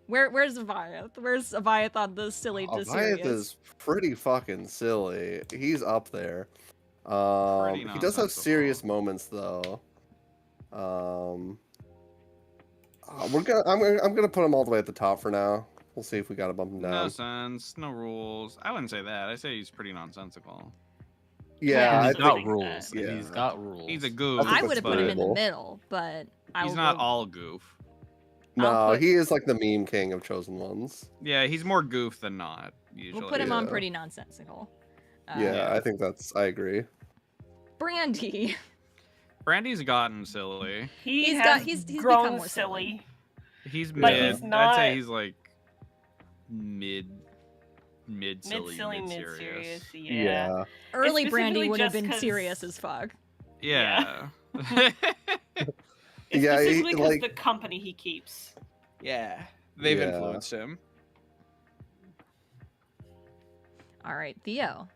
Where's Avayath? Where's Avayath on the silly to serious? Avayath is pretty fucking silly. He's up there. Pretty He does have nonsensical. serious moments though. I'm gonna put him all the way at the top for now. We'll see if we gotta bump him No down. sense, no rules. I wouldn't say that. I say he's pretty nonsensical. Yeah, And I he's think, got think rules. that- And he's Yeah. got rules. He's a goof. think I would have put him in the debatable. middle, but I He's will not go- all goof. no, I'll put- he is like the meme king of chosen ones. Yeah, he's more goof than not. Usually. We'll put him on Yeah. pretty nonsensical. Yeah, Yeah. I think I agree. Brandy. Brandy's gotten silly. He He's has he's become grown more silly. He's But mid. he's not- I'd say he's like mid silly, Mid-silly, mid mid-serious. serious. Yeah. Early Brandy specifically would have just been 'cause- serious as fuck. Yeah. It's Yeah, specifically because like- the company he keeps. Yeah. They've Yeah. influenced him. All right, Theo.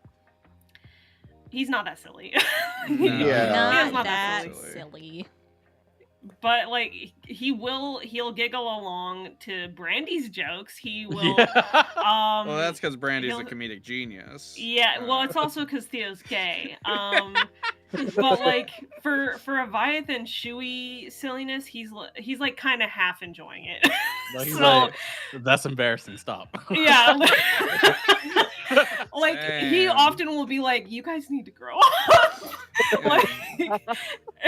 He's not that silly. No. Yeah. He is Not that that silly. silly. But like he'll giggle along to Brandy's jokes. He will Yeah. Well, that's because Brandy's a he'll- comedic genius. Yeah, well, it's also because Theo's gay. But like for Avayath and Shui silliness, he's like kind of half enjoying it. No, he's So like, that's embarrassing. Stop. yeah, like he Damn. often will be like, "You guys need to grow up." Like,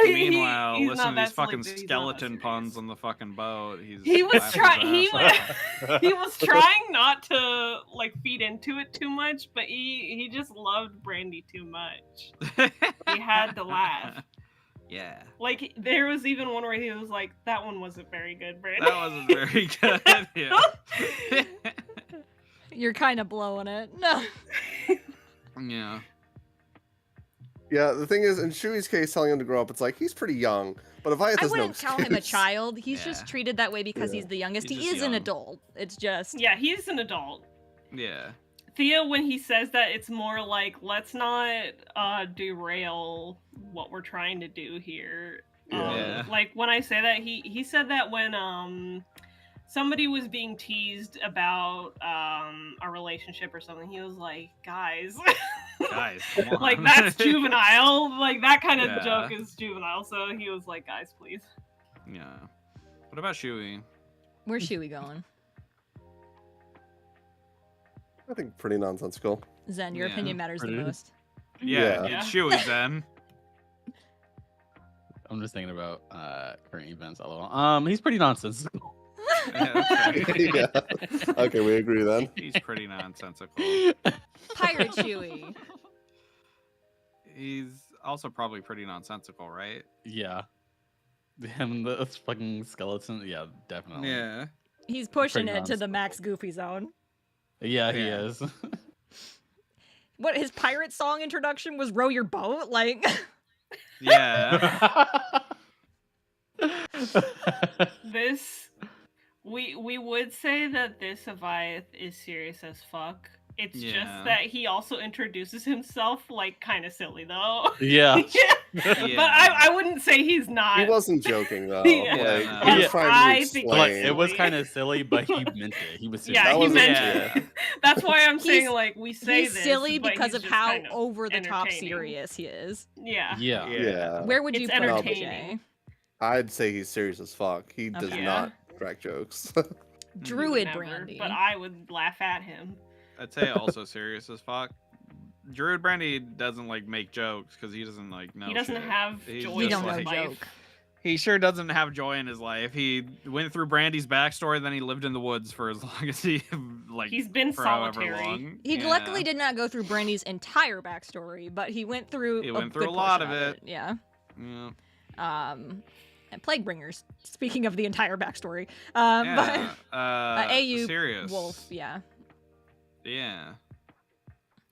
Meanwhile, he's listen not to that these fucking silly, but he's not that skeleton serious. puns on the fucking boat. He was laughing his trying. ass off. He was trying not to like feed into it too much, but he just loved Brandy too much. He had to laugh. Yeah. Like there was even one where he was like, "That one wasn't very good, Brandy." That wasn't very good. Yeah. You're kind of blowing it. No. Yeah. Yeah, the thing is, in Shui's case, telling him to grow up, it's like he's pretty young. But Avayath I has no wouldn't call him a excuse. child. He's Yeah. just treated that way because Yeah. he's the youngest. He's He just is an young. adult. It's just Yeah, he's an adult. Yeah. Theo, when he says that, it's more like, let's not derail what we're trying to do here. Yeah. Like when I say that, he said that when somebody was being teased about a relationship or something. He was like, guys, Guys, come on. like that's juvenile. Like that kind of Yeah. joke is juvenile. So he was like, guys, please. Yeah. What about Shui? where's Shui going? I think pretty nonsensical. Zen, your Yeah. opinion matters the Pretty. most. Yeah, Yeah. it's Shui then. I'm just thinking about current events. LOL. He's pretty nonsensical. Yeah, okay. Yeah. Okay, we agree then. He's pretty nonsensical. Pirate Shui. He's also probably pretty nonsensical, right? Yeah. Him, the fucking skeleton. Yeah, definitely. Yeah. He's pushing Pretty it to the nonsensical. max goofy zone. Yeah, he Yeah. is. What his pirate song introduction was row your boat? Like Yeah. This we would say that this Avayath is serious as fuck. It's Yeah. just that he also introduces himself like kind of silly though. yeah. But I wouldn't say he's not. He wasn't joking though. Yeah. Like, Yeah, he was no. trying I to think explain. Like, it was silly. kind of silly, but he meant it. He was serious. Yeah, That he wasn't meant true. it. That's why I'm saying He's- like we say he's this, silly but because he's of just how kind of over the top entertaining. serious he is. Yeah. Yeah. Yeah. Where would you It's put him, entertaining. Jay? I'd say he's serious as fuck. He does Okay. not crack jokes. Druid Never, Brandy. But I would laugh at him. I'd say also serious as fuck. Druid Brandy doesn't like make jokes because he doesn't like know. He doesn't shit. have He's joy You just don't in know his like- life. joke. He sure doesn't have joy in his life. He went through Brandy's backstory, then he lived in the woods for as long as he like. He's been for however solitary. long. He Yeah. luckily did not go through Brandy's entire backstory, but he went through. He went through good a lot portion of it. Yeah. Yeah. And Plague Bringers. Speaking of the entire backstory, Yeah. but AU Serious. Wolf. Yeah. Yeah.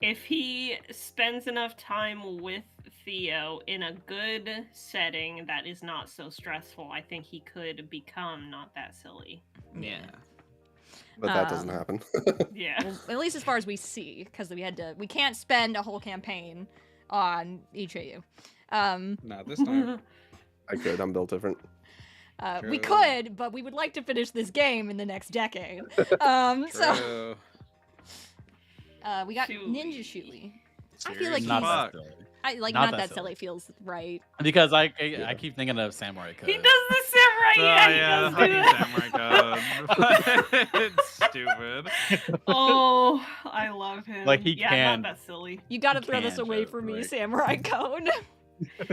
If he spends enough time with Theo in a good setting that is not so stressful, I think he could become not that silly. Yeah. But that doesn't Um, happen. Yeah. Well, at least as far as we see, because we can't spend a whole campaign on each AU. Not this time. I could. I'm built different. We True. could, but we would like to finish this game in the next decade. So True. we got Shui. Ninja Shui. I feel Serious like as Not he's- fuck. that silly. I like Not not, that that silly feels right. Because I keep thinking of Samurai Code. He does the samurai. Oh, Yeah, yeah, he does do fucking that. Samurai Code. It's stupid. Oh, I love him. Like, he yeah, can- not that silly. You gotta You throw this can't away joke, from me, right? Samurai Code.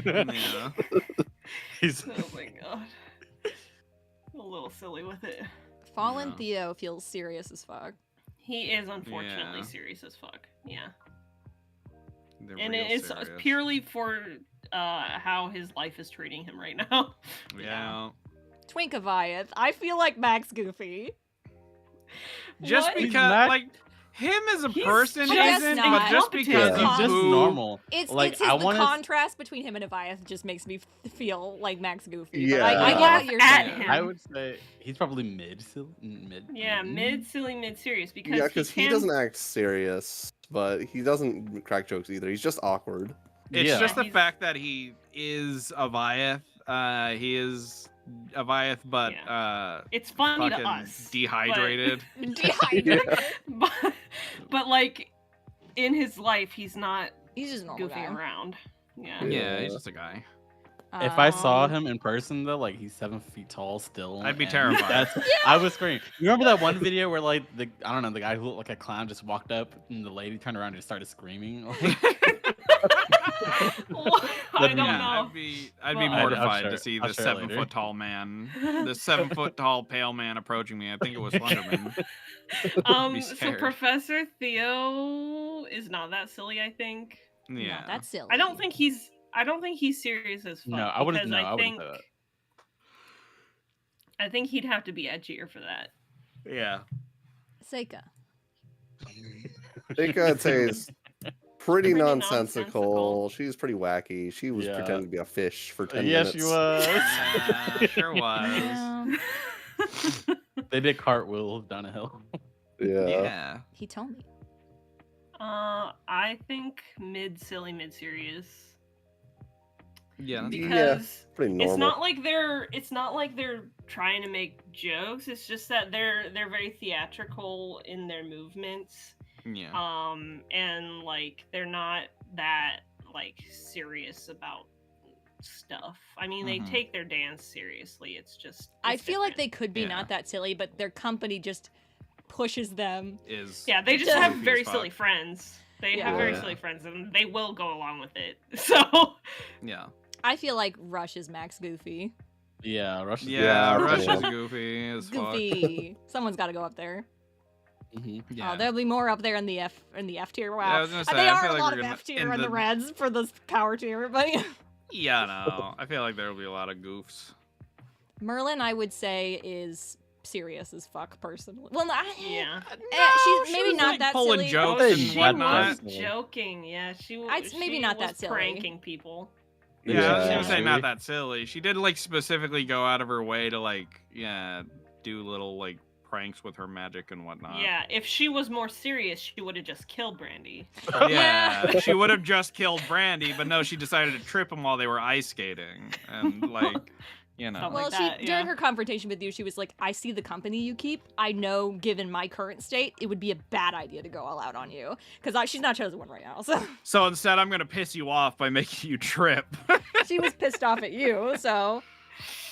Yeah. He's Oh my god. A little silly with it. Fallen Yeah. Theo feels serious as fuck. He is unfortunately Yeah. serious as fuck. Yeah. They're and real it's serious. purely for how his life is treating him right now. Yeah. Twink Avayath. I feel like Max Goofy. Just What? He's because, not- like, him as a He's person just isn't, not. but just because Yeah. of He's just who- normal. It's like it's his, I the want contrast between him and Avayath just makes me feel like Max Goofy. Yeah. But I get Laugh what you're at saying. him. I would say he's probably mid. Yeah, mid silly, mid serious because Yeah, because he can- doesn't act serious, but he doesn't crack jokes either. He's just awkward. It's Yeah. just the He's- fact that he is Avayath. He is Avayath, but It's funny to fucking us. dehydrated. Dehydrated. But like in his life, he's not He's just a normal goofing guy. around. Yeah. Yeah, he's just a guy. If I saw Um, him in person though, like he's 7 feet tall still. I'd be and terrified. I would scream. You remember that one video where like the guy who looked like a clown just walked up and the lady turned around and just started screaming? I don't Yeah, know. I'd be Well, mortified I'll to see share the it 7 later. foot tall man, the 7 foot tall pale man approaching me. I think it was Slenderman. Be So scared. Professor Theo is not that silly, I think. Yeah, No, that's silly. I don't think he's serious as fuck. No, I wouldn't. because No, I I wouldn't think say that. I think he'd have to be edgier for that. yeah. Seika. I think I'd say is pretty Pretty nonsensical. She's pretty wacky. She was Yeah. pretending to be a fish for 10 Yeah, minutes. she was. Yeah, sure was. Yeah, They did cartwheels down a hill. Yeah. Yeah. he told me. I think mid silly, mid serious. Yeah. that's Yeah. fair. Because Pretty normal. it's not like they're trying to make jokes. It's just that they're very theatrical in their movements. Yeah. And like they're not that like serious about stuff. I mean, they Mhm. take their dance seriously. It's just I it's feel like different. they could be Yeah. not that silly, but their company just pushes them. Is Yeah, they just Goofy have as very fuck. silly friends. They have Yeah. very Yeah. silly friends, and they will go along with it. So Yeah. I feel like Rush is Max Goofy. Yeah, Rush. Yeah. Rush yeah. is goofy as fuck. Goofy. Someone's got to go up there. Yeah. Oh, there'll be more up there in the F tier. Yeah, I Wow, was gonna say, they I are feel a like lot we're of gonna- F tier in in the the- reds for this power tier, but Yeah, no. I feel like there will be a lot of goofs. Merlin, I would say, is serious as fuck personally. Well, yeah, she's maybe was, not like, that pulling silly. jokes Oh, and she she whatnot. was Personally. joking. Yeah, Maybe she not was that silly. pranking people. Yeah, I was Yeah. gonna say not Really? that silly. She did like specifically go out of her way to like, yeah, do little like pranks with her magic and whatnot. Yeah, if she was more serious, she would have just killed Brandy. Yeah, she would have just killed Brandy, but no, she decided to trip him while they were ice skating, and like, you know. Something Well, like that, during yeah. her confrontation with you, she was like, "I see the company you keep. I know, given my current state, it would be a bad idea to go all out on you because she's not chosen one right now." So So instead, I'm gonna piss you off by making you trip. she was pissed off at you. So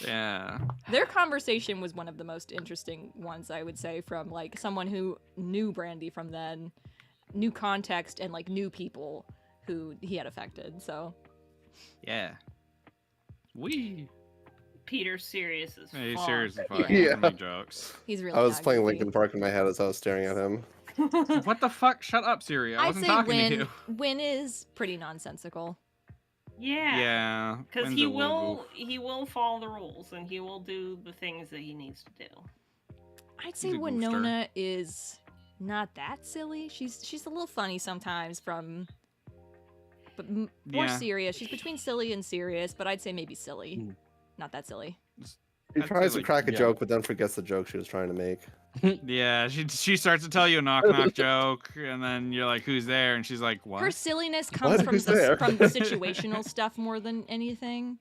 Yeah. their conversation was one of the most interesting ones, I would say, from like someone who knew Brandy from then, knew context, and like knew people who he had affected. So Yeah. We. Peter's serious as He's fuck. serious as fuck. Yeah. Yeah. Jokes. he's really. I was not playing goofy. Linkin Park in my head as I was staring at him. What the fuck? Shut up, Siri. I I'd wasn't say talking to Win. you. Win is pretty nonsensical. Yeah. Yeah. Because Wynn's he a little will he will follow the rules and he will do the things that he needs to do. I'd say He's a goofster. Winona is not that silly. She's a little funny sometimes but more Yeah. serious. She's between silly and serious, but I'd say maybe silly. Hmm. Not that silly. She I'd tries say, to like, crack a yeah. joke, but then forgets the joke she was trying to make. Yeah, she starts to tell you a knock knock joke, and then you're like, "Who's there?" And she's like, "What?" Her silliness comes What? from Who's there? from the situational stuff more than anything.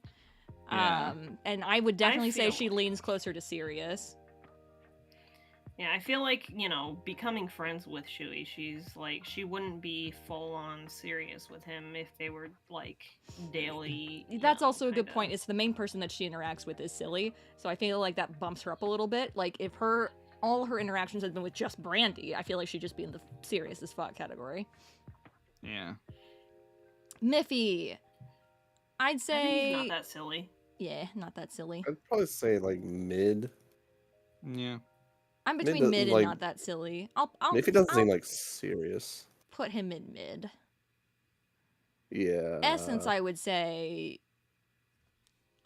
Yeah. And I would definitely say feel- she leans closer to serious. Yeah, I feel like, becoming friends with Shui, she wouldn't be full on serious with him if they were like daily. That's also a good kinda- point. It's the main person that she interacts with is silly, so I feel like that bumps her up a little bit. Like if all her interactions had been with just Brandy, I feel like she'd just be in the serious as fuck category. Yeah. Miffy, I'd I think say, he's not that silly. yeah, not that silly. I'd probably say like mid. Yeah. I'm between doesn't, mid and like- not that silly. I'll Maybe it doesn't I'll seem like serious. put him in mid. Yeah. Essence, I would say,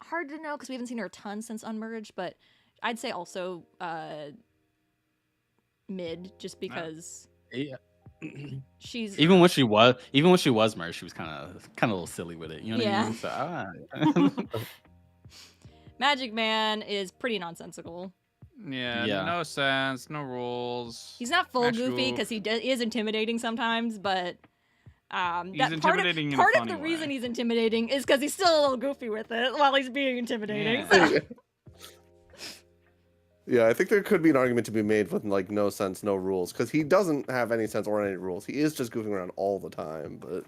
hard to know because we haven't seen her a ton since Unmerged, but I'd say also mid, just because Yeah. she's Even when she was merged, she was kind of a little silly with it. You know what I mean? So, Magic Man is pretty nonsensical. Yeah, Yeah. no sense, no rules. He's not full Actual- goofy because he is intimidating sometimes, but He's that intimidating in a part of funny the reason way. he's intimidating is because he's still a little goofy with it while he's being intimidating. Yeah. So. Yeah, I think there could be an argument to be made with like no sense, no rules, because he doesn't have any sense or any rules. He is just goofing around all the time. But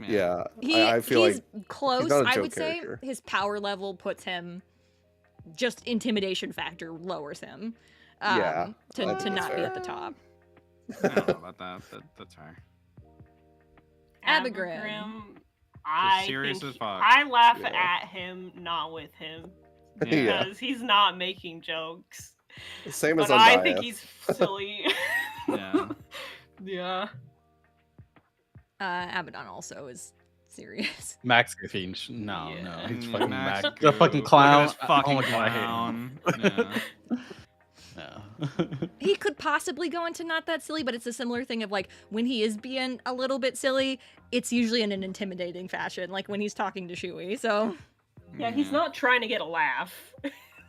yeah, I feel he's like close. not a I joke would character. say his power level puts him, just intimidation factor lowers him. Yeah, to I think not that's be fair. at the top. I don't know about that. That's fair. Abigrim. I serious think as fuck. I laugh Yeah. at him, not with him, Yeah. because he's not making jokes. Same as But I think Avayath. he's silly. Yeah. Yeah. Abaddon also is serious. Max Goofy, no, Yeah. he's fucking Max Max. The fucking Goof. clown. Look at this fucking Oh my God, I hate him. clown. Yeah. Yeah. He could possibly go into not that silly, but it's a similar thing of like when he is being a little bit silly, it's usually in an intimidating fashion, like when he's talking to Shui. So Yeah, he's not trying to get a laugh.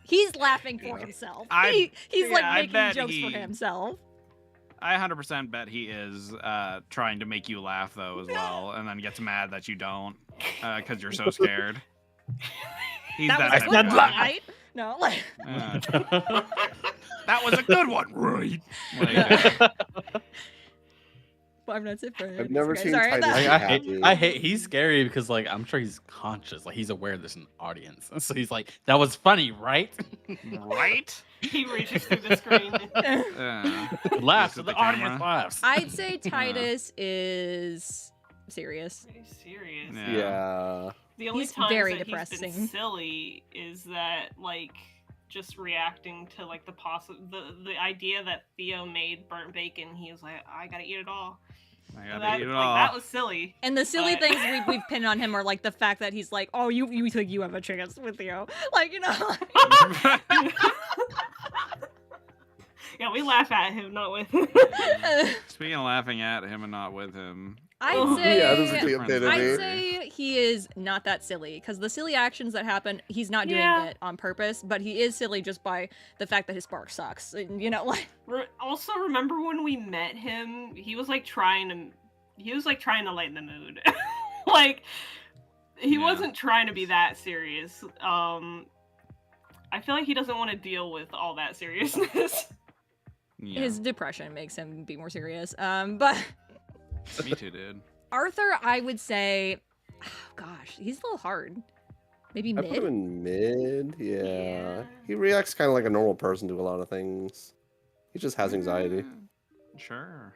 he's laughing for himself. I- He's like yeah, I making bet jokes for he- himself. I 100% bet he is trying to make you laugh though as well, and then gets mad that you don't because you're so scared. He's That that was a type good of one, guy. right? No, like That was a good one, right? Like, Five Nights at Freddy's. I've never Okay, seen sorry, Titus that- be I happy. hate. He's scary because like I'm sure he's conscious, like he's aware there's an audience, so he's like, "That was funny, right?" right? He reaches through the screen. Laughs, Looks so at the the audience camera. laughs. I'd say Titus is serious. Very serious. Yeah. Yeah. The only He's times very that depressing. he's been silly is that like just reacting to like the idea that Theo made burnt bacon. He was like, I gotta eat it all. I And gotta eat it like, all. that was silly. And the silly But- things we've pinned on him are like the fact that he's like, oh, you think you have a chance with Theo. Like, you know. Yeah, we laugh at him, not with him. Speaking of laughing at him and not with him, I'd say Yeah, this is the Different. epitome. I'd say he is not that silly because the silly actions that happen, he's not doing Yeah. it on purpose, but he is silly just by the fact that his spark sucks. And, you know, like Also, remember when we met him? He was like trying to lighten the mood. Like he Yeah. wasn't trying to be that serious. I feel like he doesn't want to deal with all that seriousness. yeah. his depression makes him be more serious. But Me too, dude. Arthur, I would say, oh, gosh, he's a little hard. Maybe I put him mid. in mid. Yeah. Yeah. He reacts kind of like a normal person to a lot of things. He just has anxiety. Sure.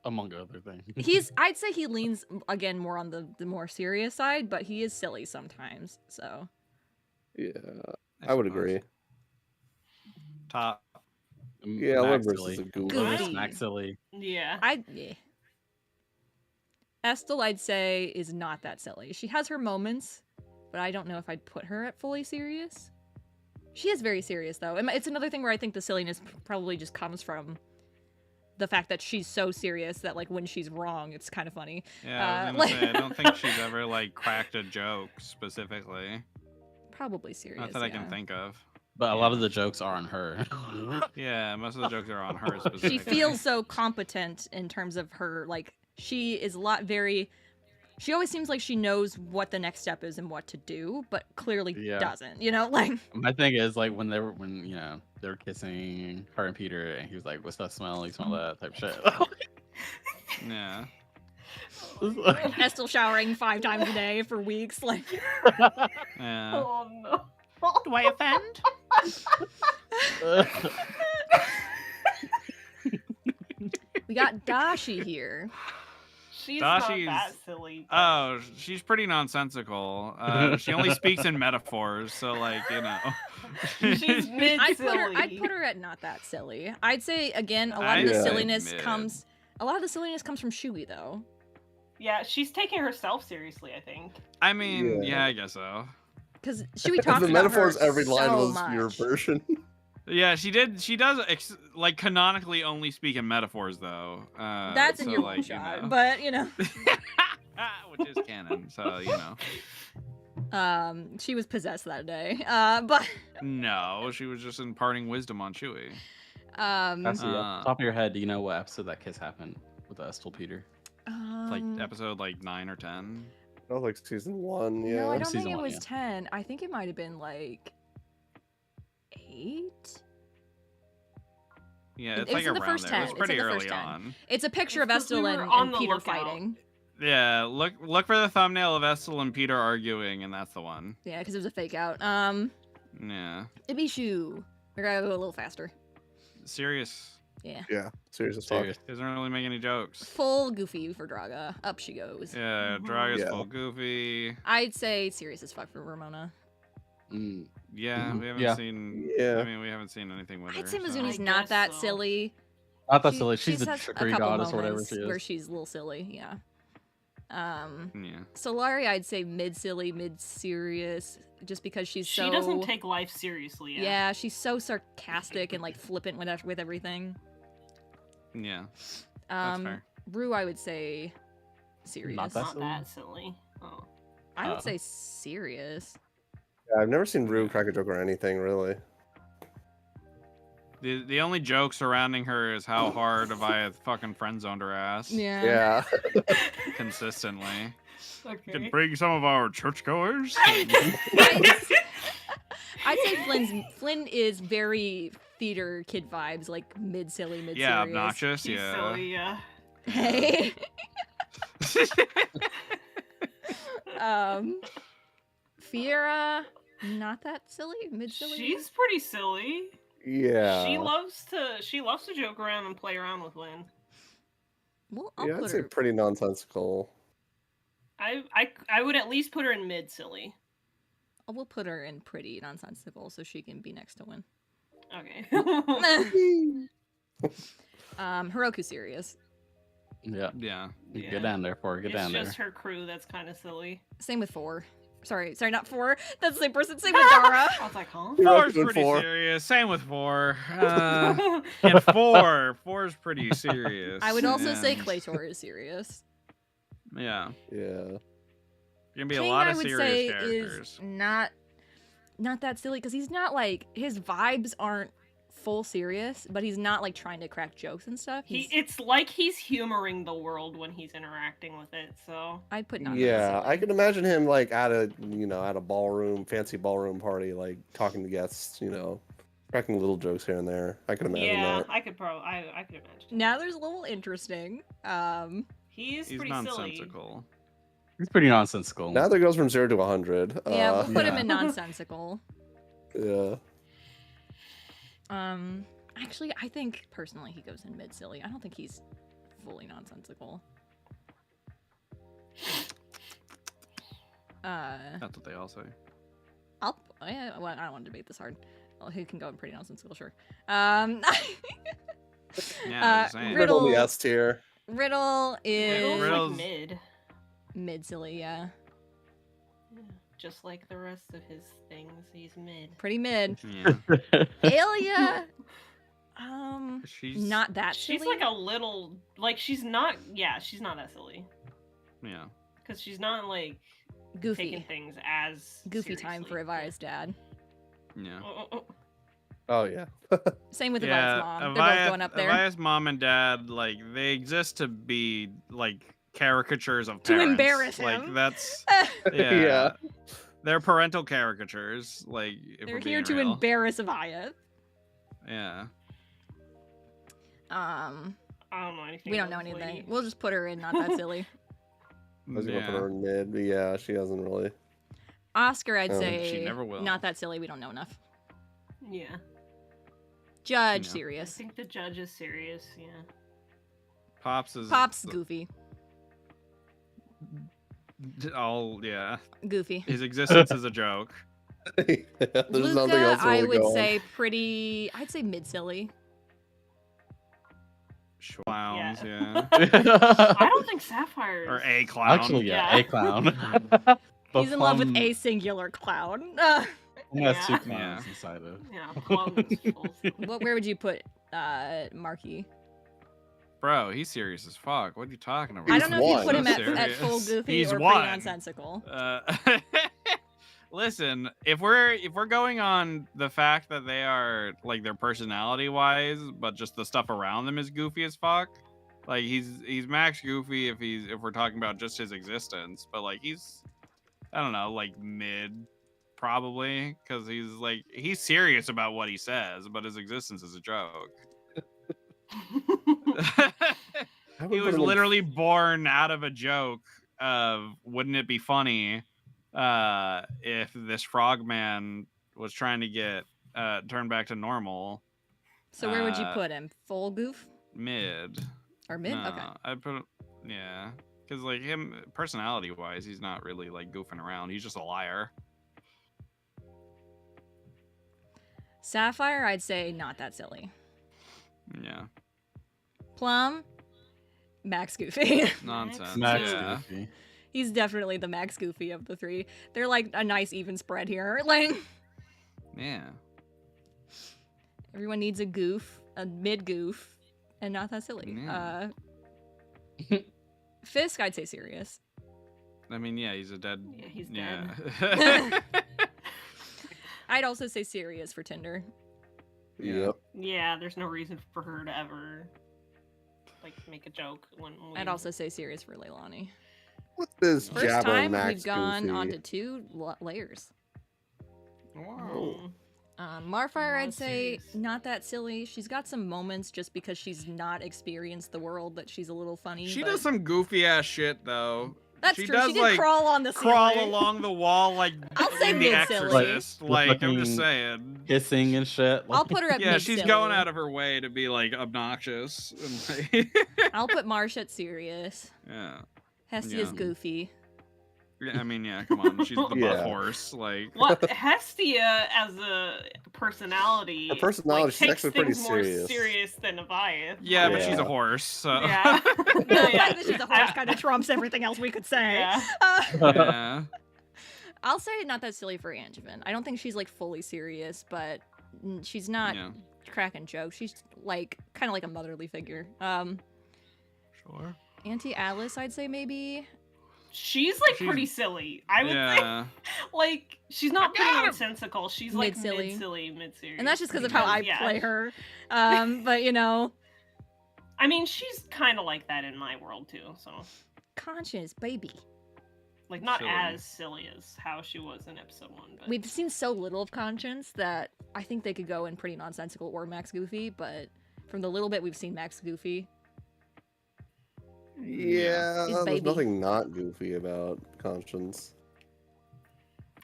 Among other things. I'd say he leans again more on the more serious side, but he is silly sometimes. So Yeah. I would suppose. agree. Top. Yeah, Max Liv silly. versus a goof. Goofy. Max silly. Yeah. yeah. Estel, I'd say, is not that silly. She has her moments, but I don't know if I'd put her at fully serious. She is very serious, though. And it's another thing where I think the silliness probably just comes from the fact that she's so serious that, like, when she's wrong, it's kind of funny. Yeah, I was like- gonna say, I don't think she's ever like cracked a joke specifically. Probably serious. Not that I yeah. can think of. But a lot of the jokes are on her. Yeah, most of the jokes are on her She specifically. feels so competent in terms of her, like, she is a lot very. She always seems like she knows what the next step is and what to do, but clearly Yeah. doesn't. You know, like. My thing is like when they were kissing her and Peter, and he was like, "What's that smell? You smell that?" type shit. Yeah. Estel showering 5 times a day for weeks. Like, Yeah. Oh no. Do I offend? we got Dashi here. She's Dashi's- not that silly. but- Oh, she's pretty nonsensical. She only speaks in metaphors, so like, you know. She's mid I'd silly. put her at not that silly. I'd say again, a lot of I'd the say silliness mid. comes. A lot of the silliness comes from Shui though. Yeah, she's taking herself seriously, I think. I mean, Yeah. I guess so. Because Shui talks The about metaphors, her every line so was your much. version. Yeah, she does like canonically only speak in metaphors though. That's in so, your like, one shot, you know. but Which is canon, so you know. she was possessed that day. But No, she was just imparting wisdom on Chewie. That's off the top of your head. Do you know what episode that kiss happened with Estel Peter? Like episode like 9 or 10. That was like season 1, yeah. No, I don't Season think it one, was yeah. 10. I think it might have been like 8. Yeah, It it's like was in the around first there. It 10. was It's pretty in the early first 10. on. It's a picture of It's 'cause we Estel were and, on and the Peter lookout. fighting. Yeah, look for the thumbnail of Estel and Peter arguing, and that's the one. Yeah, because it was a fake out. Yeah, Ibishu. We gotta go a little faster. serious. Yeah. Yeah, serious as fuck. Serious. Doesn't really make any jokes. Full goofy for Draga. Up she goes. Yeah, Mhm. Draga's Yeah. full goofy. I'd say serious as fuck for Ramona. Mm. Yeah, Mhm. we haven't Yeah. seen. Yeah. I mean, we haven't seen anything with her. I'd say so- Mizuni's I not guess that so. silly. Not that She- silly. She's she's the has a trickery couple goddess or whatever moments she is. where she's a little silly, yeah. Yeah. Solari, I'd say mid silly, mid serious, just because she's She so. doesn't take life seriously. Yeah, she's so sarcastic and like flippant with everything. Yeah. That's fair. Rue, I would say serious. Not It's that not silly. that silly. Oh. I would Oh. say serious. Yeah, I've never seen Rue crack a joke or anything, really. The only joke surrounding her is how hard Avayath fucking friend zoned her ass. Yeah. Yeah. Consistently. Okay. bring some of our churchgoers. I'd say Flynn is very theater kid vibes, like mid silly, mid serious. Yeah, obnoxious. She's Yeah. silly, yeah. Hey. Fiera, not that silly, mid silly. She's pretty silly. Yeah. She loves to joke around and play around with Lynn. Well, I'll Yeah, I'd put say her. pretty nonsensical. I would at least put her in mid silly. We'll put her in pretty nonsensical so she can be next to Win. Okay. Heroku serious. Yeah. Yeah. Yeah. Get down there for her. Get It's down there. just her crew that's kind of silly. Same with 4. Sorry, not 4. That's the same person. Same with Dara. I was like, huh? Four's Good pretty four. serious. Same with 4. And 4's pretty serious. I would also say And- Claytor is serious. Yeah. Yeah. Gonna be a King, lot I of would serious say, characters. is not that silly because he's not like his vibes aren't full serious, but he's not like trying to crack jokes and stuff. It's like he's humoring the world when he's interacting with it. So I'd put not that Yeah, silly. I can imagine him like at a ballroom, fancy ballroom party, like talking to guests, cracking little jokes here and there. I can imagine yeah, that. I could imagine. Now there's a little interesting. He's He's pretty silly. nonsensical. He's pretty nonsensical. Now that goes from 0 to 100. Yeah, we'll put him yeah. in nonsensical. Yeah. Actually, I think personally he goes in mid silly. I don't think he's fully nonsensical. That's what they all say. Well, I don't want to debate this hard. Well, he can go in pretty nonsensical, sure. Yeah, I'm saying. Riddle- Riddle the S tier. Riddle is Riddle's- like mid. mid silly, yeah. Yeah, just like the rest of his things, he's mid. Pretty mid. Yeah. Alia, She's not that silly. She's like a little she's not that silly Yeah. because she's not like taking goofy. things as Goofy time for seriously. Avaya's dad. Yeah. Oh yeah. Same with Yeah, Avaya's mom. They're both going up there. Avayath's mom and dad, like, they exist to be like caricatures of To parents. embarrass Like him. that's Yeah. yeah. They're parental caricatures. Like if They're we're here being to real. embarrass Avayath. Yeah. I don't know anything. We don't know about this anything. lady. We'll just put her in not that silly. I was gonna put Yeah. her in mid, but yeah, she doesn't really. Oscar, I'd She say never will. not that silly. We don't know enough. Yeah, Judge, Yeah. I serious. think the judge is serious. Yeah. Pops is Pop's goofy. all yeah. Goofy. His existence is a joke. There's nothing Luca, else to I really would go on. say pretty. I'd say mid silly. Clowns, yeah. I don't think Sapphire. Or a clown. Actually, yeah, Yeah. a clown. But He's in love with Plum a singular clown. has Yeah. two clowns inside of. Yeah, Plum is full. Where would you put Marky? Bro, he's serious as fuck. What are you talking about? I He's don't know if you one. put him So at full serious. goofy He's or one. pretty nonsensical. Listen, if we're going on the fact that they are like their personality wise, but just the stuff around them is goofy as fuck. Like he's max goofy if we're talking about just his existence, but like he's I don't know, like mid probably because he's serious about what he says, but his existence is a joke. I would He put was him in- literally born out of a joke of wouldn't it be funny if this frogman was trying to get turned back to normal. So where would you put him? Full goof Mid. or mid? No, Okay. I'd put him, yeah. Because like him personality wise, he's not really like goofing around. He's just a liar. Sapphire, I'd say not that silly. Yeah. Plum, Max Goofy. Nonsense. Max yeah. Goofy. He's definitely the Max Goofy of the three. They're like a nice even spread here. Like Yeah. everyone needs a goof, a mid goof, and not that silly. Yeah. Fisk, I'd say serious. I mean, yeah, he's a dead. Yeah, he's Yeah. I'd also say serious for Tinder. Yep. Yeah, there's no reason for her to ever like make a joke when we... I'd also say serious for Leilani. What's this First jabbering time Max we've gone Goofy? onto two layers. Wow. Marfire, I'd Not say serious. not that silly. She's got some moments just because she's not experienced the world that she's a little funny. She but does some goofy ass shit though. That's she true. does, She did like, crawl on the Crawl ceiling. along the wall like I'll say in The mid-silly. Exorcist. Like I'm just Fucking saying. Hissing and shit. I'll put her at Yeah, she's going mid-silly. out of her way to be like obnoxious. And, like, I'll put Marsh at serious. yeah. Hestia's Yeah. goofy. Yeah, I mean, yeah, come on. She's the buff Yeah. horse. Like, What Hestia as a personality? Her personality, like, she's takes actually pretty things more serious. serious than Avayath. yeah, but she's Yeah. a horse. So. Yeah. The fact that she's a horse kind of trumps everything else we could say. Yeah. Yeah. I'll say not that silly for Angevin. I don't think she's like fully serious, but she's not Yeah. cracking jokes. She's like kind of like a motherly figure. Sure. Auntie Alice, I'd say maybe. She's like She's- pretty silly. I would say Yeah. like she's not got pretty him! nonsensical. She's like Mid-silly. mid-silly, mid-serious. And that's just because of how I yeah. play her. But you know, I mean, she's kind of like that in my world too. So conscious baby. like not Silly. as silly as how she was in episode 1. But We've seen so little of Conscience that I think they could go in pretty nonsensical or Max Goofy, but from the little bit we've seen Max Goofy, Yeah, His there's baby. nothing not goofy about Conscience.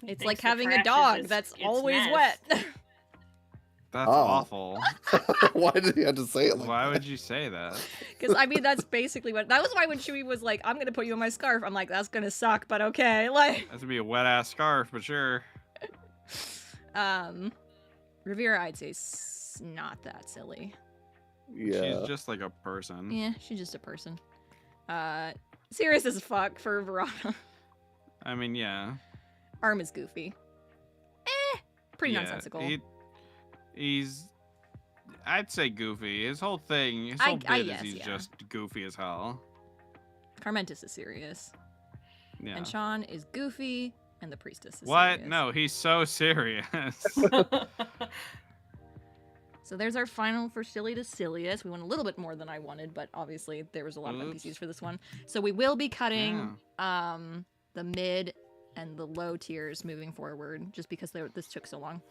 he it's thinks like the having a trash is dog its- that's its always nest. wet. That's Oh. awful. Why did he have to say it like Why that? would you say that? Because I mean, that's basically what. That was why when Shui was like, "I'm gonna put you in my scarf," I'm like, "That's gonna suck," but okay. Like, That's gonna be a wet ass scarf, but sure. Rivera, I'd say not that silly. Yeah. She's just like a person. Yeah, she's just a person. Serious as fuck for Verona. I mean, yeah. Arm is goofy. Pretty Yeah, nonsensical. He's. I'd say goofy. His whole thing, his I whole bit guess, is he's yeah. just goofy as hell. Carmentis is serious. Yeah. And Sean is goofy, and the priestess is What? serious. No, he's so serious. So there's our final for silly to silliest. We went a little bit more than I wanted, but obviously there was a lot of Oops. NPCs for this one. So we will be cutting the mid and the low tiers moving forward, just because this took so long.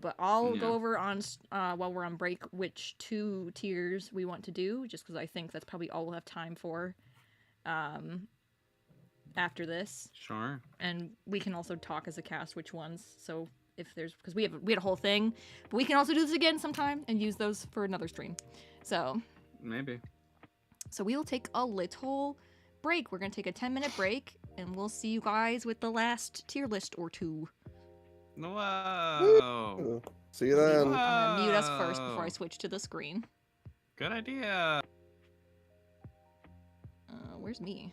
But I'll Yeah. go over on while we're on break which 2 tiers we want to do, just because I think that's probably all we'll have time for after this. Sure. And we can also talk as a cast which ones. So if there's, because we had a whole thing, but we can also do this again sometime and use those for another stream. So Maybe. we will take a little break. We're gonna take a 10-minute break, and we'll see you guys with the last tier list or 2. Whoa. See you then. I'm gonna mute us first Whoa. before I switch to the screen. Good idea. Where's me?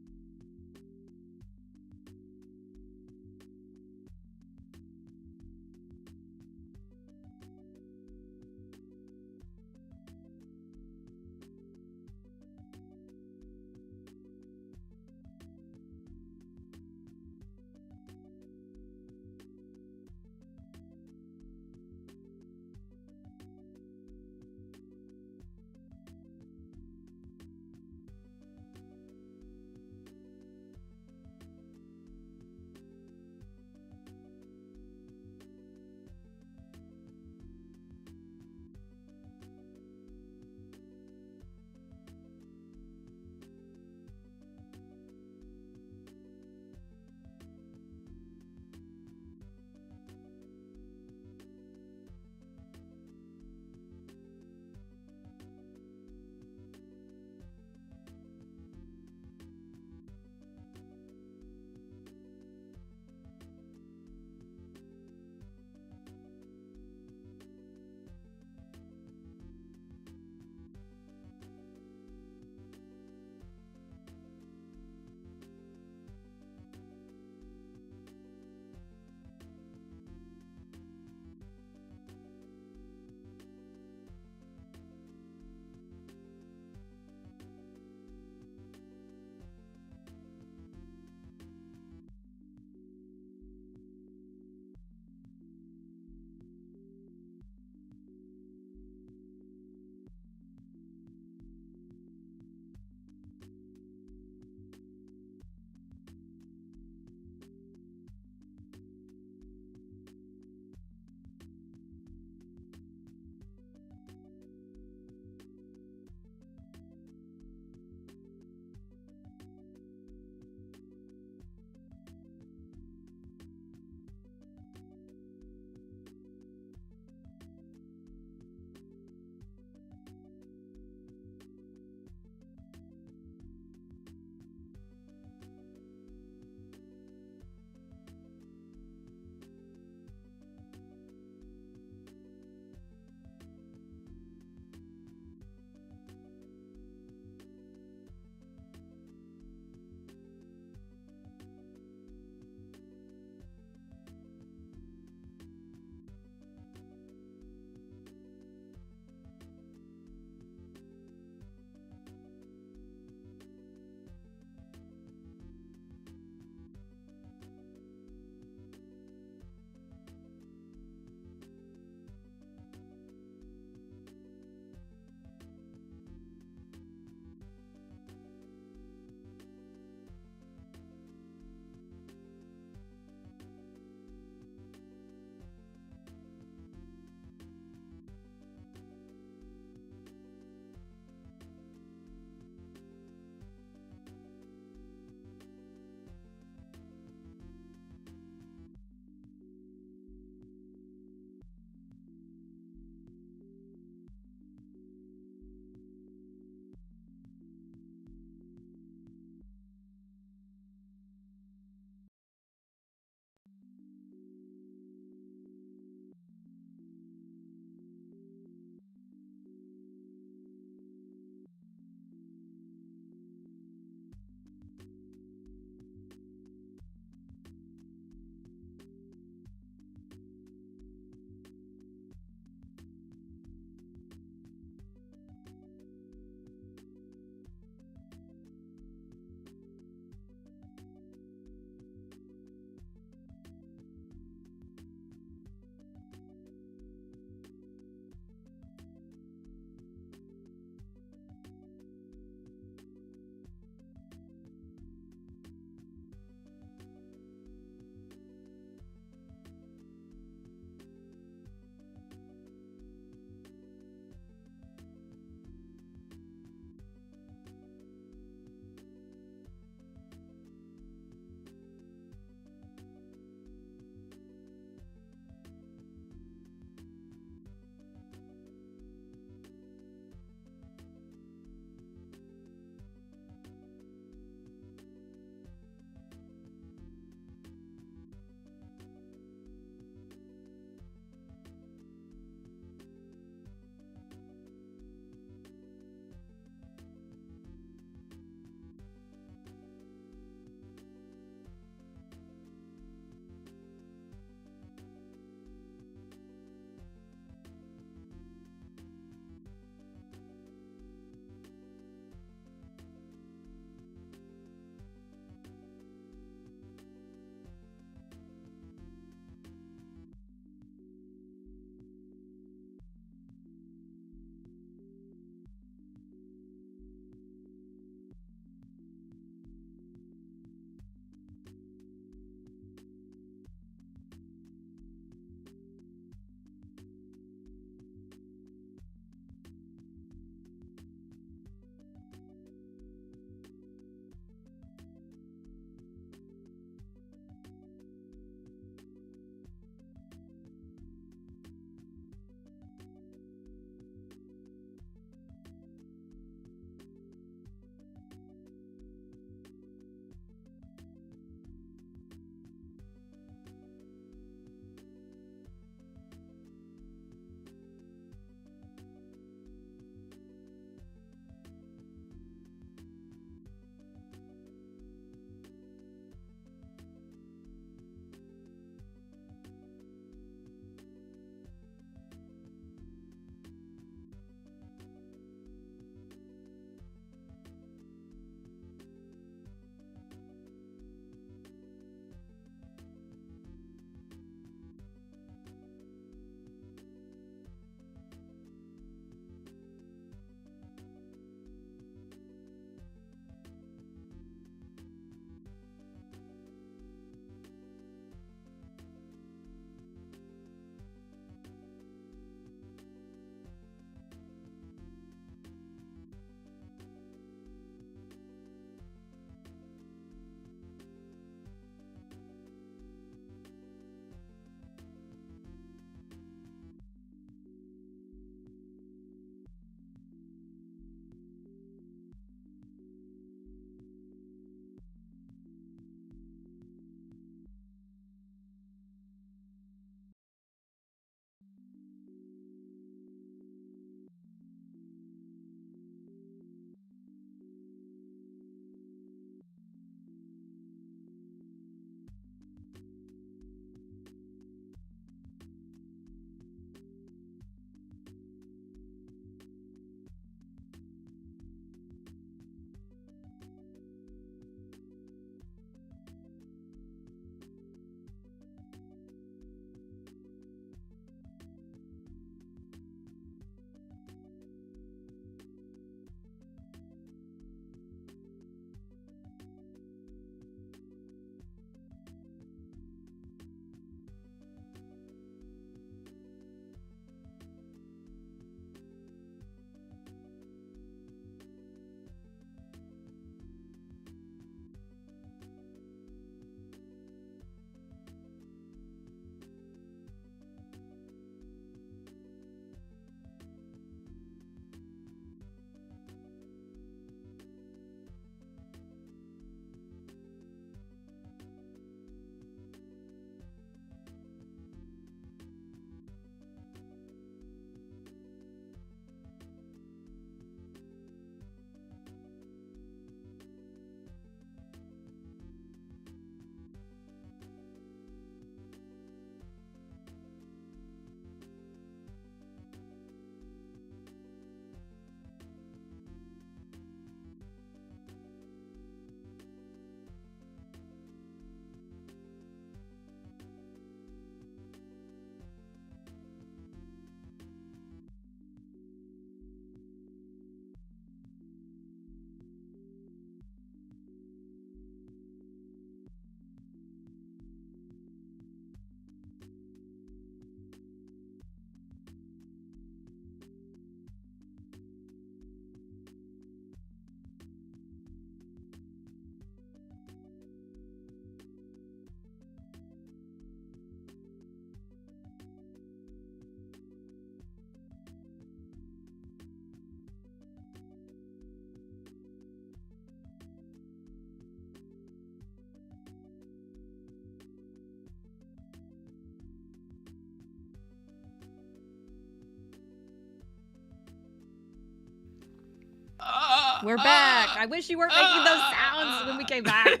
We're back. I wish you weren't making those sounds when we came back.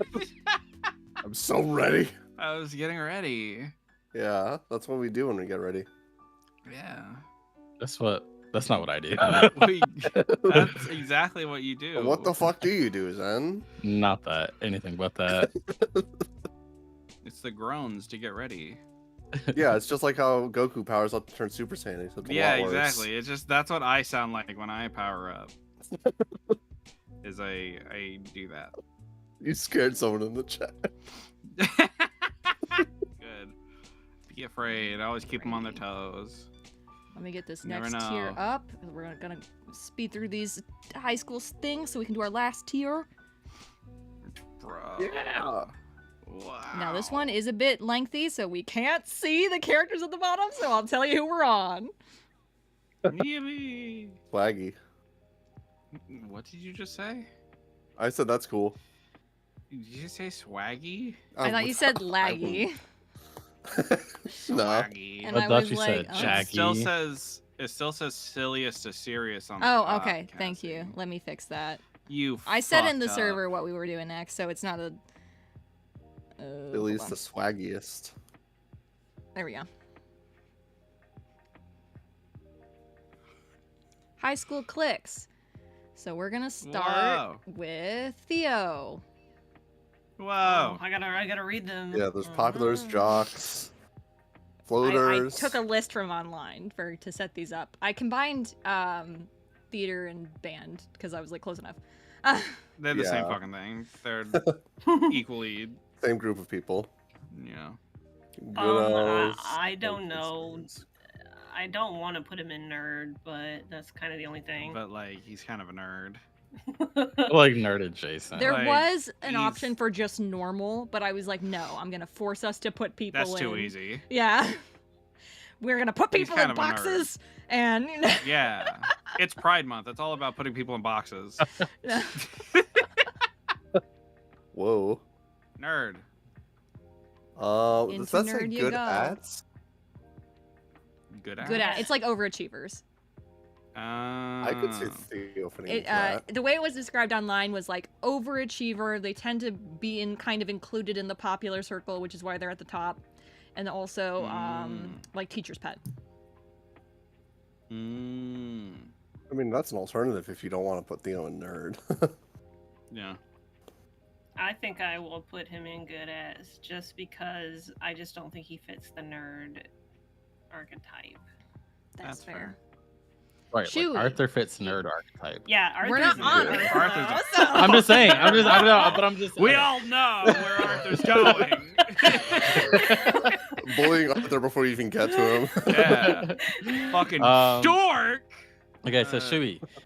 I'm so ready. I was getting ready. Yeah, that's what we do when we get ready. Yeah. That's not what I do. That's exactly what you do. What the fuck do you do, Zen? Not that. Anything but that. It's the groans to get ready. Yeah, it's just like how Goku powers up to turn Super Saiyan. Except a Yeah, lot worse. exactly. It's just that's what I sound like when I power up. Is I do that. You scared someone in the chat. Good. Be afraid. Always keep them on their toes. Let me get this You never next tier know. up. We're gonna speed through these high school things so we can do our last tier. Bro. Yeah. Wow. Now this one is a bit lengthy, so we can't see the characters at the bottom, so I'll tell you who we're on. Yippee. Swaggy. What did you just say? I said that's cool. Did you say swaggy? I thought you said laggy. No. Swaggy. And I I thought was you like, said oh. Jackie. It still says silliest to serious on the Oh, top, okay. Thank Cassie. you. Let me fix that. You I said in the fucked up. server what we were doing next, so it's not a. At hold least on. the swaggiest. There we go. High school cliques. So we're gonna start with Theo. Whoa. I gotta read them. Yeah, there's populars, jocks, floaters. I took a list from online to set these up. I combined theater and band because I was like close enough. They're the same Yeah. fucking thing. They're equally, Same group of people. you know. I don't know. I don't want to put him in nerd, but that's kind of the only thing. But like, he's kind of a nerd. Like nerd adjacent. There Like, was an he's- option for just normal, but I was like, no, I'm gonna force us to put people That's in. too easy. Yeah. We're gonna put He's people kind in of a nerd. boxes and Yeah. It's Pride Month. It's all about putting people in boxes. Whoa. Nerd. Into Does that say nerd you good go. ads? Good at. good at it's like overachievers. I could see Theo fitting into that. The way it was described online was like overachiever. They tend to be kind of included in the popular circle, which is why they're at the top, and also like teacher's pet. I mean, that's an alternative if you don't want to put Theo in nerd. Yeah. I think I will put him in good as just because I just don't think he fits the nerd archetype. That's fair. Right, Shui. like Arthur fits nerd archetype. Yeah, Arthur's We're not in on good. Arthur. Arthur's though, so- I'm just saying. I don't know, but I'm just. We all know where Arthur's going. Bullying Arthur before you even get to him. Yeah. Fucking dork. Okay, so Uh,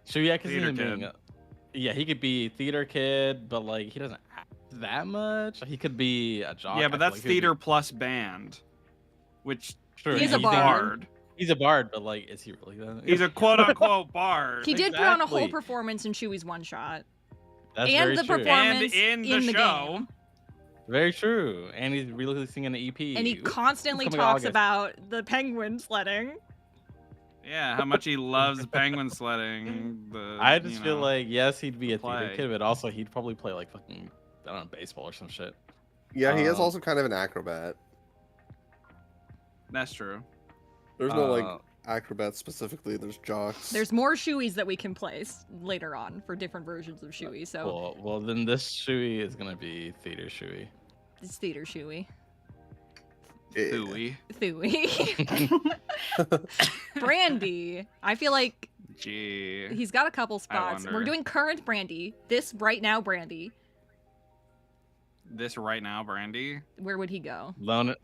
Shui I can see theater him being. kid. Yeah, he could be theater kid, but like he doesn't act that much. He could be a jock. Yeah, I but feel that's like he could be- theater plus band, which True, He's a and bard. He's a bard, but like, is he really that? he's a quote unquote bard. He did put on a whole Exactly. performance in Shui's one shot. That's and very the true. performance And in the show. game. Very true. And he's releasing an EP. And he constantly coming talks August. about the penguin sledding. Yeah, how much he loves penguin sledding. I just feel like yes, he'd be a theater play. kid, but also he'd probably play like fucking I don't know baseball or some shit. Yeah, he is Uh, also kind of an acrobat. That's true. There's no like Uh, acrobats specifically. There's jocks. There's more Shuis that we can place later on for different versions of Shui. So well, then this Shui is gonna be theater Shui. it's theater Shui. Yeah. Hooey. Thui. Brandy. I feel like Gee. he's got a couple spots. We're wonder. doing current Brandy. This right now Brandy. This right now, Brandy. Where would he go? Lone.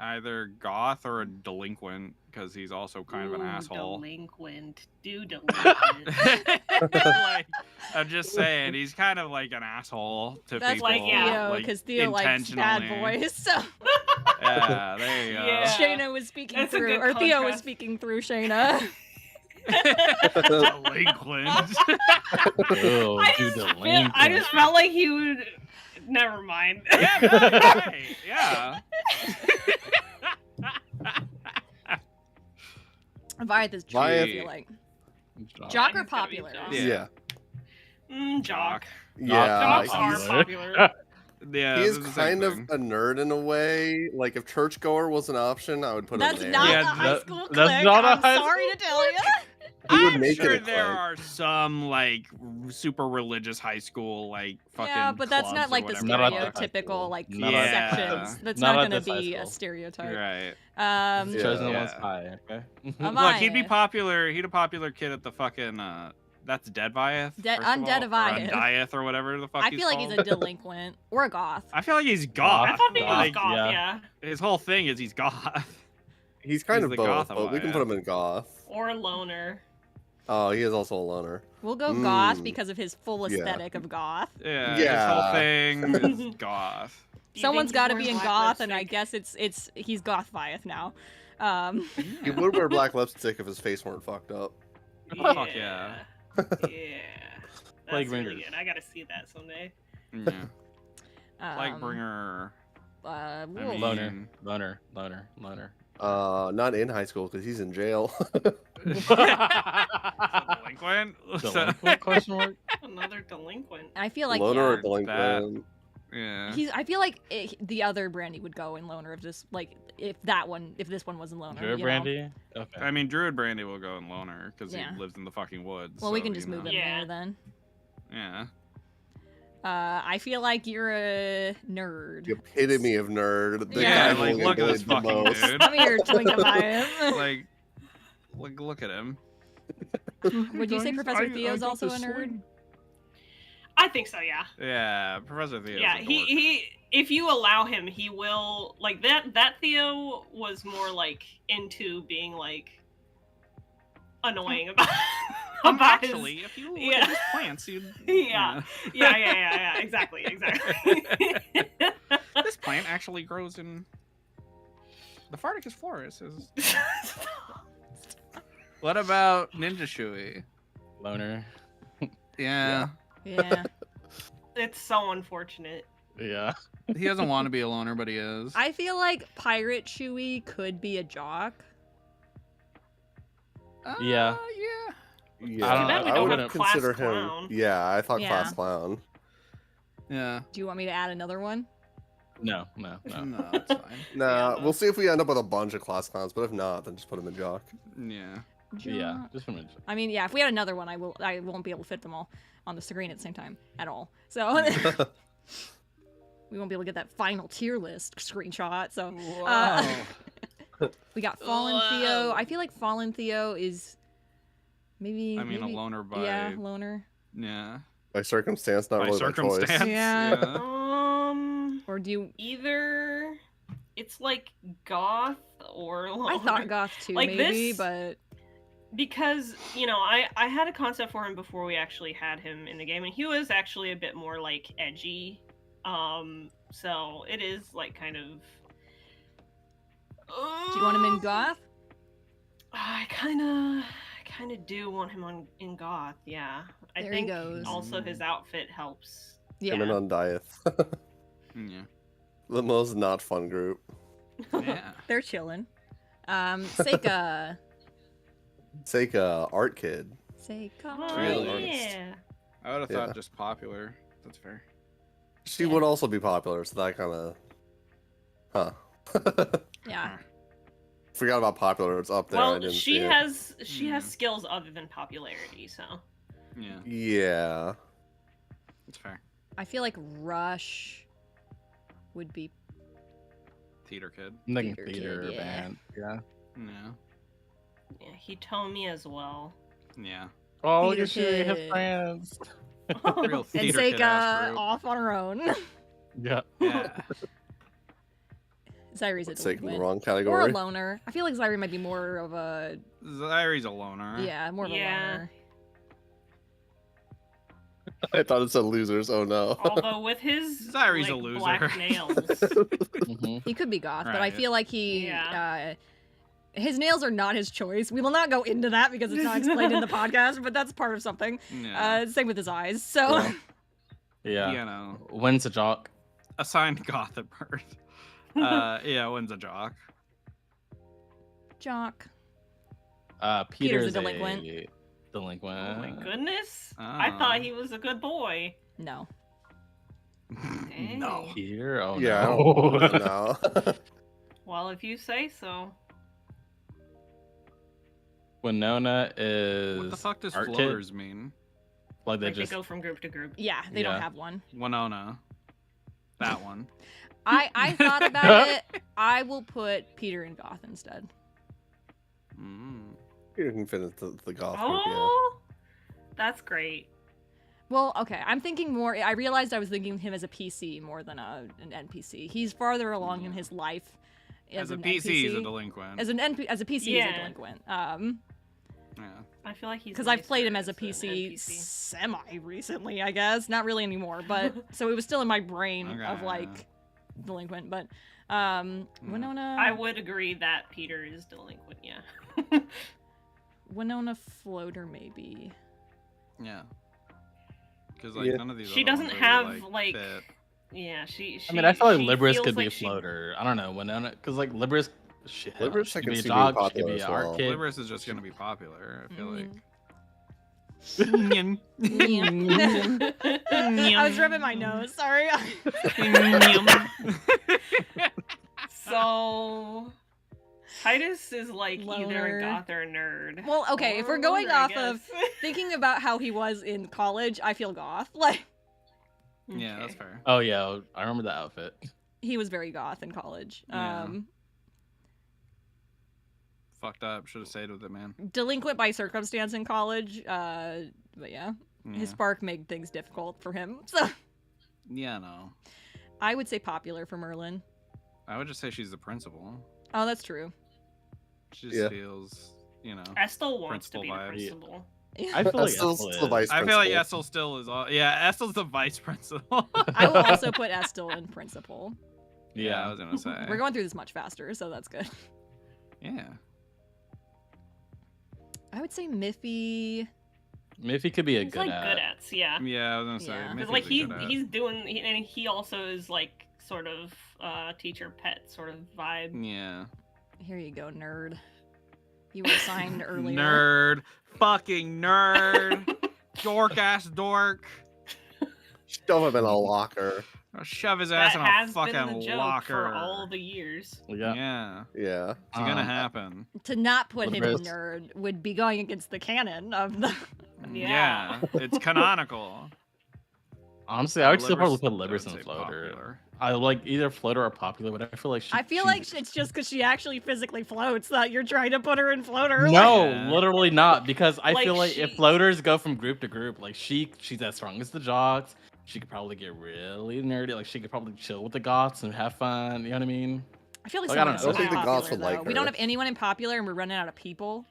Either goth or a delinquent, because he's also kind of an Ooh, asshole. Delinquent. Do delinquent. Like, I'm just saying, he's kind of like an asshole to That's people. like, yeah. Theo, because Theo likes bad intentionally. boys. So Yeah, there you go. Yeah. Shayna was speaking That's a through, good or Theo was contrast. speaking through Shayna. Delinquent. Oh, I dude, just felt like he would. Never mind. Yeah, no, right. Yeah. Avayath is true, I Avayath- feel like. Jock or he's gotta be popular? Jock. Yeah. Jock. Yeah. Jocks are he's- popular. Yeah, He is this the same kind of thing. a nerd in a way. Like if churchgoer was an option, I would put That's him there. not Yeah, the high that- school that's clique. not a I'm high sorry school to tell you. He would I'm make it sure a there clique. are some like super religious high school like fucking Yeah, but that's clubs not or like the whatever. Not at the high stereotypical school. like Not at- sections. Yeah. That's Not not at going to this high be a school. stereotype. Right. Yeah. Chosen Yeah. one's high. Okay. Avayath. Look, he'd be popular. He'd a popular kid at the fucking that's Dead Viath. Undead Avayath. Undiath or whatever the fuck I he's feel like he's called. a delinquent or a goth. I feel like he's goth. I thought he was Like, goth, yeah. yeah. his whole thing is he's goth. He's kind He's of the both, goth but we can put him in goth. Or loner. Oh, he is also a loner. We'll go goth Mm. because of his full Yeah. aesthetic of goth. Yeah, Yeah. his whole thing is goth. Do you Someone's think got to he's be in wearing goth, black and I lipstick? guess he's goth Viath now. He would wear black lipstick if his face weren't fucked up. Fuck yeah. Yeah. Plague That's really Ringers. good. I gotta see that someday. Yeah. Lightbringer. Wolf. I mean- Loner. Not in high school because he's in jail. Delinquent. Delinquent question mark? Another delinquent. I feel like loner or yeah, delinquent. Yeah. I feel like the other Brandy would go in loner if this if this one was in loner. Drew you know? Brandy? Okay. I mean, Druid Brandy will go in loner because Yeah. he lives in the fucking woods. Well, we so, can just you move know. him Yeah. there then. Yeah. I feel like you're a nerd. The epitome of nerd. The Yeah, guy like who look at this bullied the fucking most. dude. Come here, Twinkle Like, look at him. Would you say Professor Theo's also a nerd? I think so, yeah. Yeah, Professor Theo. Yeah, he if you allow him, he will like that Theo was more like into being like annoying about about his- Actually, if you look Yeah. at his plants, you. Yeah. yeah, exactly. This plant actually grows in the Farticus forest. What about Ninja Shui? Loner. Yeah. Yeah. It's so unfortunate. Yeah. He doesn't want to be a loner, but he is. I feel like Pirate Shui could be a jock. Yeah. Yeah. Yeah, I don't know, we I don't would have class consider clown. him. Yeah, I thought Yeah. class clown. Yeah. Do you want me to add another one? No. No, it's fine. Nah, Yeah. we'll see if we end up with a bunch of class clowns, but if not, then just put him in jock. Yeah. Yeah. Jock. Just for mention. I mean, yeah. If we had another one, I won't be able to fit them all on the screen at the same time at all. So we won't be able to get that final tier list screenshot. So we got Fallen Theo. Whoa. I feel like Fallen Theo is maybe. I mean, maybe, a loner by. Yeah, loner. Yeah. By circumstance, not By really by choice. circumstance. Yeah. Or do you? Either it's like goth or loner. I thought goth too, Like maybe, this- but because I had a concept for him before we actually had him in the game, and he was actually a bit more like edgy. So it is like kind of. do you want him in goth? I kind of do want him in goth. Yeah, I There he think goes. also his outfit helps. Him and Yeah. Undiath. Yeah. The most not fun group. Yeah. They're chilling. Seika. Seika, art kid. Seika. Oh, Real artist. yeah. I would have Yeah. thought just popular. That's fair. She Yeah. would also be popular, so that kind of. Huh. Yeah. Forgot about popular. It's up there. I Well, didn't she see it. has Mm. skills other than popularity, so. Yeah. Yeah. That's fair. I feel like Rush would be. Theater kid. I'm thinking Theater theater kid, yeah. band. Yeah. Yeah. Yeah, he told me as well. Yeah. Oh, Theater you should have kid. friends. Real And theater kid ass Seika group. off on her own. Yeah. Yeah. Zyri's a It's taking the delinquent. wrong Or a category. loner. I feel like Zyri might be more of a Zyrie's a loner. yeah, more of a Yeah. loner. I thought it said losers. Oh no. Although with his Zyrie's a like, loser. black nails. Mhm. He could be goth, but I Right. feel like he Yeah. his nails are not his choice. We will not go into that because it's not explained in the podcast, but that's part of something. Yeah. Same with his eyes. So Yeah. Yeah. You know, When's a jock? assigned goth at birth. Yeah, when's a jock? Jock. Peter's a delinquent. Delinquent. Oh my goodness! I thought he was a good boy. No. Dang. No. Peter? Oh Yeah, no. no. Well, if you say so. Winona is. What the fuck does art kid? floaters mean? Like they Like just. they go from group to group. Yeah, they don't Yeah. have one. Winona. That one. I thought about it. I will put Peter and Goth instead. Mm. You can fit into the goth group, yeah. Oh, that's great. Well, okay. I'm thinking more. I realized I was thinking of him as a PC more than an NPC. He's farther along in his life As a an PC, NPC. he's a delinquent. As a PC, he's a Yeah. delinquent. Yeah. I feel like he's Because I've played him nicer as a PC NPC. semi recently, I guess. Not really anymore, but so it was still in my brain of Okay. like delinquent. But Winona, I would agree that Peter is delinquent. Yeah. Winona Floater maybe. Yeah. Because like Yeah. none of these. She other doesn't ones have, really, like, fit. Yeah. She. I mean, I feel like she Libris feels could be like a she- floater. I don't know. Winona. Because like Libris. Shit. Libris she I could can be a see being dog. She could popular be as an well. art kid. Libris is just gonna be popular. I feel like. I was rubbing my nose. Sorry. So. Titus is like either Loner. a goth or a nerd. Well, okay, if Or we're a going loner, I off of guess. thinking about how he was in college, I feel goth. Like Yeah, Okay. that's fair. Oh yeah, I remember the outfit. he was very goth in college. Yeah. Fucked up. Should have stayed with it, man. Delinquent by circumstance in college. But yeah, his Yeah. spark made things difficult for him. So Yeah, no. I would say popular for Merlin. I would just say she's the principal. Oh, that's true. She just Yeah. feels, you know. Estel wants to Principal be the vibes. principal. I feel like Estel's Estel the is. vice I feel like principal. Estel still is all. Yeah, Estel's the vice principal. I will also put Estel in principal. Yeah, I was gonna say. We're going through this much faster, so that's good. Yeah. I would say Miffy. Miffy could be a He's good like at. good at, yeah. Yeah, I was gonna say. Yeah. Miffy's Because like a good at. he's doing, and he also is like sort of teacher pet sort of vibe. Yeah. Here you go, nerd. You were assigned earlier. Nerd. Fucking nerd. Dork ass dork. Shove him in a locker. I'll shove his ass That in has a fucking been the joke locker. for all the years. Yeah. Yeah. Yeah. It's gonna happen. To not put him in Libris. nerd would be going against the canon of the. Yeah. It's canonical. Honestly, I would still probably Libris- put I would Libris say in floater. popular. I like either floater or popular, but I feel like I feel like it's just because she actually physically floats that you're trying to put her in floater. like- No, Yeah. literally not. Because I Like, feel like if she- floaters go from group to group, like she's as strong as the jocks. She could probably get really nerdy. Like she could probably chill with the goths and have fun. You know what I mean? I feel like Like, I someone don't know. else I don't is think the goths popular, would like though. We don't her. have anyone in popular, and we're running out of people.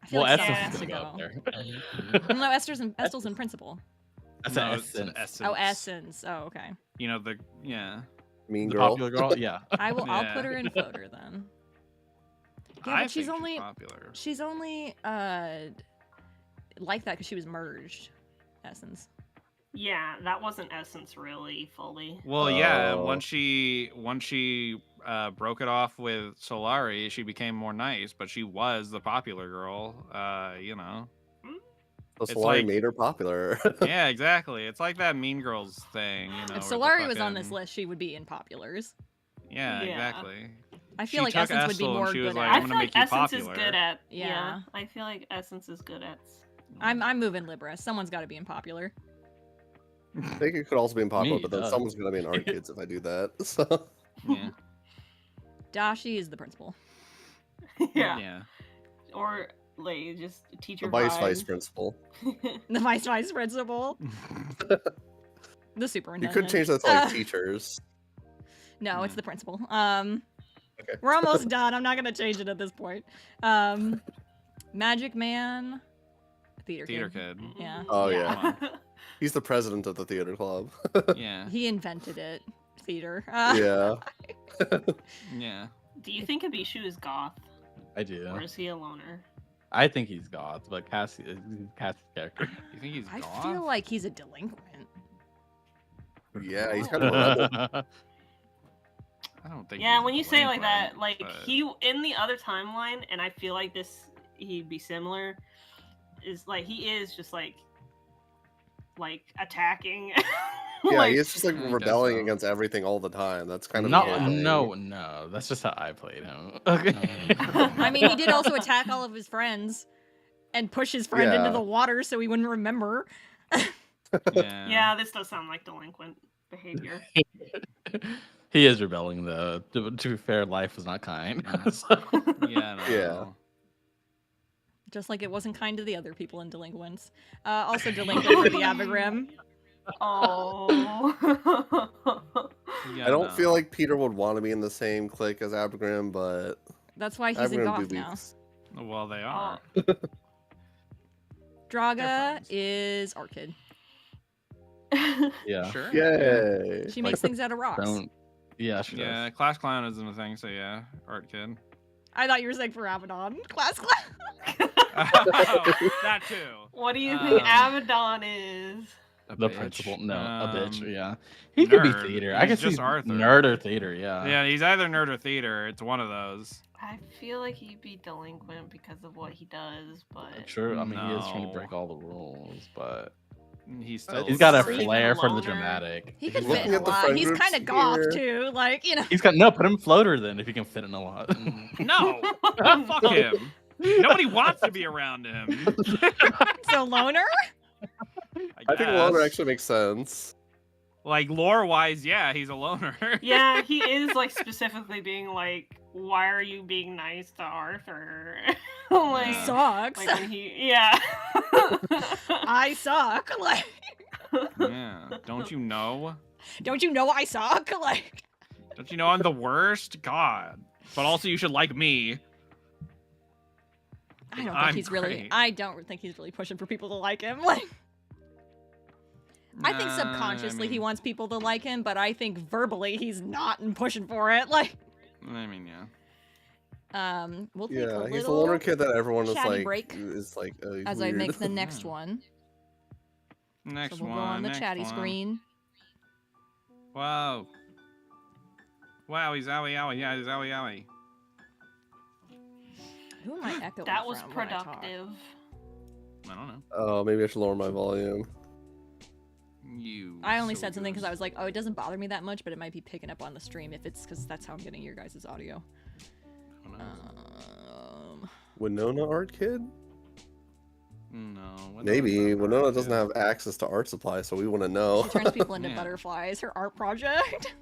I feel Well, like Essence someone is has to gonna go up go. there. No, Estel's in principal. That's No, an it's an essence. Oh, Essence. Oh, okay. You know the yeah. Mean The girl. popular girl, yeah. I'll Yeah. put her in floater then. Yeah, I but she's think only popular. she's only like that because she was merged. Essence. Yeah, that wasn't Essence really fully. Well, yeah. Oh. Once she broke it off with Solari, she became more nice. But she was the popular girl. You know. So It's Solari like- made her popular. Yeah, exactly. It's like that Mean Girls thing. You know, If where the Solari was on this fucking- list, she would be in populars. Yeah, Yeah. exactly. I She feel like took Essence would be Estel and more she was good like, at. I I'm feel gonna like make you Essence is popular. good at. Yeah. Yeah, I feel like Essence is good at. I'm moving Libris. Someone's got to be in popular. I think it could also be in popular, Me, but then duh. someone's gonna be in art kids if I do that. So Yeah. Dashi is the principal. Yeah. Yeah. Or like just teacher the vice vibe. principal. The vice principal. The You superintendent. could change that to like teachers. No, it's Yeah. the principal. Okay. We're almost done. I'm not gonna change it at this point. Magic Man. Theater kid. Yeah. Oh, yeah. He's the president of the theater club. Yeah. He invented it. Theater. Yeah. Yeah. Do you think Abishu is goth, I do. or is he a loner? I think he's goth, but Cassie's character. You think he's I goth? feel like he's a delinquent. Yeah, he's kind of a rebel. I don't think. Yeah, he's when you say it like that, delinquent, like but- he in the other timeline, and I feel like this he'd be similar. is like he is just like attacking. Yeah, Like, he's just like I guess rebelling so. against everything all the time. That's kind of No, the whole thing. no. That's just how I played him. Okay. I mean, he did also attack all of his friends and push his friend into Yeah. the water so he wouldn't remember. Yeah. yeah, this does sound like delinquent behavior. He is rebelling though. To be fair, life was not kind. So- Yeah. No. Yeah. Just like it wasn't kind to the other people in Delinquents. Also delinquent for the Abigrim. Oh. Yeah, I don't no. feel like Peter would want to be in the same clique as Abigrim, but That's why he's in Abigrim Goth would be now. Well, they are. Draga is Orchid. yeah. Sure. Yay! She makes things out of rocks. Don't. Yeah. She Yeah, does. Class Clown isn't a thing, so yeah, art kid. I thought you were saying for Abaddon. Class class. That too. What do you think Um, Abaddon is? A The bitch. principal. No, a bitch. Um, Yeah. He could be nerd. theater. I He's guess just he's Arthur. nerd or theater. Yeah. Yeah, he's either nerd or theater. It's one of those. I feel like he'd be delinquent because of what he does, but Sure. I mean, he is trying to No. break all the rules, but He's still. he's got a He's flair for the loner. dramatic. He could Looking fit in a at the lot. friend He's groups kind of goth here. too. Like, you know. He's got no. Put him floater then if he can fit in a lot. No, fuck him. Nobody wants to be around him. So loner? I think loner actually makes sense. Like lore wise, yeah, he's a loner. yeah, he is like specifically being like, "Why are you being nice to Arthur?" like, Yeah. Sucks. like when yeah. I suck. Like, Yeah. Don't you know? don't you know I suck? Like, Don't you know I'm the worst? God. But also, you should like me. I don't think I'm he's really. great. I don't think he's really pushing for people to like him. Like, I think Nah, subconsciously I he mean- wants people to like him, but I think verbally he's not and pushing for it. Like, I mean, yeah. we'll take a Yeah, he's a little loner kid that everyone is chatty like break as I weird. make the next one. Next So we'll one. go on the next chatty one. screen. Wow. Wow, he's owie owie. Yeah, he's owie owie. Who am I echoing That was from when I talk? productive. I don't know. Oh, maybe I should lower my volume. You. I only silly said something because goose. I was like, oh, it doesn't bother me that much, but it might be picking up on the stream if it's because that's how I'm getting your guys' audio. Who knows? Winona art kid? No. Winona's Maybe. not a Winona art doesn't kid. have access to art supply, so we wouldn't know. She turns people into Yeah. butterflies. Her art project.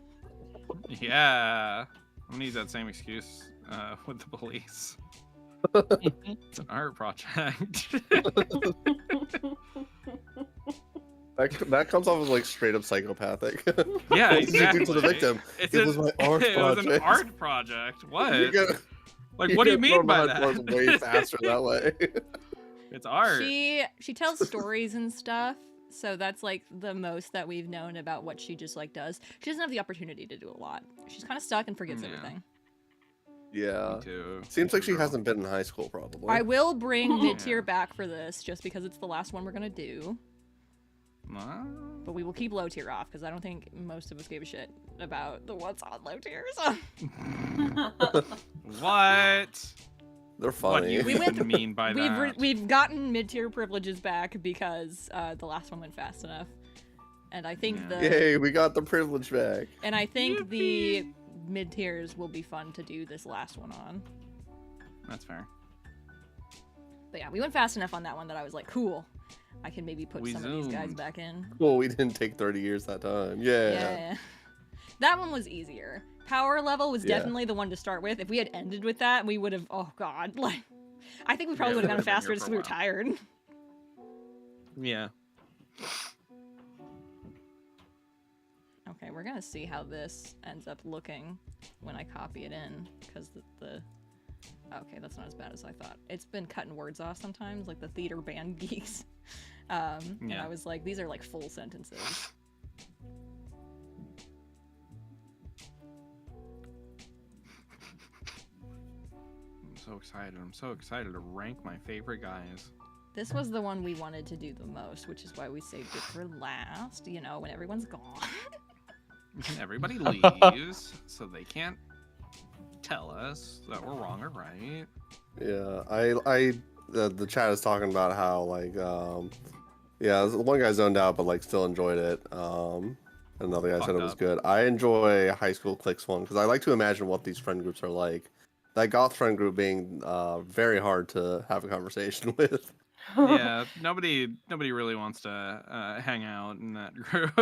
Yeah. I'm gonna use that same excuse with the police. It's an art project. That comes off as like straight up psychopathic. Yeah, What did you do exactly. to the victim? It's It was my art It was an project. art project. What? You get- Like, what do you get mean thrown by behind bars that? way faster that way. It's art. She tells stories and stuff, so that's like the most that we've known about what she just like does. She doesn't have the opportunity to do a lot. She's kind of stuck and forgets Yeah. everything. Yeah. Me too. Seems like she Girl. hasn't been in high school, probably. I will bring Yeah. mid tier back for this, just because it's the last one we're gonna do. What? But we will keep low tier off because I don't think most of us gave a shit about the what's on low tier. So What? They're What do funny. you We went even mean by that? we've gotten mid tier privileges back because the last one went fast enough, and I think Yeah. the Yay, we got the privilege back. and I think the mid tiers will be fun to do this last one on. That's fair. But yeah, we went fast enough on that one that I was like, cool. I can maybe put We some of these guys zoomed. back in. Well, we didn't take 30 years that time. Yeah. Yeah. That one was easier. Power level was Yeah. definitely the one to start with. If we had ended with that, we would have. Oh god, like I think we probably Yeah, would have gone would've been faster here just for because we a were while. tired. Yeah. Okay, we're gonna see how this ends up looking when I copy it in, because the okay, that's not as bad as I thought. It's been cutting words off sometimes, like the theater band geeks. And Yeah. I was like, these are like full sentences. I'm so excited. I'm so excited to rank my favorite guys. This was the one we wanted to do the most, which is why we saved it for last, you know, when everyone's gone. Everybody leaves, so they can't tell us that we're wrong or right. Yeah. I the chat is talking about how like yeah, one guy zoned out but like still enjoyed it. Another guy said it was Fucked good. I enjoy high school cliques one because I like to imagine what these friend groups are like. That goth friend group being very hard to have a conversation with. Yeah, nobody really wants to hang out in that group.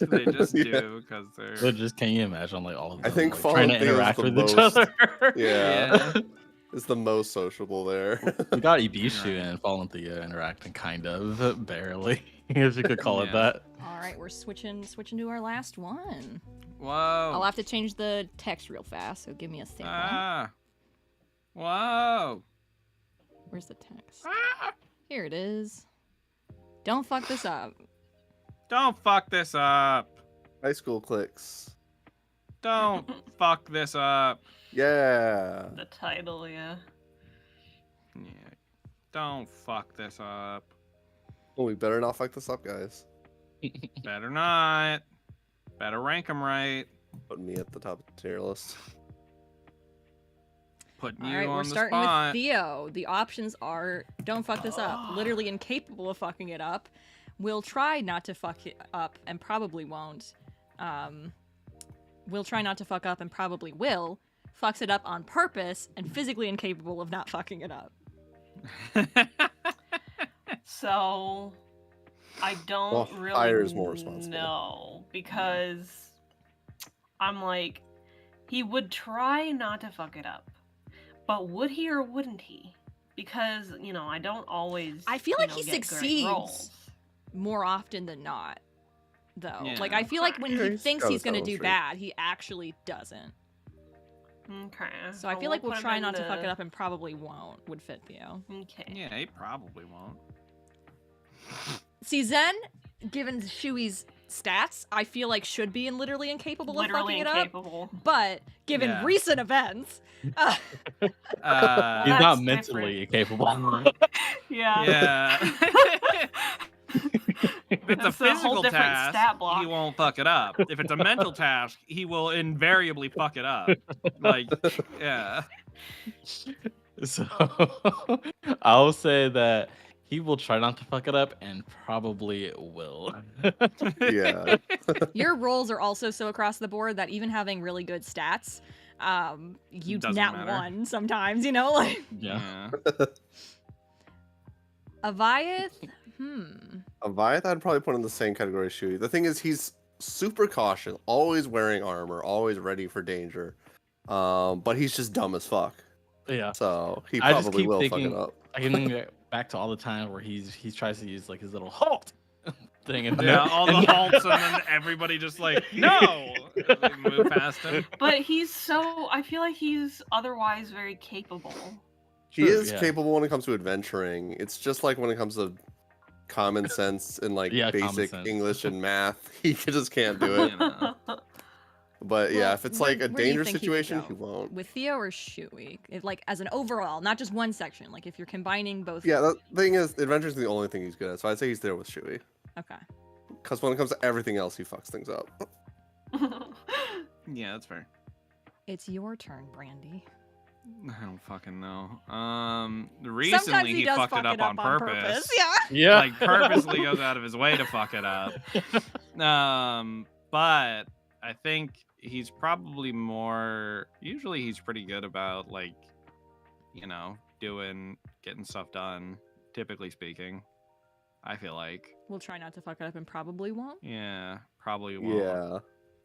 They just Yeah. do because they're. But just can you imagine like all of I them think like, Fallen trying to Theo's interact the with each most- other? Yeah. Yeah. It's the most sociable there. We got Ibishu Right. and Fallen Theo interacting kind of barely, if you could call it Yeah. that. All right, we're switching to our last one. Whoa. I'll have to change the text real fast, so give me a second. Ah. Whoa. Where's the text? Ah. Here it is. Don't fuck this up. Don't fuck this up. High school cliques. Don't fuck this up. Yeah. The title, yeah. Yeah. Don't fuck this up. Well, we better not fuck this up, guys. Better not. Better rank them right. Put me at the top of the tier list. Putting All you right, on we're the starting spot. with Theo. The options are don't fuck this up. Literally incapable of fucking it up. Will try not to fuck it up and probably won't. Will try not to fuck up and probably will. Fucks it up on purpose and physically incapable of not fucking it up. So I don't Well, really Fire is more responsible. know because I'm like, he would try not to fuck it up, but would he or wouldn't he? Because I don't always. I feel like he get great succeeds. rolls. More often than not, though. Yeah. Like, I feel like when Yeah, he he's thinks got he's his gonna own do streak. bad, he actually doesn't. Okay. So I feel like we'll try not to fuck it up and probably won't, would fit Theo. Okay. Yeah, he probably won't. See, Zen, given Shui's stats, I feel like should be literally incapable of Literally fucking it up. incapable. But given Yeah. recent events, He's That's not mentally capable. Yeah. Yeah. If it's a That's a whole physical different task, stat block. he won't fuck it up. If it's a mental task, he will invariably fuck it up. Like, yeah. So I'll say that he will try not to fuck it up and probably will. Yeah. your rolls are also so across the board that even having really good stats, you Doesn't nat matter. one sometimes, like Yeah. Avayath. Avayath, I'd probably put in the same category as Shui. The thing is, he's super cautious, always wearing armor, always ready for danger. But he's just dumb as fuck. Yeah. So he I just probably keep will thinking- fuck it up. I can think back to all the times where he tries to use like his little halt thing and Yeah, all the halts and then everybody just like, no! They move past him. But I feel like he's otherwise very capable. He Sure, is yeah. capable when it comes to adventuring. It's just like when it comes to common sense and like Yeah, common basic sense. English and math, he just can't do it. You know. But yeah, Well, if it's where- like a where do you dangerous think he would situation, go? he won't. With Theo or Shui? Like as an overall, not just one section. Like if you're combining both. Yeah, the thing is, adventure's the only thing he's good at. So I'd say he's there with Shui. Okay. Because when it comes to everything else, he fucks things up. Yeah, that's fair. It's your turn, Brandy. I don't fucking know. Sometimes Recently he he does fucked fuck it up on purpose. Yeah. Yeah. Like purposely goes out of his way to fuck it up. But I think he's probably more. Usually he's pretty good about like, getting stuff done. Typically speaking, I feel like. We'll try not to fuck it up and probably won't. Yeah, probably won't. Yeah.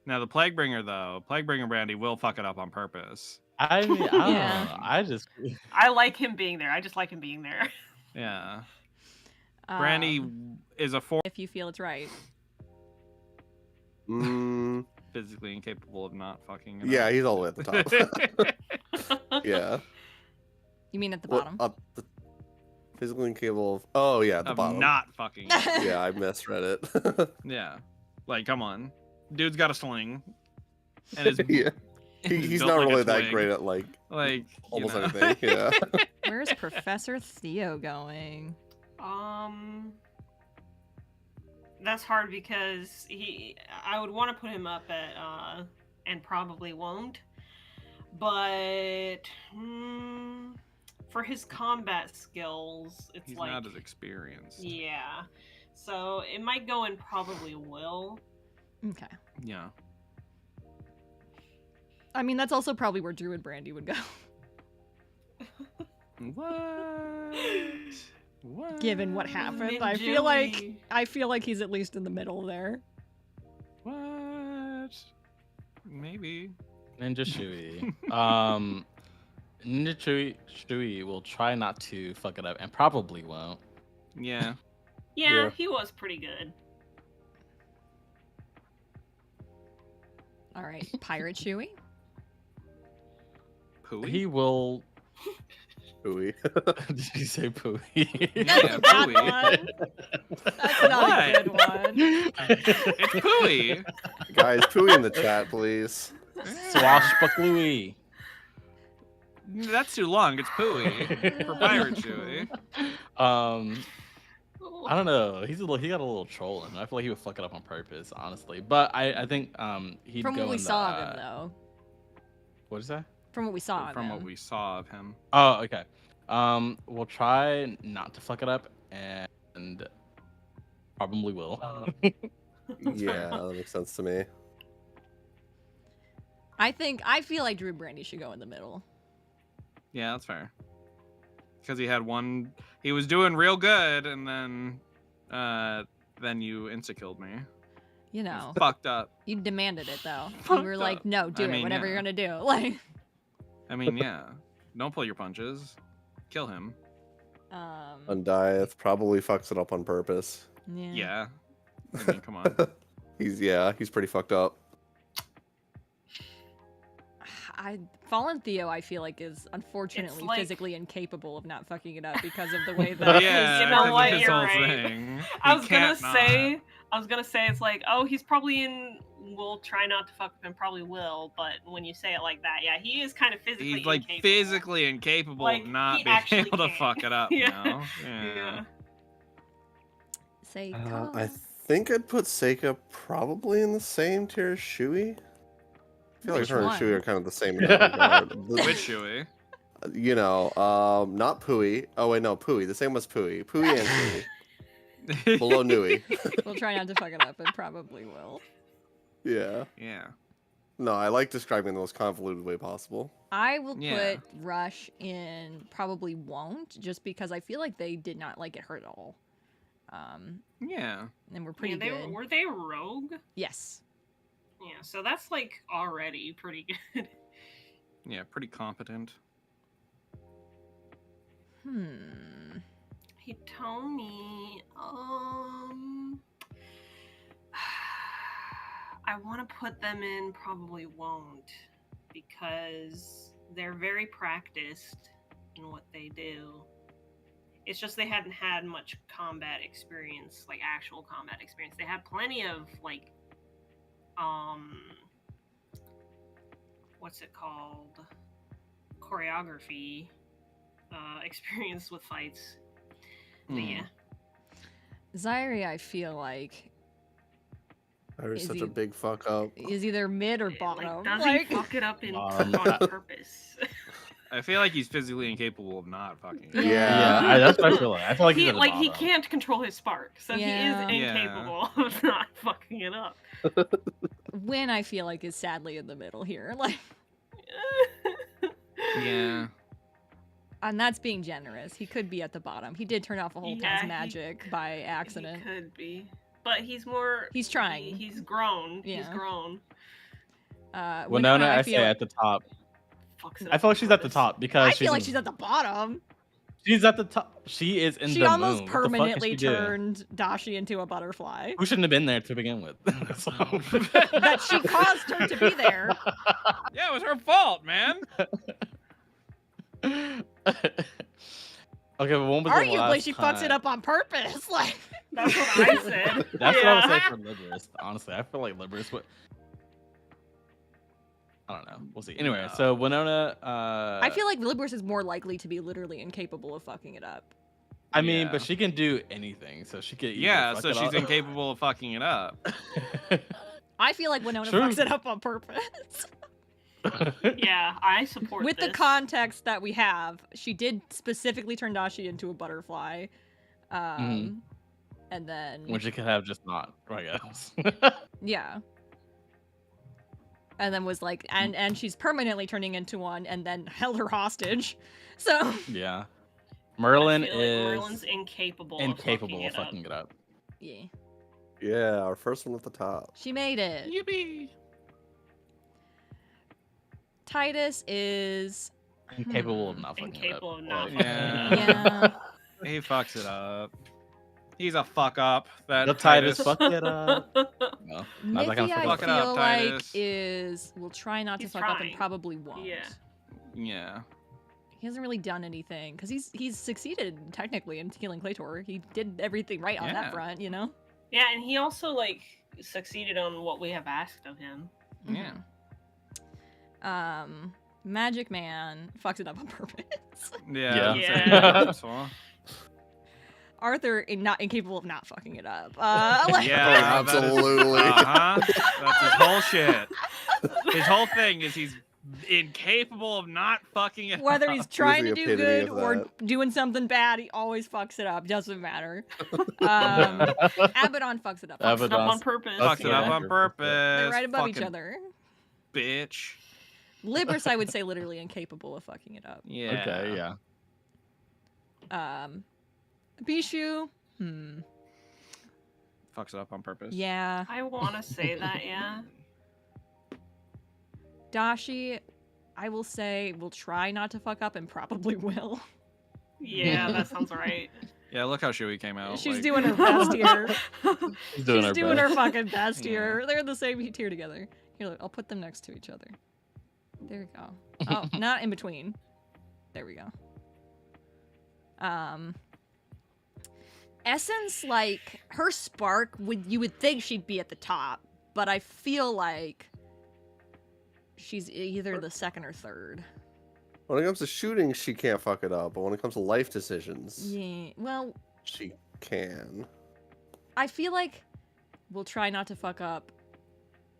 Now the Plaguebringer though, Plaguebringer Brandy will fuck it up on purpose. I mean, I don't Yeah. know. I just I like him being there. I just like him being there. Yeah. Brandy is a 4 If you feel it's right. Mm, physically incapable of not fucking it yeah, up. he's all the way at the top. Yeah. You mean at the Well, bottom? up the physically incapable of. Oh yeah, at the Of bottom. not fucking it. Yeah, I misread it. Yeah. Like, come on. Dude's got a sling. And his yeah. he's He's built not like a really that twig. great at like like almost you know. anything. Yeah. Where's Professor Theo going? That's hard because I would want to put him up at and probably won't. But for his combat skills, it's He's like not as experienced. yeah. So it might go in probably will. Okay. Yeah. I mean, that's also probably where Drew and Brandy would go. What? What? Given what happened, I feel like he's at least in the middle there. What? Maybe. Ninja Shui. Ninja Shui will try not to fuck it up and probably won't. Yeah. Yeah, he was pretty good. All right, Pirate Shui. Pooey? He will. Hooey. Did you say pooey? Yeah, That Pooey. one. That's not a good one. It's Pooey. Guys, Pooey in the chat, please. Swashbuckly. That's too long. It's Pooey for Pirate Shui. I don't know. He got a little troll in him. I feel like he would fuck it up on purpose, honestly. But I think he'd From go what we in saw the, of him, though. What is that? From what we saw of From him. what we saw of him. Oh, okay. We'll try not to fuck it up, and probably will. Yeah, that makes sense to me. I feel like Drew and Brandy should go in the middle. Yeah, that's fair. Because he had one. He was doing real good, and then you insta-killed me. You know, Fucked up. you demanded it though. You Fucked were like, up. no, do I it, mean, whatever yeah. you're gonna do. Like, I mean, yeah. Don't pull your punches. Kill him. Undieth probably fucks it up on purpose. yeah. Yeah. I mean, come on. He's pretty fucked up. Fallen Theo, I feel like, is unfortunately like- physically incapable of not fucking it up because of the way that Yeah, You know because what, of his you're whole right. thing. I He was gonna can't not. say it's like, oh, he's probably in. We'll try not to fuck up and probably will, but when you say it like that, yeah, he is kind of physically. He's like incapable. physically incapable Like, of not he being actually able to can't. fuck it up. Yeah. You know? Yeah. say I think I'd put Seika probably in the same tier as Shui. I feel like Which her and one? Shui are kind of the same in that regard. Which Shui? You know, not Pooey. Oh wait, no, Pooey. The same as Pooey. Pooey and Shui. Below Nui. we'll try not to fuck it up. It probably will. Yeah. Yeah. No, I like describing the most convoluted way possible. I will Yeah. put Rush in probably won't, just because I feel like they did not like it hurt at all. Yeah. And we're pretty Yeah, good. were they rogue? Yes. Yeah, so that's like already pretty good. Yeah, pretty competent. Hitomi, I want to put them in probably won't because they're very practiced in what they do. It's just they hadn't had much combat experience, like actual combat experience. They had plenty of like what's it called? Choreography experience with fights. But yeah. Zairi, I feel like, I was Is such he- a big fuck up. is either mid or bottom. Like, does Like, he fuck it up Um, on purpose? I feel like he's physically incapable of not fucking. Yeah. Yeah, that's what I feel like. I feel like he's he at the like he bottom. can't control his spark, so Yeah. he is Yeah. incapable of not fucking it up. Win, I feel like, is sadly in the middle here. Like, Yeah. and that's being generous. He could be at the bottom. He did turn off a whole Yeah, town's he- magic by accident. He could be, but he's more. He's trying. He's grown. He's Yeah. grown. Winona, I say feel at the top. Fucks it I up feel like on she's at the purpose. top because I feel like in- she's at the bottom. she's at the top. She is in She the almost moon. What the fuck can permanently she do? turned Dashi into a butterfly. Who shouldn't have been there to begin with? So- That she caused her to be there. Yeah, it was her fault, man. Okay, but when was the Arguably, last she fucks it time- up on purpose. Like, That's what I said. That's what I would say Yeah. for Liberus. Honestly, I feel like Liberus would. I don't know. We'll see. Anyway, No. so Winona. I feel like Libris is more likely to be literally incapable of fucking it up. I mean, Yeah. but she can do anything, so she could. either Yeah, fuck so it she's up- incapable of fucking it up. I feel like Winona True. fucks it up on purpose. Yeah, I support With the this. context that we have, she did specifically turn Dashi into a butterfly. Mhm. And then Which it could have just not, I guess. yeah. And then was like, and she's permanently turning into one, and then held her hostage. So Yeah. I Merlin feel like is Merlin's incapable of fucking it up. yeah, Yeah, our first one at the top. she made it. Yippee! Titus is Incapable of not fucking Incapable it of up. not Like- fucking yeah. He fucks it up. He's a fuck up. That The Titus fuck it up. No, not that kind Miffy, of I Fuck fuck it it feel up, like Titus. will try not to He's fuck up and trying. probably won't. Yeah. Yeah. He hasn't really done anything because he's succeeded technically in killing Claytor. He did everything right on Yeah. that front, you know. Yeah, and he also like succeeded on what we have asked of him. Yeah. Magic Man fucks it up on purpose. Yeah. Yeah. Yeah. Arthur not incapable of not fucking it up. Like, Yeah, Oh, absolutely. That's his whole shit. His whole thing is he's incapable of not fucking it whether up. he's trying the to do epitome good of or that. doing something bad, he always fucks it up. Doesn't matter. Abaddon fucks it up. Fucks it up on Abaddon's- purpose. Fucks it up Yeah. on purpose. They're right above each fucking other. Bitch. Libris, I would say, literally incapable of fucking it up. Yeah. Okay, yeah. Bishu, Fucks it up on purpose. yeah. I want to say that, yeah. Dashi, I will say, will try not to fuck up and probably will. Yeah, that sounds right. Yeah, look how Shui came out. She's like- doing her best here. She's doing She's her doing best. her fucking best Yeah. here. They're in the same tier together. Here, look, I'll put them next to each other. There we go. Oh, not in between. There we go. Essence, like her spark you would think she'd be at the top, but I feel like she's either the second or third. When it comes to shooting, she can't fuck it up. But when it comes to life decisions, Yeah. Well, she can. I feel like we'll try not to fuck up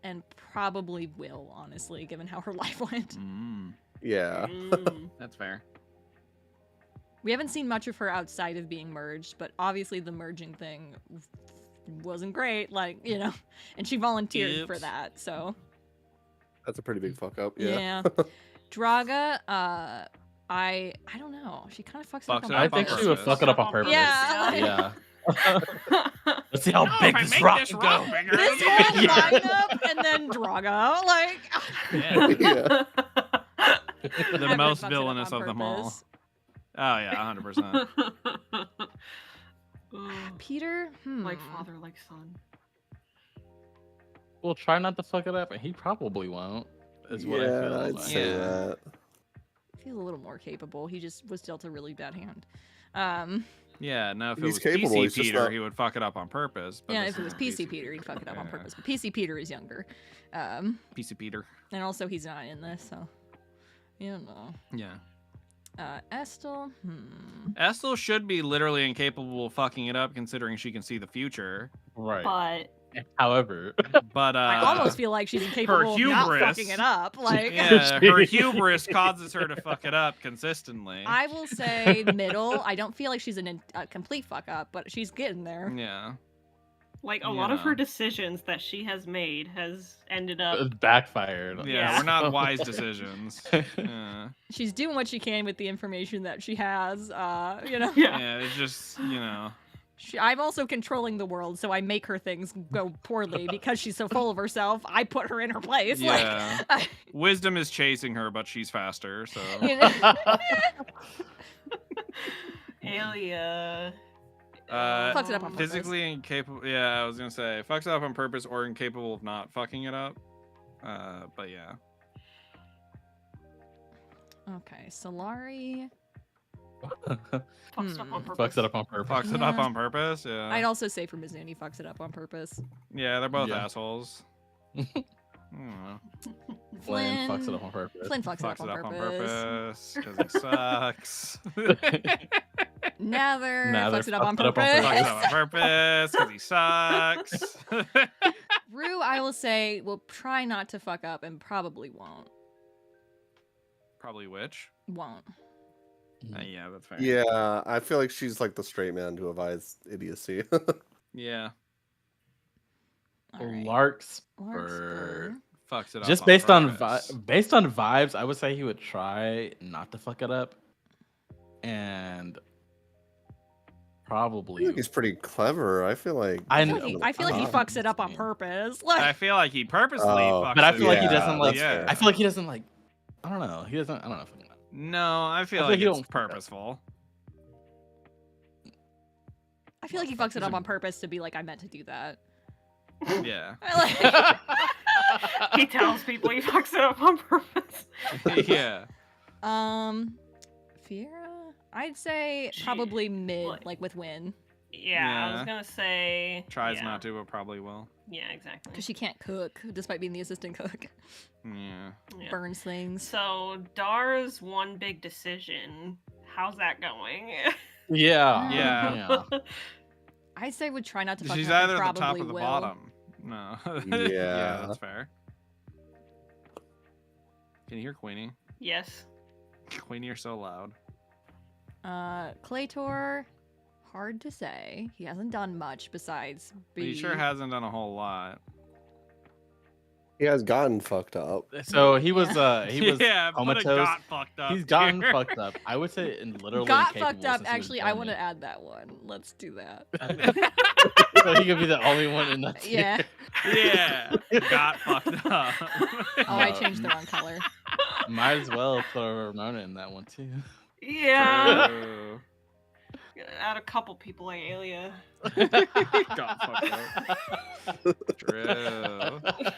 and probably will, honestly, given how her life went. Yeah. That's fair. We haven't seen much of her outside of being merged, but obviously the merging thing wasn't great, like, you know, and she volunteered for Oops. that, so. That's a pretty big fuck up. Yeah. Draga, I don't know. She kind of fucks it up Fucks on it up I on think purpose. she would fuck it up on purpose. Yeah, like- Yeah. Let's see how No, big if I this make rock this can rock go. bigger, This it'll whole be bigger. lineup and then Draga, like. Yeah. Yeah. The I would most fucks it up villainous on of them all. purpose. Oh yeah, 100%. Peter, Like father, like son. We'll try not to fuck it up, and he probably won't. Is what I feel. Yeah, I'd like. say Yeah. that. feels a little more capable. He just was dealt a really bad hand. Yeah, no, if it He's was capable, PC he's just Peter, not- he would fuck it up on purpose. But Yeah, this if it was isn't PC Peter, he'd fuck it up on Yeah. purpose. But PC Peter is younger. PC Peter. And also he's not in this, so you know. Yeah. Estel, Estel should be literally incapable of fucking it up, considering she can see the future. Right. But However, But I almost feel like she's incapable of not hubris- fucking it up. Like yeah, her hubris causes her to fuck it up consistently. I will say middle. I don't feel like she's a complete fuck up, but she's getting there. Yeah. like a lot of her Yeah. decisions that she has made has ended up it backfired. Yeah, Yeah. we're not wise decisions. Yeah. She's doing what she can with the information that she has. You know. yeah. Yeah, it's just, you know. I'm also controlling the world, so I make her things go poorly because she's so full of herself. I put her in her place. Yeah. Like, Wisdom is chasing her, but she's faster, so. you know? Alia. Fucks it up on purpose. Physically incapable. Yeah, I was gonna say fucks it up on purpose or incapable of not fucking it up. But yeah. Okay, Solari. Fucks it up on purpose. Fucks it up on purpose. Fucks it up Yeah. on purpose. Yeah. I'd also say for Mizuni, fucks it up on purpose. Yeah, they're both Yeah. assholes. I don't know. Flynn fucks it up on purpose. Flynn fucks Fucks it up on purpose. because he sucks. Nether Nether fucks it up on fucks it up on purpose. Fucks it up on purpose because he sucks. Rue, I will say, will try not to fuck up and probably won't. Probably witch. Won't. Yeah, that's fair. Yeah, I feel like she's like the straight man to Avayath's idiocy. Yeah. All right. Larkspur. Fucks it up. Just on based on purpose. based on vibes, I would say he would try not to fuck it up, and probably. I think he's pretty clever. I feel like. I feel like he fucks it up on Yeah. purpose. I Like, feel like he purposely Oh. fucks But I it feel like he up. doesn't like. that's Yeah. fair. I feel like he doesn't like. I don't know. He doesn't. I don't know. If No, I feel I feel like like you it's don't fuck up. purposeful. I feel like he fucks it up on purpose to be like, I meant to do that. Yeah. Like, He tells people he fucks it up on purpose. Yeah. Fiera? I'd say probably mid, like with Win. Yeah, I Yeah. was gonna say. Tries yeah. not to, but probably will. Yeah, exactly. Because she can't cook, despite being the assistant cook. Yeah. Yeah. Burns things. So Dar's one big decision. How's that going? Yeah. Yeah. I'd say would try not to fuck She's it up, either but at the top probably or the will. bottom. No. Yeah. that's fair. Can you hear Queenie? Yes. Queenie, you're so loud. Claytor, hard to say. He hasn't done much besides But be. he sure hasn't done a whole lot. He has gotten fucked up. So he was. He was yeah, but it comatose. got fucked up. He's gotten here. fucked up. I would say in literally Got incapable fucked up. since he was Actually, I born want to yet. add that one. Let's do that. So he could be the only one in that. Yeah. Yeah, got fucked up. Oh, I changed the wrong color. Might as well throw Ramona in that one too. Yeah. True. Add a couple people like Alia. Got fucked up. True. Hold on.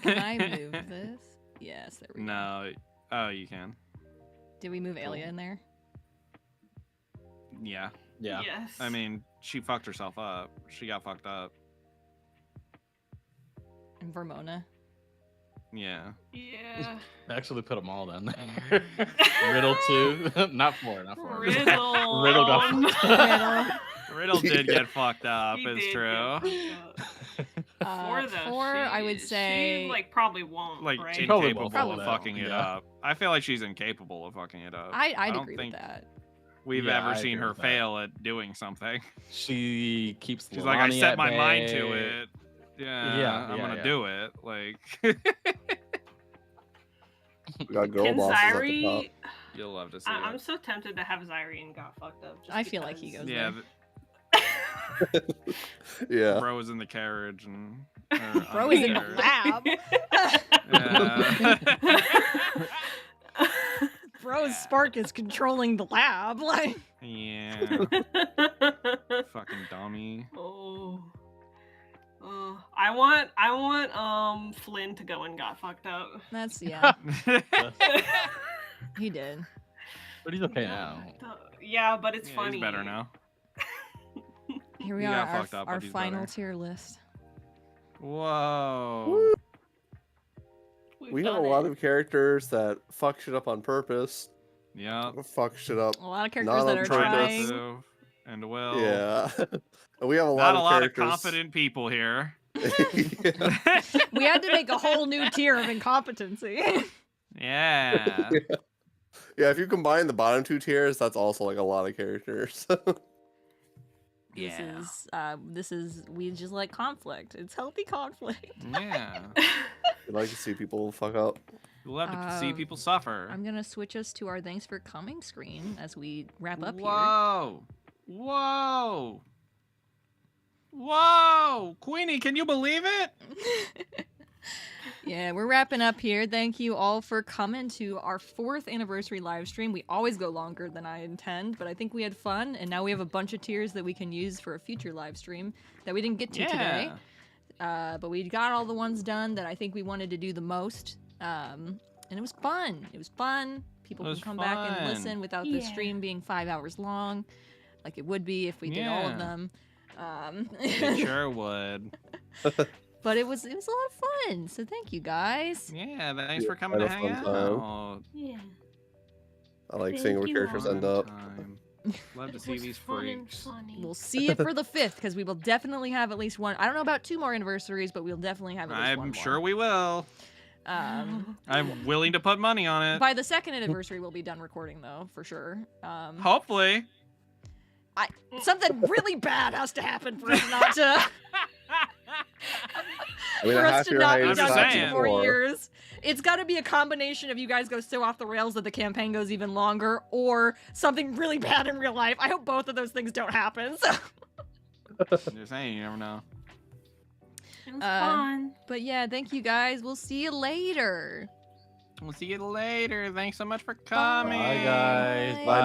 Can I move this? Yes, there we go. No. Oh, you can. Did we move Alia in there? Yeah. Yeah. Yes. I mean, she fucked herself up. She got fucked up. And Vermona. Yeah. Yeah. I actually put them all down there. Riddle 2. Not 4. Not 4. Riddle. Riddle got fucked up. Riddle did get fucked up, He is did true. get fucked up. Four, though, Four, I would say. she like probably won't. Like right? probably incapable won't. of fucking it Yeah. up. I feel like she's incapable of fucking it up. I'd don't agree think with that. we've Yeah, ever I seen agree her with that. fail at doing something. She keeps. She's like, I Lilani set at my mind bay. to it. Yeah, Yeah, I'm yeah, gonna yeah. do it. Like, We got girl Can bosses at the top. Zyri? you'll love to see I'm it. so tempted to have Zyri and got fucked up. Just I feel like he because- goes Yeah, there. Yeah. bro is in the carriage and. Bro is in the lab. Yeah. Bro's spark is controlling the lab. Like, Yeah. Fucking dummy. Oh. Oh. I want Flynn to go and got fucked up. that's yeah. He did. But he's okay now. Yeah, but it's Yeah, funny. he's better now. Here we He are. got Our, fucked up, our but he's final better. tier list. Whoa. We have a lot of characters that fuck shit up on purpose. Yeah. Fuck shit up. A lot of characters Not that on are purpose. trying. And will. Yeah. And we have a Not lot a of lot characters. of confident people here. Yeah. We had to make a whole new tier of incompetency. Yeah. Yeah, if you combine the bottom two tiers, that's also like a lot of characters. Yeah. This is we just like conflict. It's healthy conflict. Yeah. I'd like to see people fuck up. We'll have to see people suffer. I'm gonna switch us to our thanks for coming screen as we wrap up Whoa. Whoa. Whoa. Queenie, can you believe it? here. Yeah, we're wrapping up here. Thank you all for coming to our 4th anniversary live stream. We always go longer than I intend, but I think we had fun, and now we have a bunch of tiers that we can use for a future live stream that we didn't get to today. But we got all the ones done that I think we wanted to do the most. And it was fun. It was fun. People It can was come back and fun. listen without the Yeah. stream being 5 hours long, like it would be if we did all of Yeah. them. It sure would. But it was a lot of fun. So thank you guys. Yeah, thanks Yeah, for coming to had a hang fun time. out. Yeah. I like Thank seeing where you characters all. end up. Time. Love to It see was these fun and freaks. funny. We'll see it for the 5th because we will definitely have at least one. I don't know about 2 more anniversaries, but we'll definitely have at least one I'm more. sure we will. I'm willing to put money on it. By the second anniversary, we'll be done recording, though, for sure. Hopefully. Something really bad has to happen for us not to. I mean, For a us half to year not be hiatus I'm done just for saying. 2 more before. years. It's got to be a combination of you guys go so off the rails that the campaign goes even longer, or something really bad in real life. I hope both of those things don't happen. So. I'm just saying, you never know. It was fun. But yeah, thank you guys. We'll see you later. We'll see you later. Thanks so much for coming. Bye, guys. Bye. Bye.